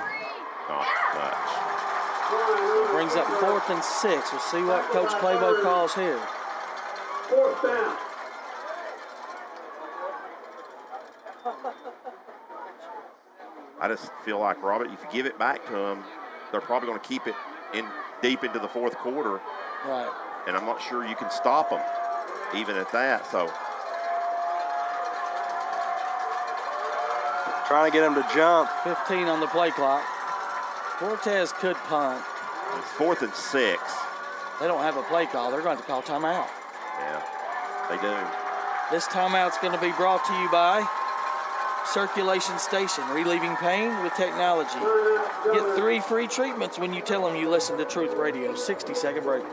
Not much. Brings up 4th and 6. We'll see what Coach Claybo calls here. Fourth down. I just feel like, Robert, if you give it back to them, they're probably going to keep it in deep into the fourth quarter. Right. And I'm not sure you can stop them, even at that. So trying to get him to jump. 15 on the play clock. Cortez could punt. it's 4th and 6. They don't have a play call. They're going to call timeout. Yeah, they do. This timeout's going to be brought to you by Circulation Station, relieving pain with technology. Get 3 free treatments when you tell them you listen to Truth Radio. 60-second break.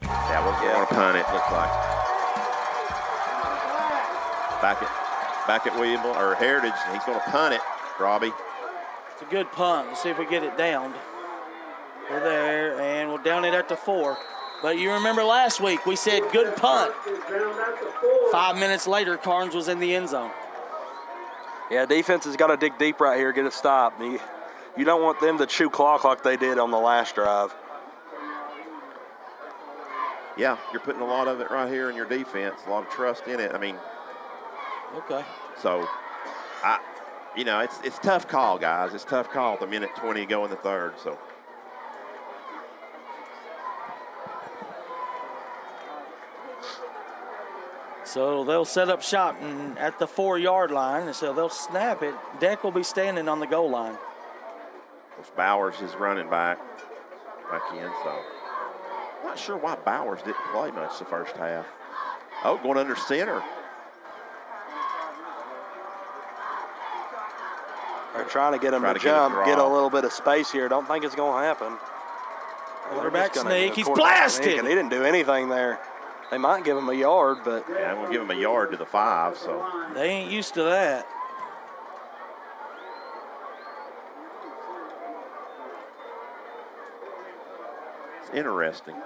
Yeah, we're going to punt it, looks like. Back at William or Heritage, he's going to punt it, Robbie. It's a good punt. Let's see if we get it down. We're there, and we'll down it at the 4. But you remember last week we said good punt. 5 minutes later, Carnes was in the end zone. Yeah, defense has got to dig deep right here, get a stop. You don't want them to chew clock like they did on the last drive. Yeah, you're putting a lot of it right here in your defense, a lot of trust in it. I mean, Okay. so, it's tough call, guys. It's tough call at the minute 20 to go in the third. So they'll set up shop at the 4-yard line, and so they'll snap it. Deck will be standing on the goal line. Bowers is running back in, so not sure why Bowers didn't play much the first half. Oh, going under center. They're trying to get him to jump, get a little bit of space here. Don't think it's going to happen. Quarterback sneak. He's blasted. And he didn't do anything there. They might give him a yard, but. Yeah, we'll give him a yard to the 5, so. They ain't used to that. It's interesting.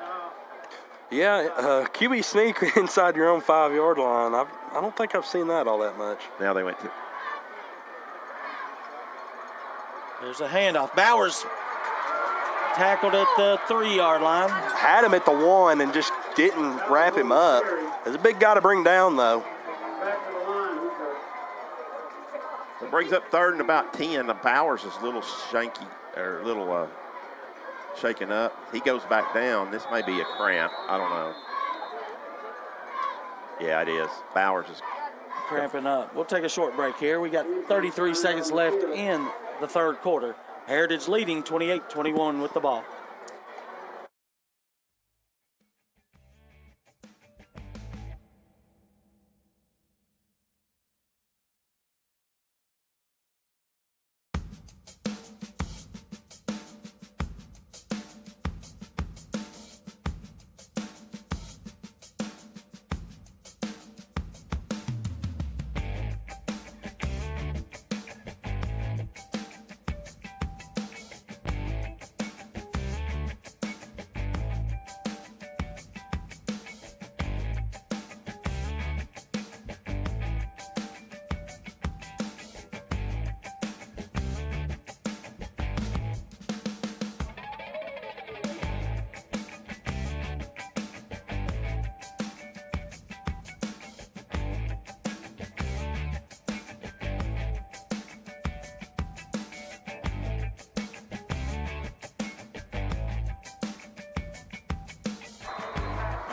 Yeah, QB sneak inside your own 5-yard line. I don't think I've seen that all that much. Now they went to. There's a handoff. Bowers tackled at the 3-yard line. Had him at the 1 and just didn't wrap him up. There's a big guy to bring down, though. It brings up third and about 10. The Bowers is a little shanky, or a little shaken up. He goes back down. This may be a cramp. I don't know. Yeah, it is. Bowers is Cramping up. We'll take a short break here. We got 33 seconds left in the third quarter. Heritage leading 28-21 with the ball.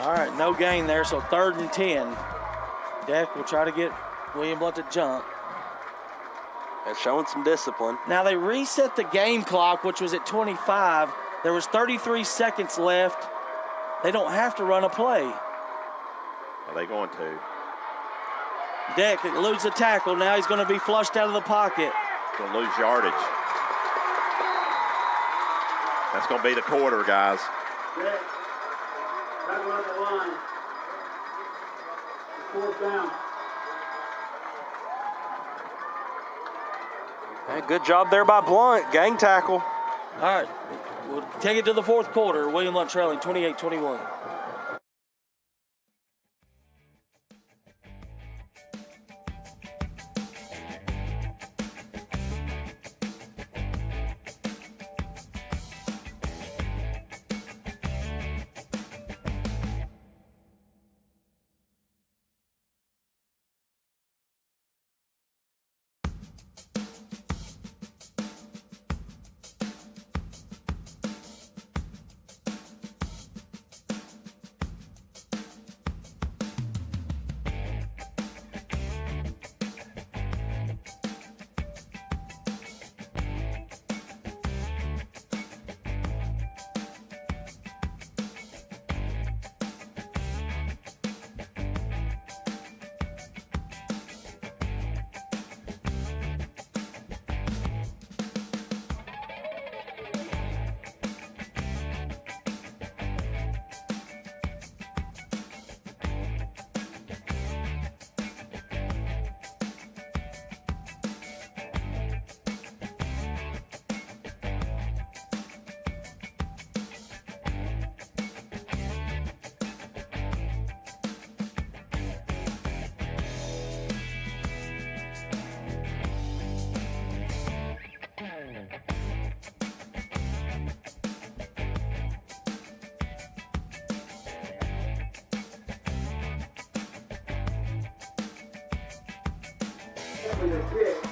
All right, no gain there, so 3rd and 10. Deck will try to get William Blount to jump. They're showing some discipline. Now they reset the game clock, which was at 25. There was 33 seconds left. They don't have to run a play. Are they going to? Deck eludes a tackle. Now he's going to be flushed out of the pocket. Going to lose yardage. That's going to be the quarter, guys. Tackle at the line. 4th down. Hey, good job there by Blount. Gang tackle. All right, we'll take it to the 4th quarter. William Blount trailing 28-21.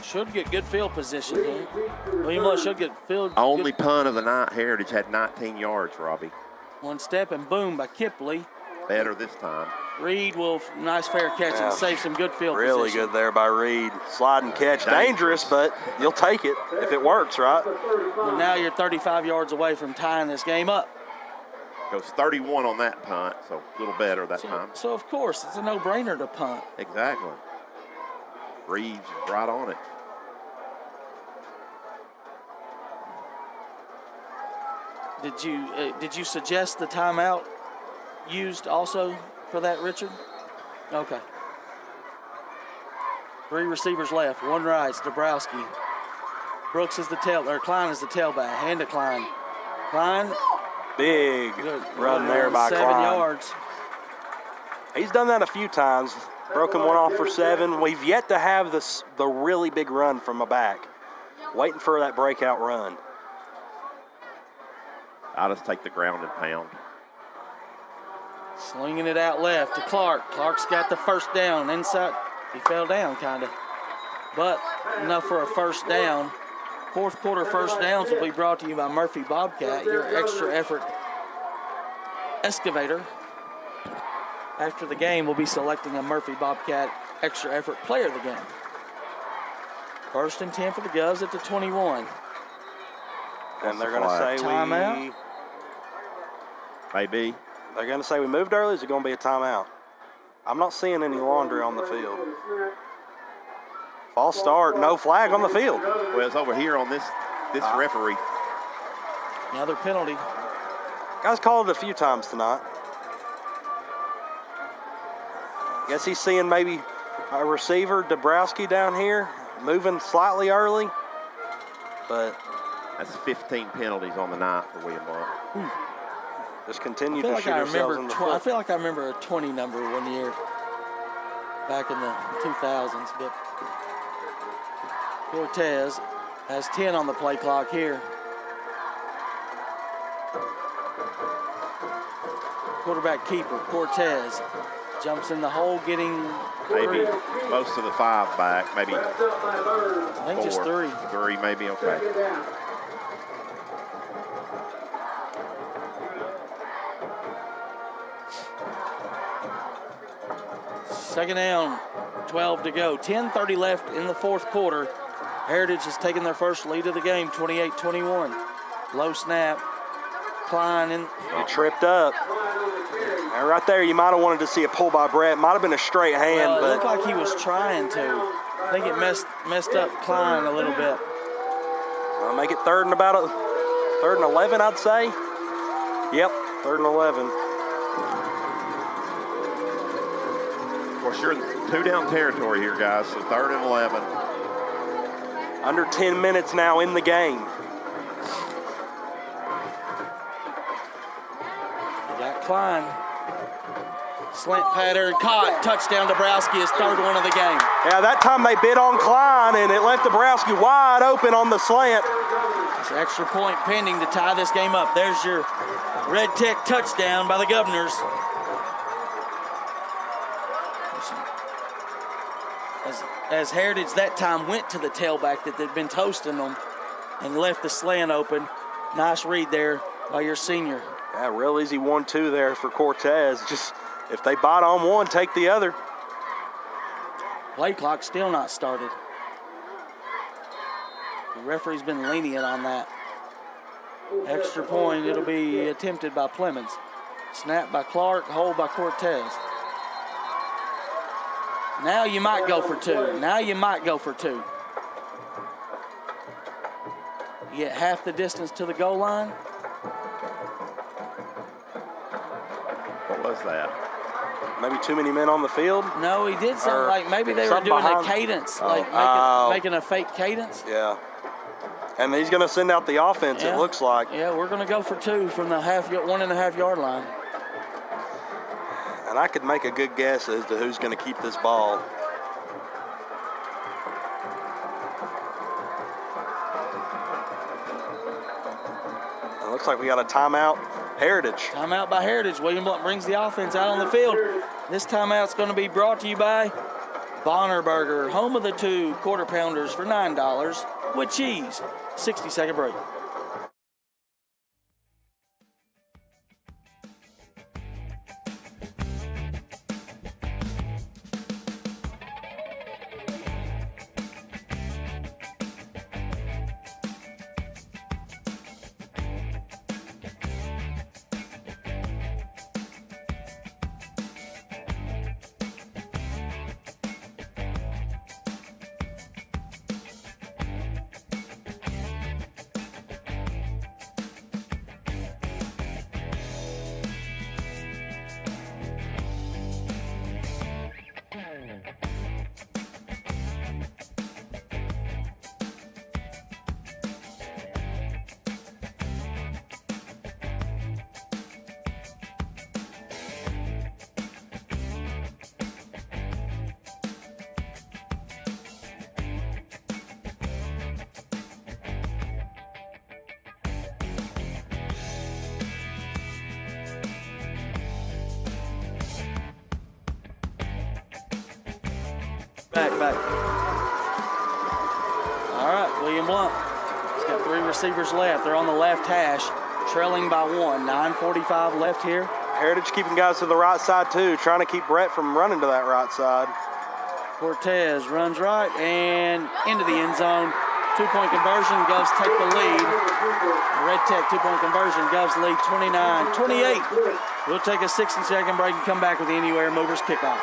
Should get good field position here. William Blount should get field. Only good, punt of the night, Heritage had 19 yards, Robbie. one step and boom by Kipley. Better this time. Reed will nice fair catch and save some good field Really position. good there by Reed. Slide and catch. Dangerous, but you'll take it if it works, right? Well, now you're 35 yards away from tying this game up. Goes 31 on that punt, so a little better that time. So of course, it's a no-brainer to punt. Exactly. Reed's right on it. Did you suggest the timeout used also for that, Richard? Okay. 3 receivers left, 1 right, Dabrowski. Brooks is the Klein is the tailback. Hand to Klein. Klein. Big Good run there by 7 Klein. yards. He's done that a few times. Broken one off for 7. We've yet to have the really big run from a back. Waiting for that breakout run. I'll just take the ground and pound. Slinging it out left to Clark. Clark's got the first down inside. He fell down kind of, but enough for a first down. Fourth quarter first downs will be brought to you by Murphy Bobcat, your extra effort excavator. After the game, we'll be selecting a Murphy Bobcat extra effort player of the game. First and 10 for the Govs at the 21. And they're going to say timeout. Maybe. They're going to say we moved early. Is it going to be a timeout? I'm not seeing any laundry on the field. False start, no flag on the field. Well, it's over here on this referee. Another penalty. Guys called it a few times tonight. Guess he's seeing maybe a receiver, Dabrowski, down here, moving slightly early. But that's 15 penalties on the night for William Blount. Just continue to shoot yourselves in the foot. I feel like I remember a 20 number one year back in the 2000s, but Cortez has 10 on the play clock here. Quarterback keeper, Cortez, jumps in the hole, getting maybe 3. Most of the 5 back, maybe I think 4. just 3. 3 maybe, okay. Second down, 12 to go. 10:30 left in the fourth quarter. Heritage has taken their first lead of the game, 28-21. Low snap. Klein in. He tripped up. And right there, you might have wanted to see a pull by Brett. Might have been a straight hand, Well, it but looked like he was trying to. I think it messed up Klein a little bit. make it third and 11, I'd say. Yep, 3rd and 11. Of course, you're in 2-down territory here, guys, so 3rd and 11. Under 10 minutes now in the game. You got Klein. Slant pattern, caught, touchdown. Dabrowski, his 3rd one of the game. Yeah, that time they bid on Klein, and it left Dabrowski wide open on the slant. It's an extra point pending to tie this game up. There's your Red Tech touchdown by the Governors. As Heritage that time went to the tailback that they'd been toasting them and left the slant open. Nice read there by your senior. Yeah, real easy 1-2 there for Cortez. Just if they bite on one, take the other. Play clock still not started. The referee's been lenient on that. Extra point, it'll be attempted by Plemons. Snap by Clark, hold by Cortez. Now you might go for 2. Now you might go for 2. You get half the distance to the goal line. What was that? Maybe too many men on the field? No, he did something like maybe they were something doing behind- a cadence, like making a fake cadence. Yeah. And he's going to send out the offense, Yeah. it looks like. Yeah, we're going to go for 2 from the 1.5 yard line. And I could make a good guess as to who's going to keep this ball. It looks like we got a timeout. Heritage. Timeout by Heritage. William Blount brings the offense out on the field. This timeout's going to be brought to you by Bonner Burger, home of the 2 quarter pounders for $9 with cheese. 60-second break. Back. All right, William Blount. He's got 3 receivers left. They're on the left hash, trailing by 1. 9:45 left here. Heritage keeping guys to the right side, too, trying to keep Brett from running to that right side. Cortez runs right and into the end zone. 2-point conversion. Govs take the lead. Red Tech 2-point conversion. Govs lead 29-28. We'll take a 60-second break and come back with the Anywhere Movers kickoff.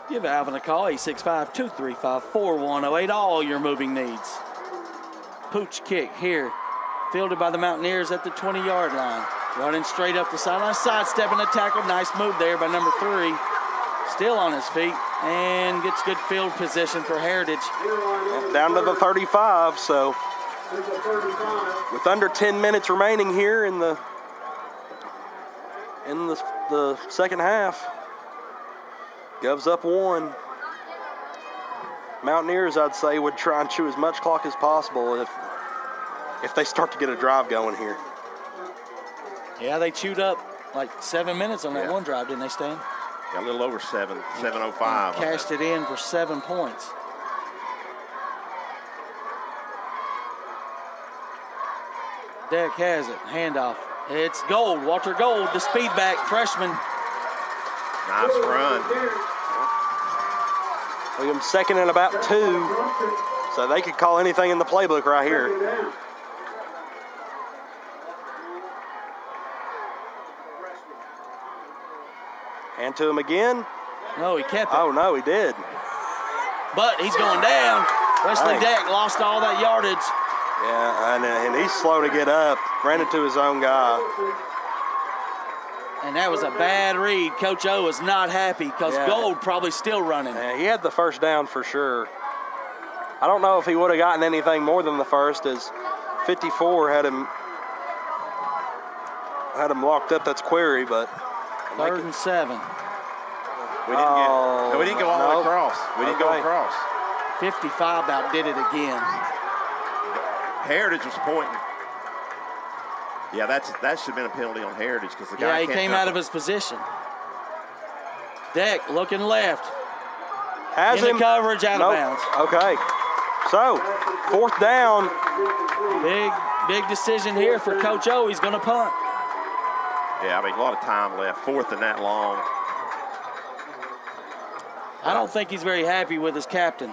Give Alvin a call, 865-235-4108, all your moving needs. Pooch kick here, fielded by the Mountaineers at the 20-yard line. Running straight up the sideline, sidestepping a tackle. Nice move there by number 3. Still on his feet and gets good field position for Heritage. Down to the 35, so with under 10 minutes remaining here in the second half. Govs up 1. Mountaineers, I'd say, would try and chew as much clock as possible if they start to get a drive going here. Yeah, they chewed up like 7 minutes on that one drive, didn't they, Stan? Yeah, a little over 7:05. Cashed it in for 7 points. Deck has it. Handoff. It's Gold. Walter Gold, the speedback freshman. Nice run. Williams second and about 2, so they could call anything in the playbook right here. Hand to him again. No, he kept it. Oh, no, he did. But he's going down. Wesley Deck lost all that yardage. Yeah, and he's slow to get up. Ran into his own guy. And that was a bad read. Coach O is not happy because Gold probably still running. Yeah, he had the first down for sure. I don't know if he would have gotten anything more than the first, as 54 had him locked up. That's Query, but 3rd and 7. We didn't go all the way across. We didn't go across. 55 about did it again. Heritage was pointing. Yeah, that should have been a penalty on Heritage because the guy he came out of his position. Deck looking left. Has in him. the coverage, out Nope. of bounds. Okay. So, 4th down. Big decision here for Coach O. He's going to punt. Yeah, I mean, a lot of time left. 4th and that long. I don't think he's very happy with his captain.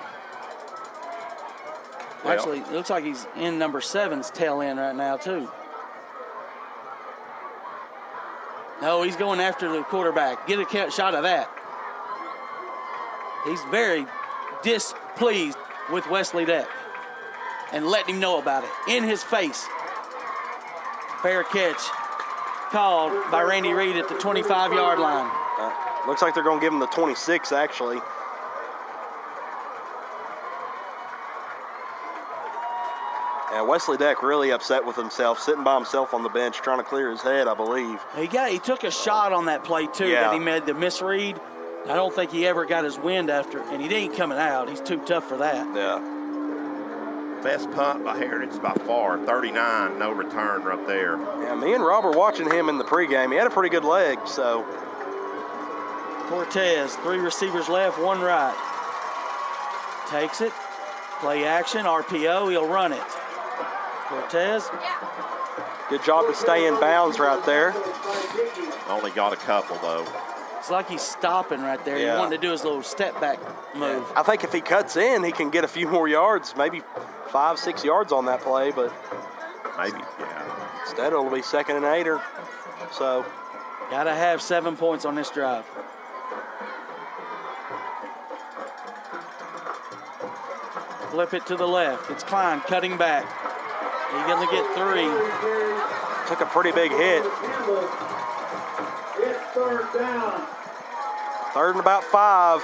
Well, Actually, it looks like he's in number 7's tail end right now, too. No, he's going after the quarterback. Get a shot of that. He's very displeased with Wesley Deck and letting him know about it in his face. Fair catch called by Randy Reed at the 25-yard line. Looks like they're going to give him the 26, actually. Yeah, Wesley Deck really upset with himself, sitting by himself on the bench, trying to clear his head, I believe. He took a shot on that play, too, Yeah. that he made the misread. I don't think he ever got his wind after, and he ain't coming out. He's too tough for that. Yeah. Best punt by Heritage by far. 39, no return right there. Yeah, me and Rob were watching him in the pregame. He had a pretty good leg, so. Cortez, 3 receivers left, 1 right. Takes it. Play action, RPO, he'll run it. Cortez. Good job to stay in bounds right there. Only got a couple, though. It's like he's stopping right there. Yeah. He wanted to do his little step back move. I think if he cuts in, he can get a few more yards, maybe 5-6 yards on that play, but Maybe, yeah. instead it'll be 2nd and 8 or so. Got to have 7 points on this drive. Flip it to the left. It's Klein cutting back. He's going to get 3. Took a pretty big hit. It's 3rd down. 3rd and about 5.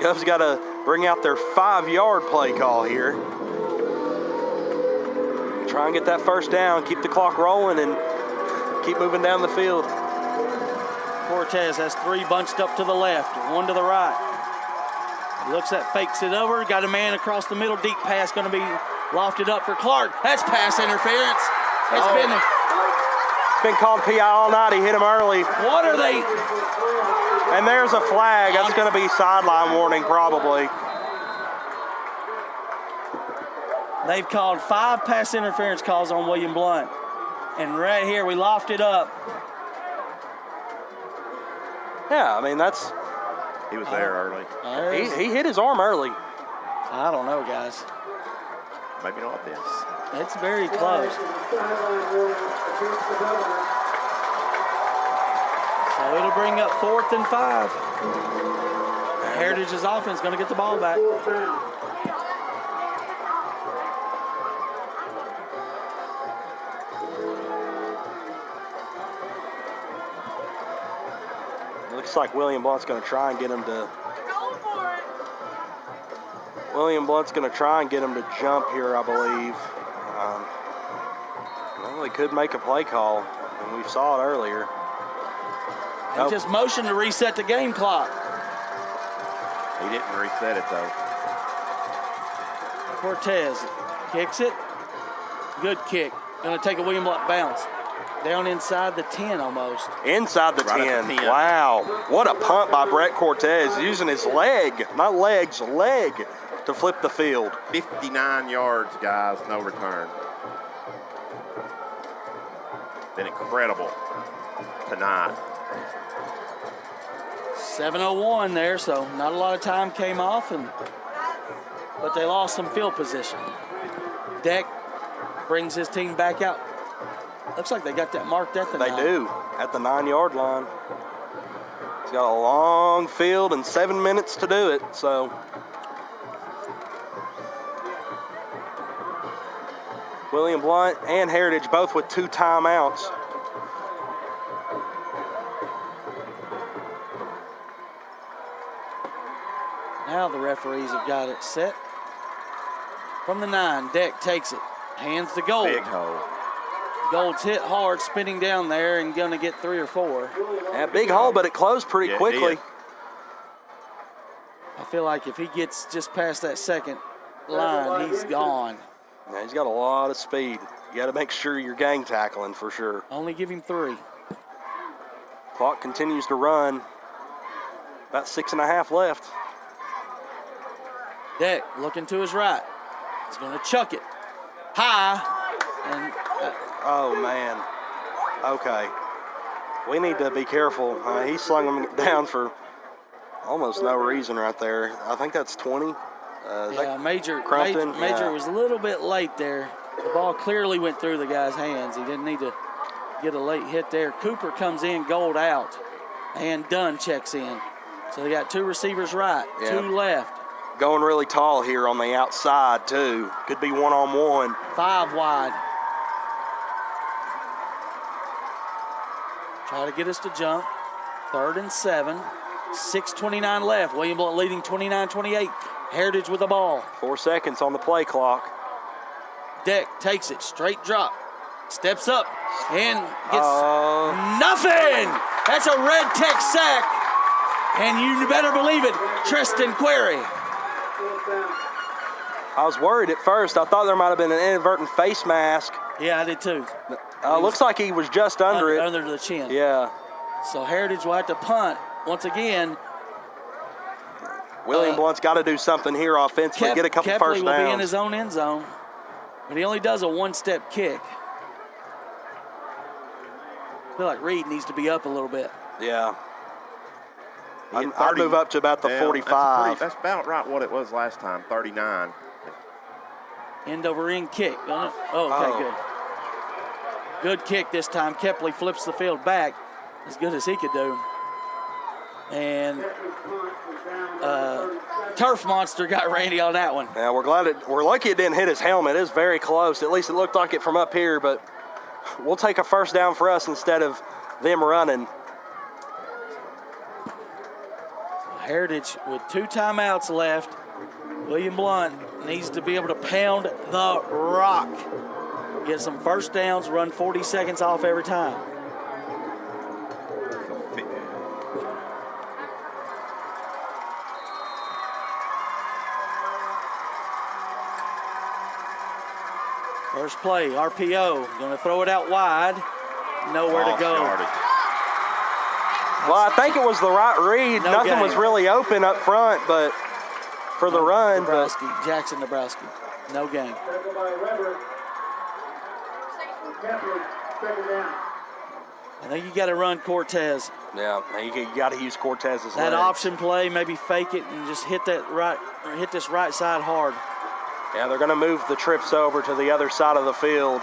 Govs got to bring out their 5-yard play call here. Try and get that 1st down, keep the clock rolling, and keep moving down the field. Cortez has 3 bunched up to the left, 1 to the right. He looks at, fakes it over, got a man across the middle, deep pass going to be lofted up for Clark. That's pass interference. It's been called PI all night. He hit him early. What are they? And there's a flag. That's going to be sideline warning probably. They've called 5 pass interference calls on William Blount. And right here, we lofted up. Yeah, I mean, that's, He was there early. he hit his arm early. I don't know, guys. Maybe not then. It's very close. So it'll bring up 4th and 5. Heritage's offense going to get the ball back. Looks like William Blount's going to try and get him to. William Blount's going to try and get him to jump here, I believe. Well, he could make a play call, and we saw it earlier. He just motioned to reset the game clock. He didn't reset it, though. Cortez kicks it. Good kick. Going to take a William Blount bounce. Down inside the 10 almost. Inside the, Right at 10. the 10. Wow. What a punt by Brett Cortez, using his leg, not legs, leg, to flip the field. 59 yards, guys, no return. Been incredible tonight. 7:01 there, so not a lot of time came off, but they lost some field position. Deck brings his team back out. Looks like they got that marked at the 9. They do, at the 9-yard line. He's got a long field and 7 minutes to do it, so. William Blount and Heritage both with 2 timeouts. Now the referees have got it set. From the 9, Deck takes it. Hands to Gold. Big hole. Gold's hit hard, spinning down there and going to get 3 or 4. Yeah, big hole, but it closed pretty Yeah, it quickly. did. I feel like if he gets just past that second line, he's gone. Yeah, he's got a lot of speed. You got to make sure you're gang tackling for sure. Only give him 3. Clock continues to run. About 6.5 left. Deck looking to his right. He's going to chuck it high. And Oh, man. Okay. We need to be careful. He slung him down for almost no reason right there. I think that's 20. yeah, Major Crumpton? Major Yeah. was a little bit late there. The ball clearly went through the guy's hands. He didn't need to get a late hit there. Cooper comes in, Gold out, and Dunn checks in. So they got 2 receivers right, Yeah. 2 left. Going really tall here on the outside, too. Could be one-on-one. 5 wide. Try to get us to jump. 3rd and 7. 6:29 left. William Blount leading 29-28. Heritage with the ball. 4 seconds on the play clock. Deck takes it, straight drop. Steps up and gets nothing. That's a Red Tech sack. And you better believe it, Tristan Query. I was worried at first. I thought there might have been an inadvertent face mask. Yeah, I did too. Looks like he was just under it. Under the chin. Yeah. So Heritage will have to punt once again. William Blount's got to do something here offensively, get a couple Kepley first will downs. be in his own end zone, but he only does a 1-step kick. I feel like Reed needs to be up a little bit. Yeah. Getting I'd 30. move up to about the Yeah, 45. That's about right what it was last time, 39. End over end kick. Oh, okay, good. Good kick this time. Kepley flips the field back as good as he could do. And Turf Monster got Randy on that one. Yeah, we're lucky it didn't hit his helmet. It was very close. At least it looked like it from up here, but we'll take a first down for us instead of them running. Heritage with 2 timeouts left. William Blount needs to be able to pound the rock. Get some first downs, run 40 seconds off every time. First play, RPO. Going to throw it out wide. Nowhere to go. Well, I think it was the right read. No Nothing gain. was really open up front, but for the run. But Nebraska, Jackson, Nebraska. No gain. Tackle by Weber. Kepley, 2nd down. I think you got to run Cortez. yeah, you got to use Cortez's That legs. option play, maybe fake it and just hit that right, or hit this right side hard. Yeah, they're going to move the trips over to the other side of the field.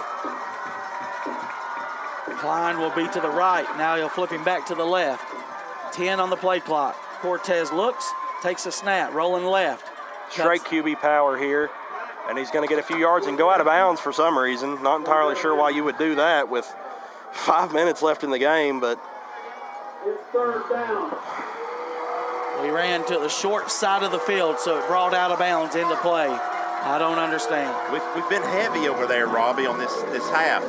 Klein will be to the right. Now he'll flip him back to the left. 10 on the play clock. Cortez looks, takes a snap, rolling left. Straight QB power here. And he's going to get a few yards and go out of bounds for some reason. Not entirely sure why you would do that with 5 minutes left in the game, but It's 3rd down. We ran to the short side of the field, so it brought out of bounds into play. I don't understand. We've been heavy over there, Robbie, on this half.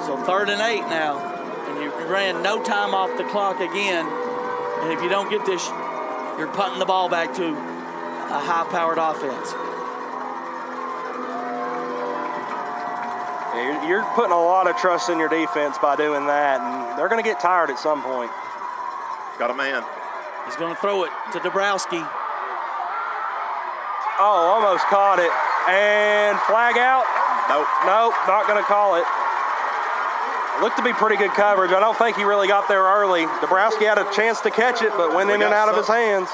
So 3rd and 8 now, and you ran no time off the clock again. And if you don't get this, you're punting the ball back to a high-powered offense. yeah, you're putting a lot of trust in your defense by doing that, and they're going to get tired at some point. Got a man. He's going to throw it to Dabrowski. Oh, almost caught it. And flag out? Nope. Nope, not going to call it. Looked to be pretty good coverage. I don't think he really got there early. Dabrowski had a chance to catch it, but went in and out of his hands.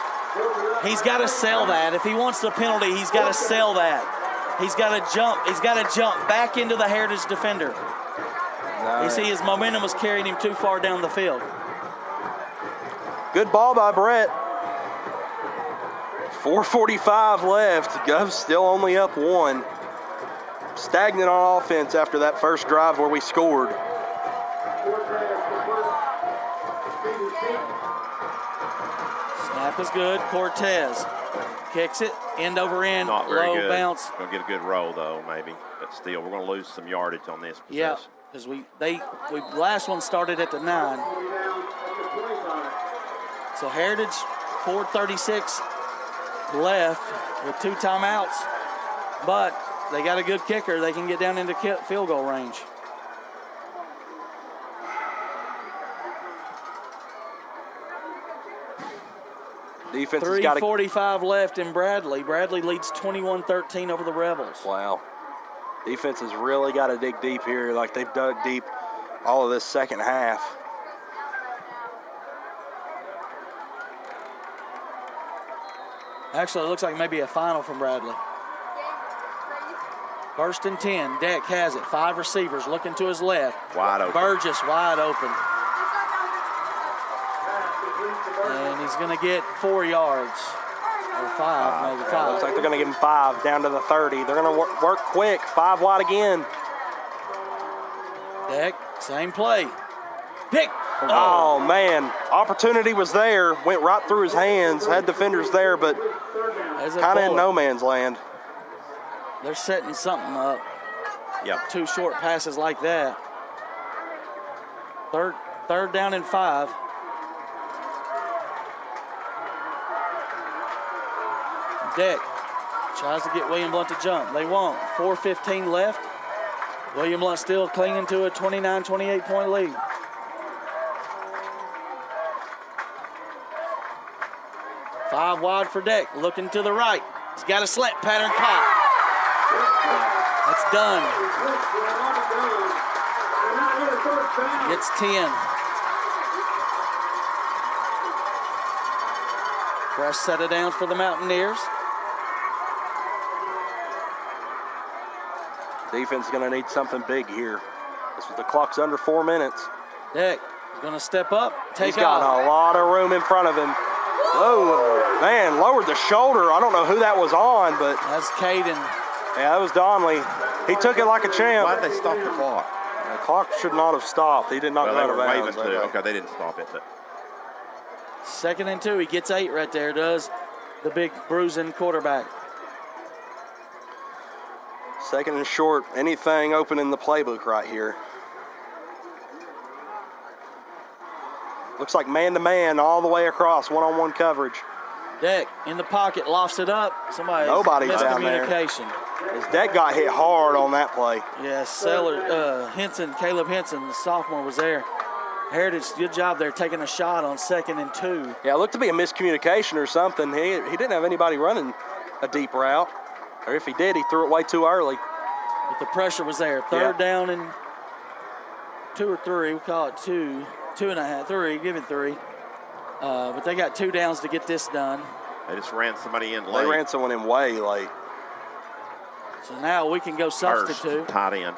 He's got to sell that. If he wants the penalty, he's got to sell that. He's got to jump. He's got to jump back into the Heritage defender. You see, his momentum was carrying him too far down the field. Good ball by Brett. 4:45 left. Gov's still only up 1. Stagnant on offense after that first drive where we scored. Snap is good. Cortez kicks it, end over end, Not very low good. bounce. Gonna get a good roll though, maybe. But still, we're gonna lose some yardage on this possession. Yeah, because we last one started at the 9. So Heritage 4:36 left with 2 timeouts, but they got a good kicker. They can get down into field goal range. Defense has got to. 3:45 left in Bradley. Bradley leads 21-13 over the Rebels. Wow. Defense has really got to dig deep here, like they've dug deep all of this second half. Actually, it looks like maybe a final from Bradley. 1st and 10. Deck has it. 5 receivers looking to his left. Wide open. Burgess wide open. And he's going to get 4 yards. Or 5, maybe 5. Looks like they're going to give him 5 down to the 30. They're going to work quick. 5 wide again. Deck, same play. Pick. Oh, man. Opportunity was there. Went right through his hands. Had defenders there, but kind of in no man's land. They're setting something up. Yep. 2 short passes like that. Third down and 5. Deck tries to get William Blount to jump. They won't. 4:15 left. William Blount still clinging to a 29-28 point lead. Five wide for Deck, looking to the right. He's got a slant pattern pop. That's done. Gets 10. Fresh set of downs for the Mountaineers. Defense is going to need something big here. The clock's under 4 minutes. Deck is going to step up, take He's got off. a lot of room in front of him. Oh, man, lowered the shoulder. I don't know who that was on, but. That's Caden. Yeah, that was Donley. He took it like a champ. Why did they stop the clock? The clock should not have stopped. He did not go They out of were waving bounds. to. Okay, they didn't stop it, but 2nd and 2. He gets 8 right there, does the big bruising quarterback. 2nd and short. Anything open in the playbook right here. Looks like man-to-man all the way across, one-on-one coverage. Deck in the pocket, lofts it up. Nobody's down there. Miscommunication. His Deck got hit hard on that play. Yes, Caleb Henson, the sophomore, was there. Heritage, good job there, taking a shot on 2nd and 2. Yeah, it looked to be a miscommunication or something. He didn't have anybody running a deep route. Or if he did, he threw it way too early. But the pressure was there. Third down and 2 or 3. We call it 2, 2.5, 3. Give it 3. But they got 2 downs to get this done. they just ran somebody in late. They ran someone in way late. So now we can go substitute. First, tight end.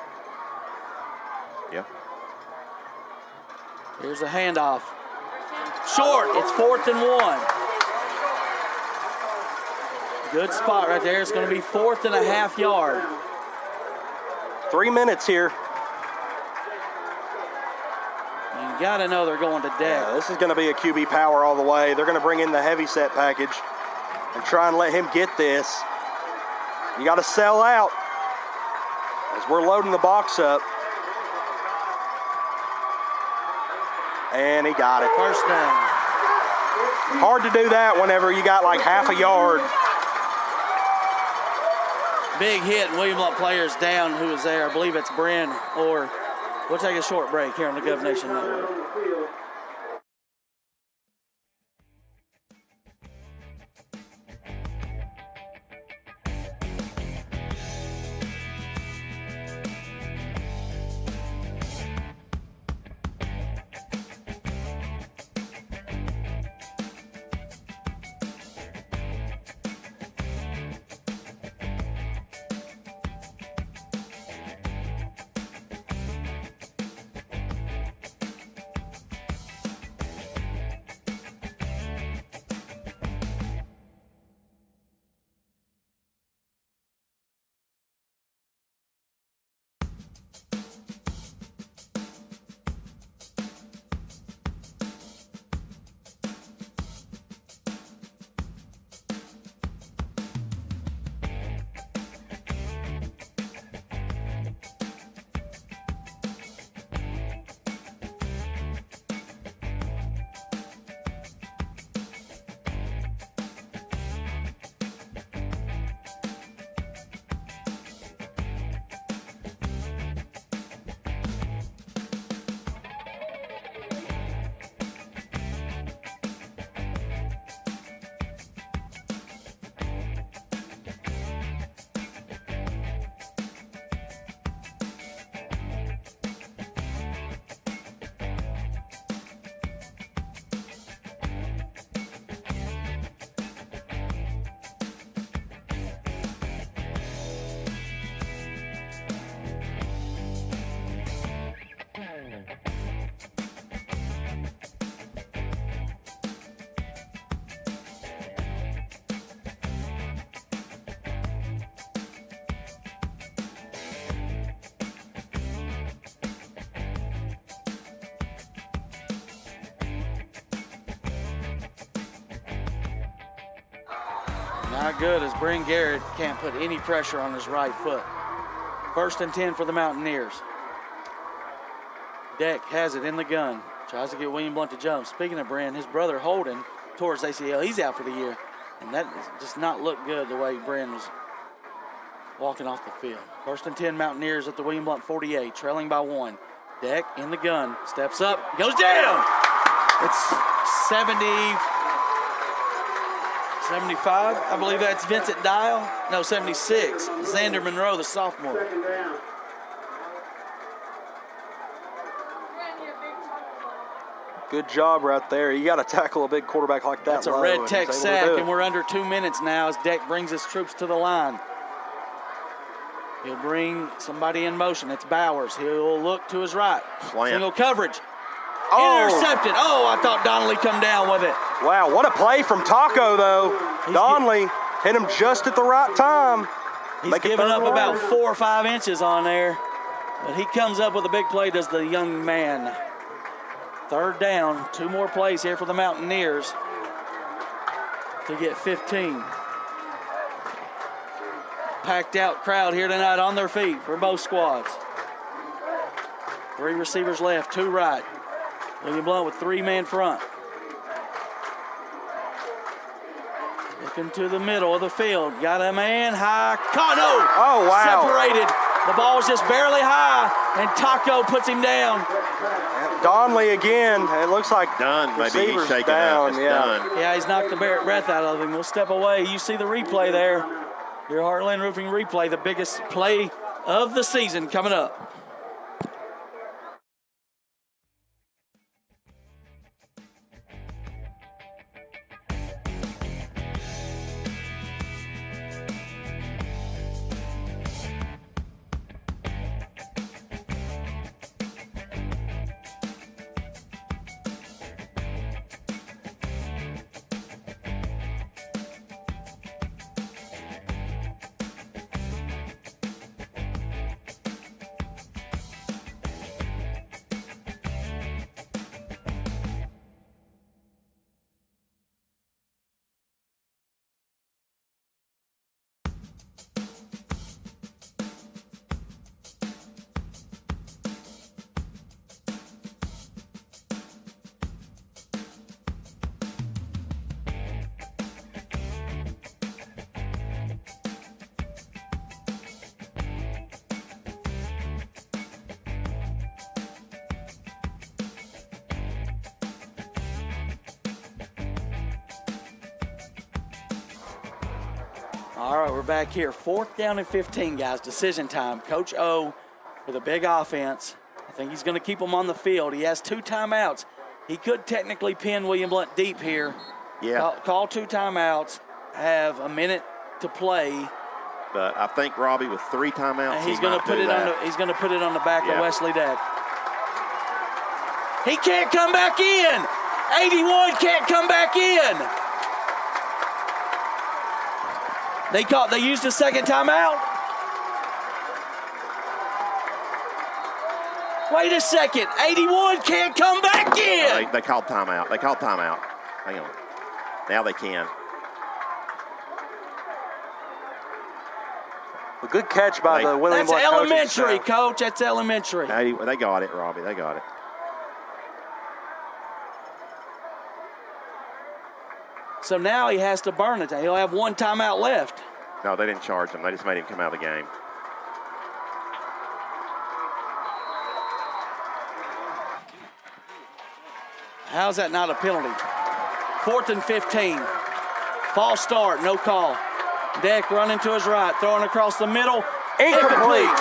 Yeah. Here's a handoff. Short. It's 4th and 1. Good spot right there. It's going to be 4th and a half yard. 3 minutes here. You got to know they're going to Deck. Yeah, this is going to be a QB power all the way. They're going to bring in the heavy set package and try and let him get this. You got to sell out as we're loading the box up. And he got it. First down. Hard to do that whenever you got like half a yard. Big hit. William Blount players down. Who is there? I believe it's Bryn. Or we'll take a short break here on the Gov Nation Network. Not good as Bryn Garrett can't put any pressure on his right foot. 1st and 10 for the Mountaineers. Deck has it in the gun. Tries to get William Blount to jump. Speaking of Bryn, his brother Holden tore his ACL. He's out for the year. And that does not look good the way Bryn was walking off the field. 1st and 10 Mountaineers at the William Blount 48, trailing by 1. Deck in the gun. Steps up. Goes down. It's 75, I believe that's Vincent Dial. No, 76, Xander Monroe, the sophomore. Second down. Good job right there. You got to tackle a big quarterback like that. That's a low, red and tech he's able to sack, do it. and we're under 2 minutes now as Deck brings his troops to the line. He'll bring somebody in motion. It's Bowers. He'll look to his right. Slant. Single coverage. Oh. Intercepted. Oh, I thought Donnelly come down with it. Wow, what a play from Taco, though. Donnelly hit him just at the right time. He's Make it given up third about and long. 4 or 5 inches on there. But he comes up with a big play, does the young man. 3rd down, 2 more plays here for the Mountaineers to get 15. Packed out crowd here tonight on their feet for both squads. 3 receivers left, 2 right. William Blount with 3-man front. Looking to the middle of the field. Got a man high. No! Oh, wow. Separated. The ball was just barely high, and Taco puts him down. Donnelly again. It looks like Done. Maybe he's receiver's shaking down. up. It's Yeah. done. Yeah, he's knocked the breath out of him. We'll step away. You see the replay there. Your Heartland Roofing replay, the biggest play of the season coming up. All right, we're back here. 4th down and 15, guys. Decision time. Coach O with a big offense. I think he's going to keep them on the field. He has 2 timeouts. He could technically pin William Blount deep here. Yeah. Call 2 timeouts, have a minute to play. But I think Robbie with 3 timeouts, And he's going to put it on the he's going to put it on the back of Wesley Deck. He can't come back in. 81 can't come back in. They used a second timeout. Wait a second. 81 can't come back in. They called timeout. They called timeout. Hang on. Now they can. A good catch by the William That's Blount coaching elementary, staff. Coach. That's elementary. They got it, Robbie. They got it. So now he has to burn it. He'll have 1 timeout left. No, they didn't charge him. They just made him come out of the game. How's that not a penalty? 4th and 15. False start, no call. Deck running to his right, throwing across the middle. Incomplete.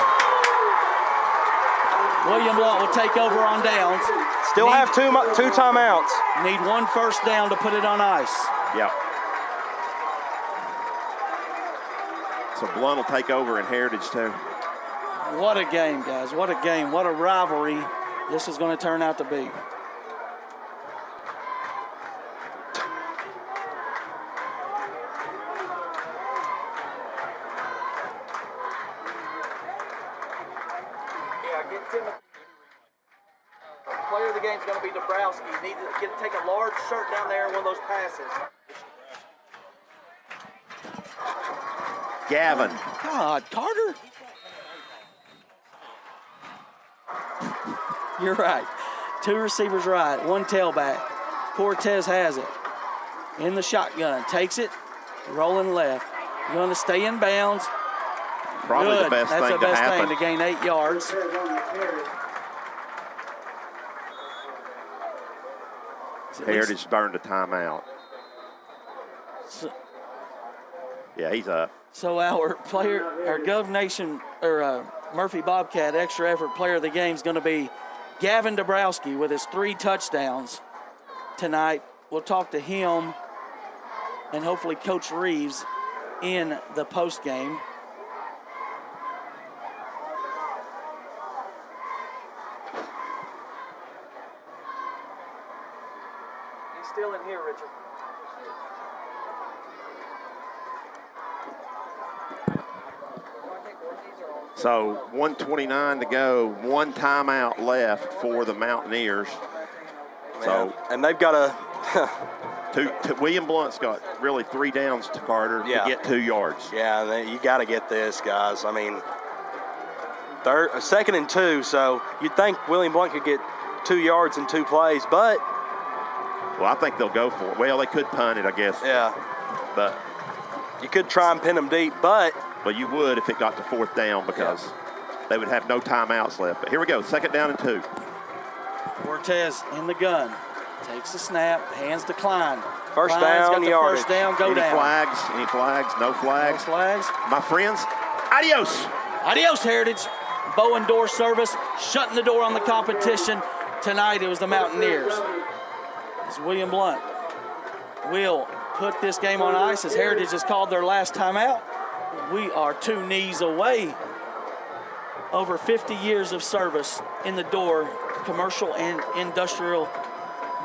William Blount will take over on downs. Still have two timeouts. Need 1 first down to put it on ice. Yep. So Blount will take over in Heritage too. What a game, guys. What a game. What a rivalry this is going to turn out to be. Player of the game is going to be Dabrowski. You need to take a large shirt down there in one of those passes. Gavin. God, Carter. You're right. 2 receivers right, 1 tailback. Cortez has it. In the shotgun, takes it, rolling left. Going to stay in bounds. Probably Good. the best That's thing the to best happen. thing to gain 8 yards. Heritage burned a timeout. So, Yeah, he's up. so our Gov Nation, or Murphy Bobcat extra effort player of the game is going to be Gavin Dabrowski with his 3 touchdowns tonight. We'll talk to him and hopefully Coach Reeves in the post game. He's still in here, Richard. So 1:29 to go, 1 timeout left for the Mountaineers. So and they've got a William Blount's got really 3 downs to Carter to get 2 yards. Yeah, you got to get this, guys. I mean, 2nd and 2, so you'd think William Blount could get 2 yards in 2 plays, but Well, I think they'll go for it. Well, they could punt it, I guess. yeah, But you could try and pin them deep, but you would if it got to 4th down because they would have no timeouts left. But here we go, 2nd down and 2. Cortez in the gun. Takes the snap, hands to Klein. First Klein's down, got the yardage. first down, go Any down. flags? Any flags? No No flags? flags. My friends, adios. Adios, Heritage. Bowen door service, shutting the door on the competition. Tonight it was the Mountaineers. As William Blount will put this game on ice as Heritage has called their last timeout. We are 2 knees away. Over 50 years of service in the door, commercial and industrial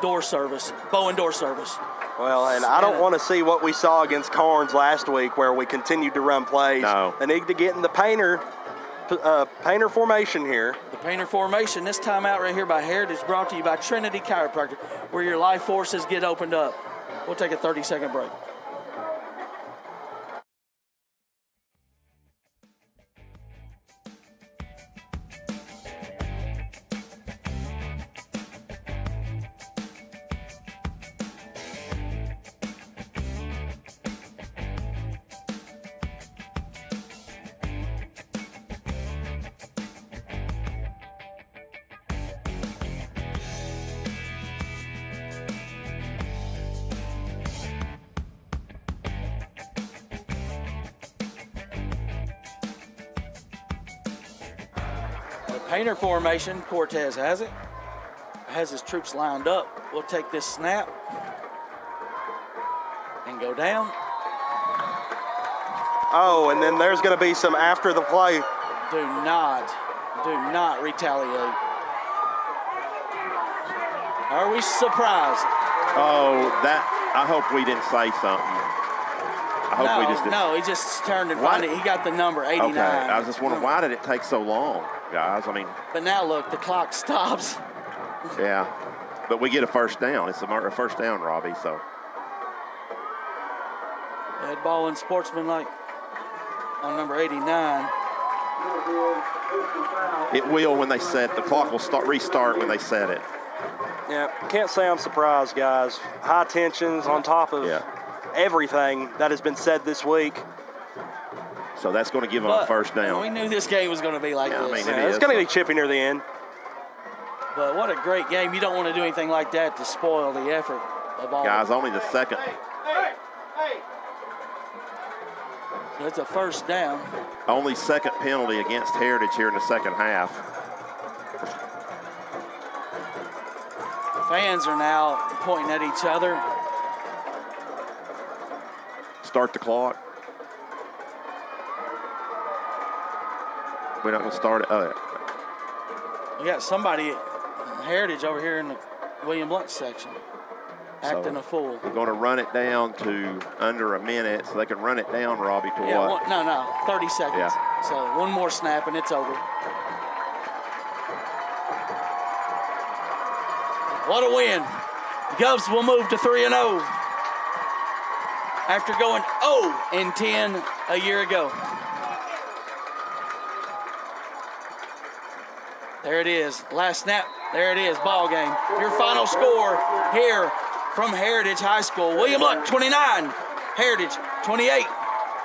door service, Bowen door service. well, and I don't want to see what we saw against Carnes last week where we continued to run plays. No. They need to get in the painter formation here. The painter formation, this timeout right here by Heritage, brought to you by Trinity Chiropractic, where your life forces get opened up. We'll take a 30-second break. Painter formation, Cortez has it. Has his troops lined up. We'll take this snap and go down. Oh, and then there's going to be some after the play. Do not retaliate. Are we surprised? Oh, I hope we didn't say something. I hope we just didn't. No, he just turned and found it. He got the number 89. Okay, I was just wondering, why did it take so long, guys? I mean, But now look, the clock stops. yeah. But we get a first down. It's a first down, Robbie, so. Head ball and sportsmanlike on number 89. It will when they set. The clock will restart when they set it. Yeah, can't say I'm surprised, guys. High tensions on top of everything that has been said this week. So that's going to give them a first down. We knew this game was going to be like Yeah, this. I mean, It's going to be chippy near the end. But what a great game. You don't want to do anything like that to spoil the effort of all. Guys, only the second. So it's a first down. Only second penalty against Heritage here in the second half. Fans are now pointing at each other. Start the clock. We're not going to start it. We got somebody from Heritage over here in the William Blount section acting a fool. We're going to run it down to under a minute so they can run it down, Robbie, to what? 30 seconds. Yeah. So one more snap and it's over. What a win. The Govs will move to 3-0. after going 0-10 a year ago. There it is. Last snap. There it is. Ball game. Your final score here from Heritage High School. William Blount 29, Heritage 28.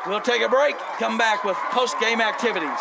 We'll take a break. Come back with post-game activities.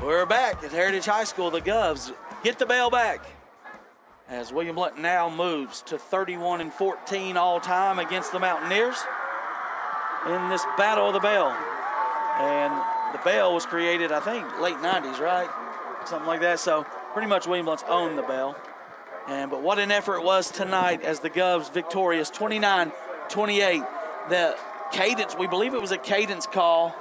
We're back at Heritage High School. The Govs get the bell back as William Blount now moves to 31-14 all time against the Mountaineers in this Battle of the Bell. And the bell was created, I think, late 90s, right? Something like that. So pretty much William Blount's owned the bell. But what an effort it was tonight as the Govs victorious 29-28. The cadence, we believe it was a cadence call.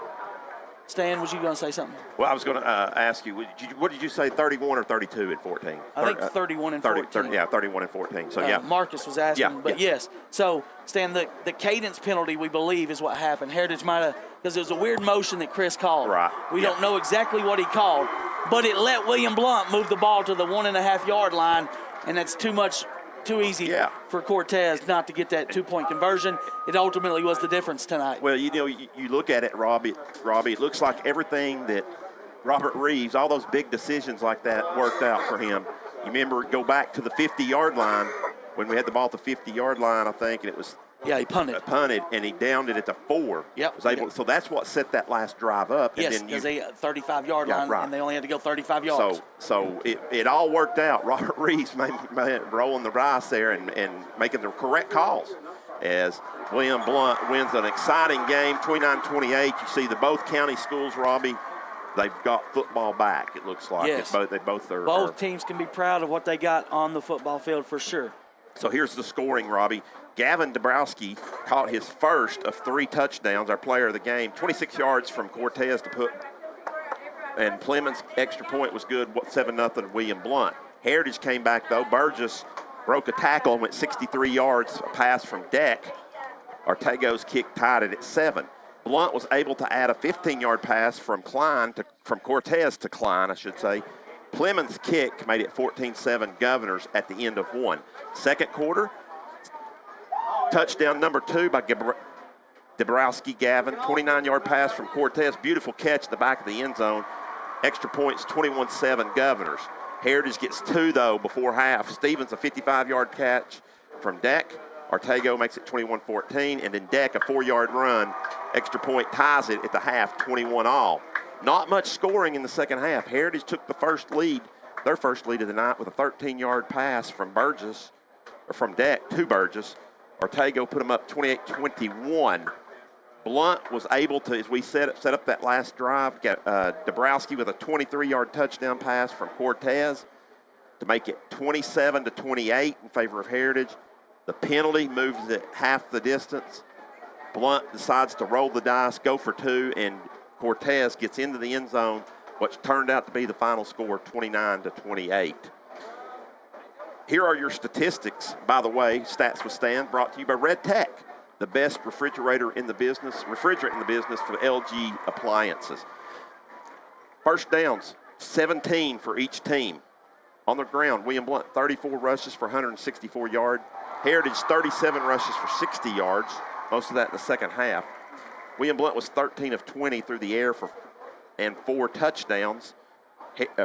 Stan, was you going to say something? Well, I was going to ask you, what did you say, 31 or 32 at 14? I think 31 and 14. Yeah, 31 and 14. So, yeah. Marcus was asking, but yes. So, Stan, the cadence penalty, we believe, is what happened. Heritage might have, because there was a weird motion that Chris called. Right. We don't know exactly what he called, but it let William Blount move the ball to the 1.5 yard line, and that's too easy for Cortez not to get that 2-point conversion. It ultimately was the difference tonight. Well, you know, you look at it, Robbie, it looks like everything that Robert Reeves, all those big decisions like that worked out for him. You remember, go back to the 50-yard line when we had the ball at the 50-yard line, I think, and it was he punted. And he downed it at the 4. Yep. So that's what set that last drive up. Yes, because they 35-yard line, right. And they only had to go 35 yards. So it all worked out. Robert Reeves rolling the dice there and making the correct calls. as William Blount wins an exciting game, 29-28. You see both county schools, Robbie, they've got football back, it looks like. Yes. Both teams can be proud of what they got on the football field for sure. So here's the scoring, Robbie. Gavin Dabrowski caught his first of 3 touchdowns, our player of the game, 26 yards from Cortez to put, and Clemens' extra point was good, 7-0 William Blount. Heritage came back, though. Burgess broke a tackle and went 63 yards, a pass from Deck. Artego's kick tied it at 7. Blount was able to add a 15-yard pass from Cortez to Klein, I should say. Clemens' kick made it 14-7 Governors at the end of 1. Second quarter, touchdown number 2 by Dabrowski Gavin, 29-yard pass from Cortez, beautiful catch in the back of the end zone. Extra points, 21-7 Governors. Heritage gets 2, though, before half. Stevens, a 55-yard catch from Deck. Artego makes it 21-14, and then Deck, a 4-yard run. Extra point ties it at the half, 21-all. Not much scoring in the second half. Heritage took their first lead of the night with a 13-yard pass from Deck to Burgess. Artego put them up 28-21. Blount was able to, as we set up that last drive, get Dabrowski with a 23-yard touchdown pass from Cortez to make it 27-28 in favor of Heritage. The penalty moves it half the distance. Blount decides to roll the dice, go for 2, and Cortez gets into the end zone, which turned out to be the final score, 29-28. Here are your statistics, by the way, Stats with Stan, brought to you by Red Tech, the best refrigerant in the business for LG appliances. First downs, 17 for each team. On the ground, William Blount, 34 rushes for 164 yards. Heritage, 37 rushes for 60 yards, most of that in the second half. William Blount was 13 of 20 through the air and 4 touchdowns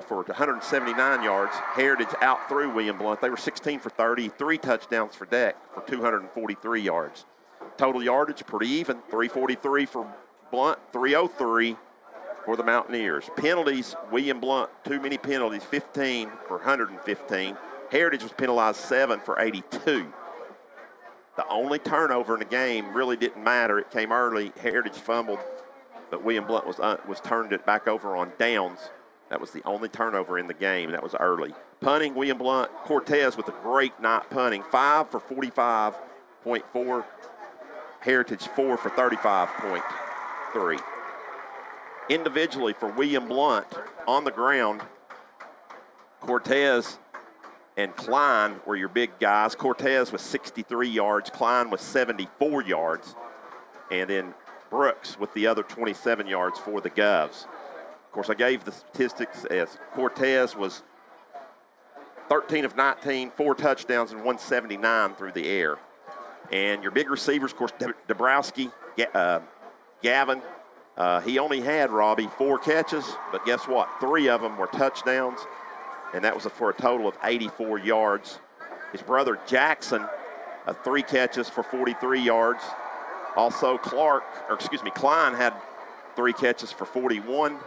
for 179 yards. Heritage out through William Blount. They were 16 for 30, 3 touchdowns for Deck for 243 yards. Total yardage, pretty even, 343 for Blount, 303 for the Mountaineers. Penalties, William Blount, too many penalties, 15 for 115. Heritage was penalized 7 for 82. The only turnover in the game really didn't matter. It came early. Heritage fumbled, but William Blount was turned it back over on downs. That was the only turnover in the game. That was early. Punting, William Blount, Cortez with a great night punting, 5 for 45.4. Heritage 4 for 35.3. Individually for William Blount on the ground, Cortez and Klein were your big guys. Cortez was 63 yards, Klein was 74 yards, and then Brooks with the other 27 yards for the Govs. Of course, I gave the statistics as Cortez was 13 of 19, 4 touchdowns, and 179 through the air. And your big receivers, of course, Dabrowski, Gavin, he only had, Robbie, 4 catches, but guess what? 3 of them were touchdowns, and that was for a total of 84 yards. His brother Jackson, 3 catches for 43 yards. Also, Klein had 3 catches for 41.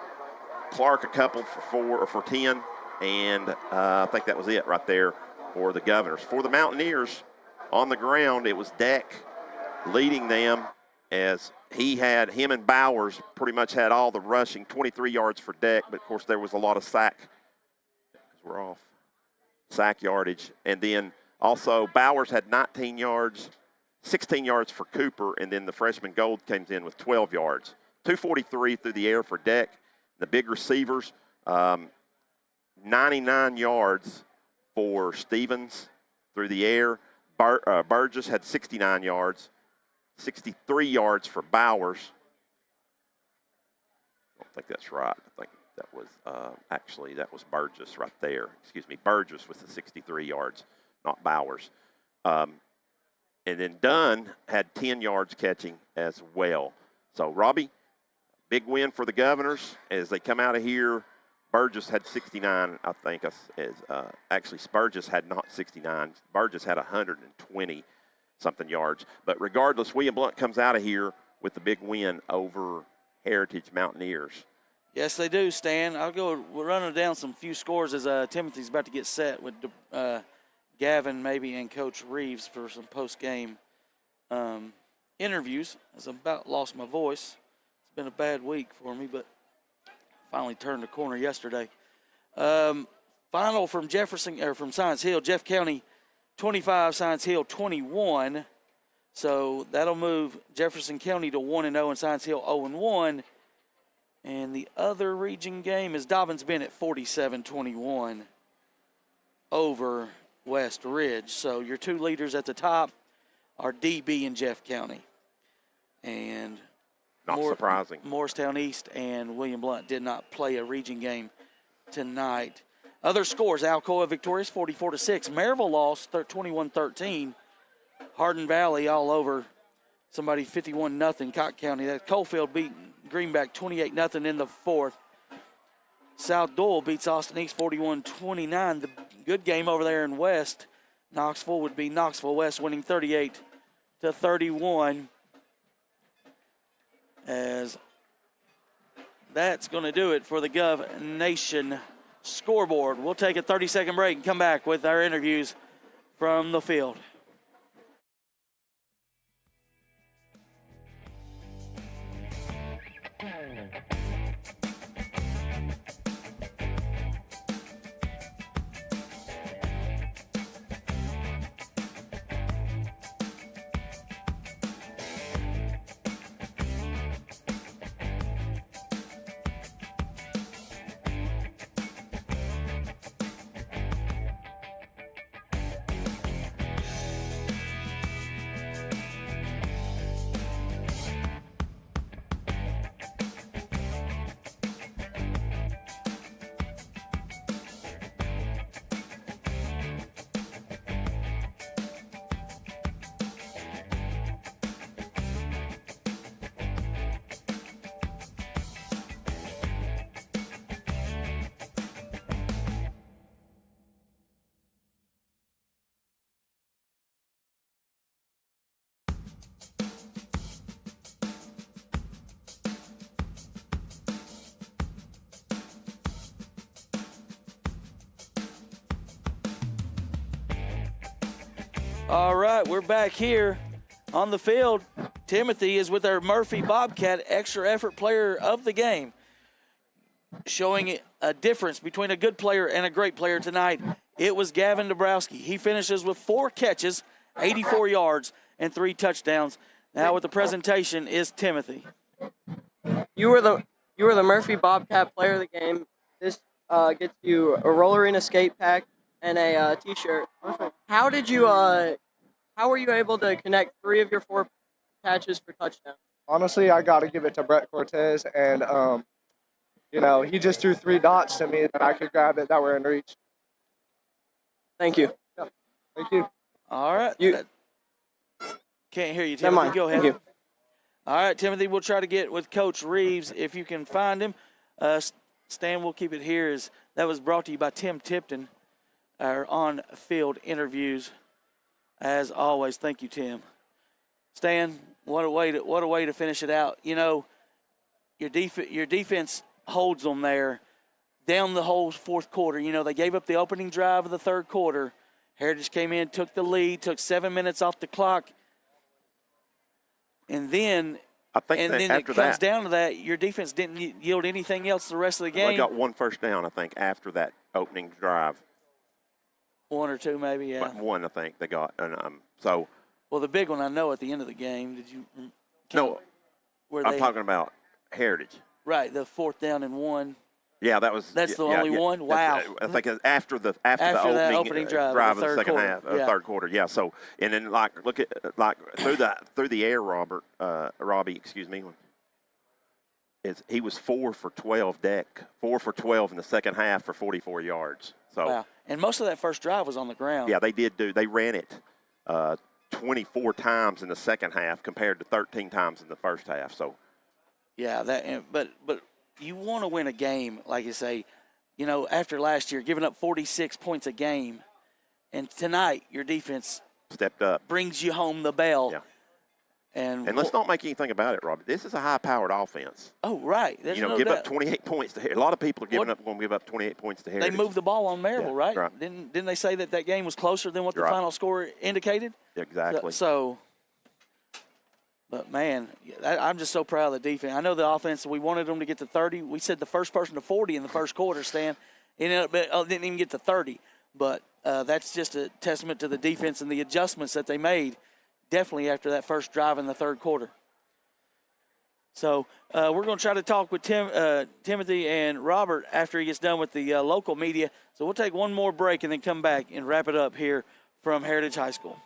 Clark a couple for 10, and I think that was it right there for the Governors. For the Mountaineers, on the ground, it was Deck leading them as him and Bowers pretty much had all the rushing, 23 yards for Deck, but of course there was a lot of sack yardage. And then also Bowers had 19 yards, 16 yards for Cooper, and then the freshman Gold came in with 12 yards. 243 through the air for Deck. The big receivers, 99 yards for Stevens through the air. Burgess had 69 yards, 63 yards for Bowers. I don't think that's right. I think that was that was Burgess right there. Burgess with the 63 yards, not Bowers. And then Dunn had 10 yards catching as well. So, Robbie, big win for the Governors as they come out of here. Burgess had 69, I think. Actually, Burgess had not 69. Burgess had 120-something yards. But regardless, William Blount comes out of here with the big win over Heritage Mountaineers. Yes, they do, Stan. We're running down some few scores as Timothy's about to get set with Gavin maybe and Coach Reeves for some post-game interviews, as I about lost my voice. It's been a bad week for me, but finally turned the corner yesterday. Final from from Science Hill, Jeff County 25, Science Hill 21. So that'll move Jefferson County to 1-0 and Science Hill 0-1. And the other region game is Dobbins Bennett 47-21 over West Ridge. So your two leaders at the top are DB and Jeff County. And Not surprising. Morristown East and William Blount did not play a region game tonight. Other scores, Alcoa victorious 44-6. Maryville lost 21-13. Hardin Valley all over somebody 51-0. Cotton County. That Coalfield beat Greenback 28-0 in the fourth. South Doyle beats Austin East 41-29. The good game over there in West, Knoxville would be Knoxville West winning 38-31. As that's going to do it for the Gov Nation scoreboard. We'll take a 30-second break and come back with our interviews from the field. All right, we're back here on the field. Timothy is with our Murphy Bobcat extra effort player of the game, showing a difference between a good player and a great player tonight. It was Gavin Dabrowski. He finishes with 4 catches, 84 yards, and 3 touchdowns. Now with the presentation is Timothy. You were the Murphy Bobcat player of the game. This gets you a roller arena skate pack and a T-shirt. How were you able to connect 3 of your 4 catches for touchdowns? Honestly, I got to give it to Brett Cortez, and he just threw 3 dots to me that I could grab it that were in reach. Thank you. Yeah. Thank you. All right. Can't hear you, Timothy. Never mind. Go ahead. Thank you. All right, Timothy, we'll try to get with Coach Reeves if you can find him. Stan, we'll keep it here. That was brought to you by Tim Tipton, our on-field interviews. As always, thank you, Tim. Stan, what a way to finish it out. You know, your defense holds them there down the whole fourth quarter. You know, they gave up the opening drive of the third quarter. Heritage came in, took the lead, took 7 minutes off the clock. And then it comes down to that, your defense didn't yield anything else the rest of the game. They got 1 first down, I think, after that opening drive. 1 or 2 maybe, yeah. But 1, I think, they got. And well, the big one I know at the end of the game, did you No, I'm talking about Heritage. Right, the 4th down and 1. Yeah, that's the only one? Wow. I think after the opening drive of the second half, third quarter. Yeah. So and then look at through the air, Robbie, excuse me. He was 4 for 12 deck, 4 for 12 in the second half for 44 yards. So wow. And most of that first drive was on the ground. Yeah, they ran it 24 times in the second half compared to 13 times in the first half. So yeah, but you want to win a game, like you say, you know, after last year, giving up 46 points a game, and tonight your defense stepped up, brings you home the bell. Yeah. And let's not make anything about it, Robbie. This is a high-powered offense. Oh, right. There's no give doubt. Up 28 points to Heritage. A lot of people are going to give up 28 points to Heritage. They moved the ball on Maryville, right? Right. Didn't they say that game was closer than what the final score indicated? Exactly. So But, man, I'm just so proud of the defense. I know the offense, we wanted them to get to 30. We said the first person to 40 in the first quarter, Stan. Didn't even get to 30. But that's just a testament to the defense and the adjustments that they made, definitely after that first drive in the third quarter. So we're going to try to talk with Timothy and Robert after he gets done with the local media. So we'll take one more break and then come back and wrap it up here from Heritage High School.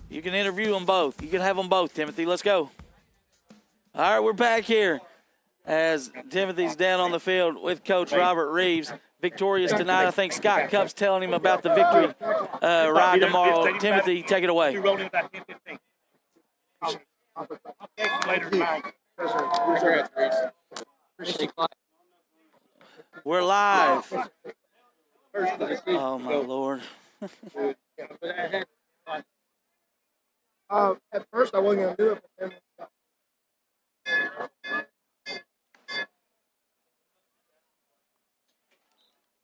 You can interview them both. You can have them both, Timothy. Let's go. All right, we're back here as Timothy's down on the field with Coach Robert Reeves. Victorious tonight. I think Scott Cupp's telling him about the victory ride tomorrow. Timothy, take it away. We're live. Oh, my Lord. At first, I wasn't going to do it, but then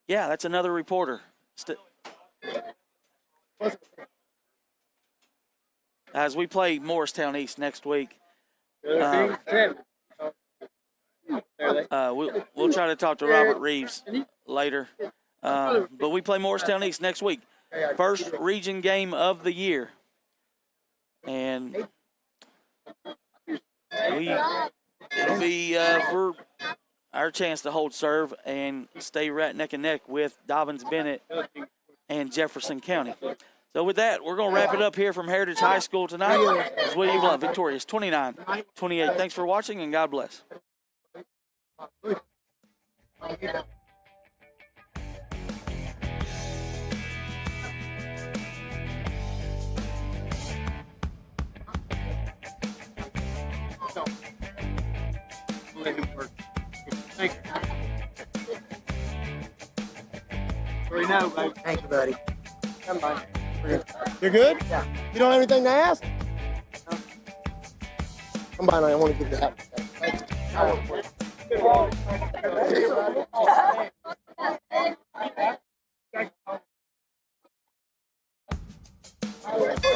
Yeah, that's another reporter. As we play Morristown East next week, we'll try to talk to Robert Reeves later. But we play Morristown East next week. First region game of the year. And it'll be for our chance to hold serve and stay right neck and neck with Dobbins, Bennett, and Jefferson County. So with that, we're going to wrap it up here from Heritage High School tonight. It's William Blount victorious 29-28. Thanks for watching, and God bless. thank you, buddy. Come by. You're good? Yeah. You don't have anything to ask? No. Come by, I want to give you that. Thank you.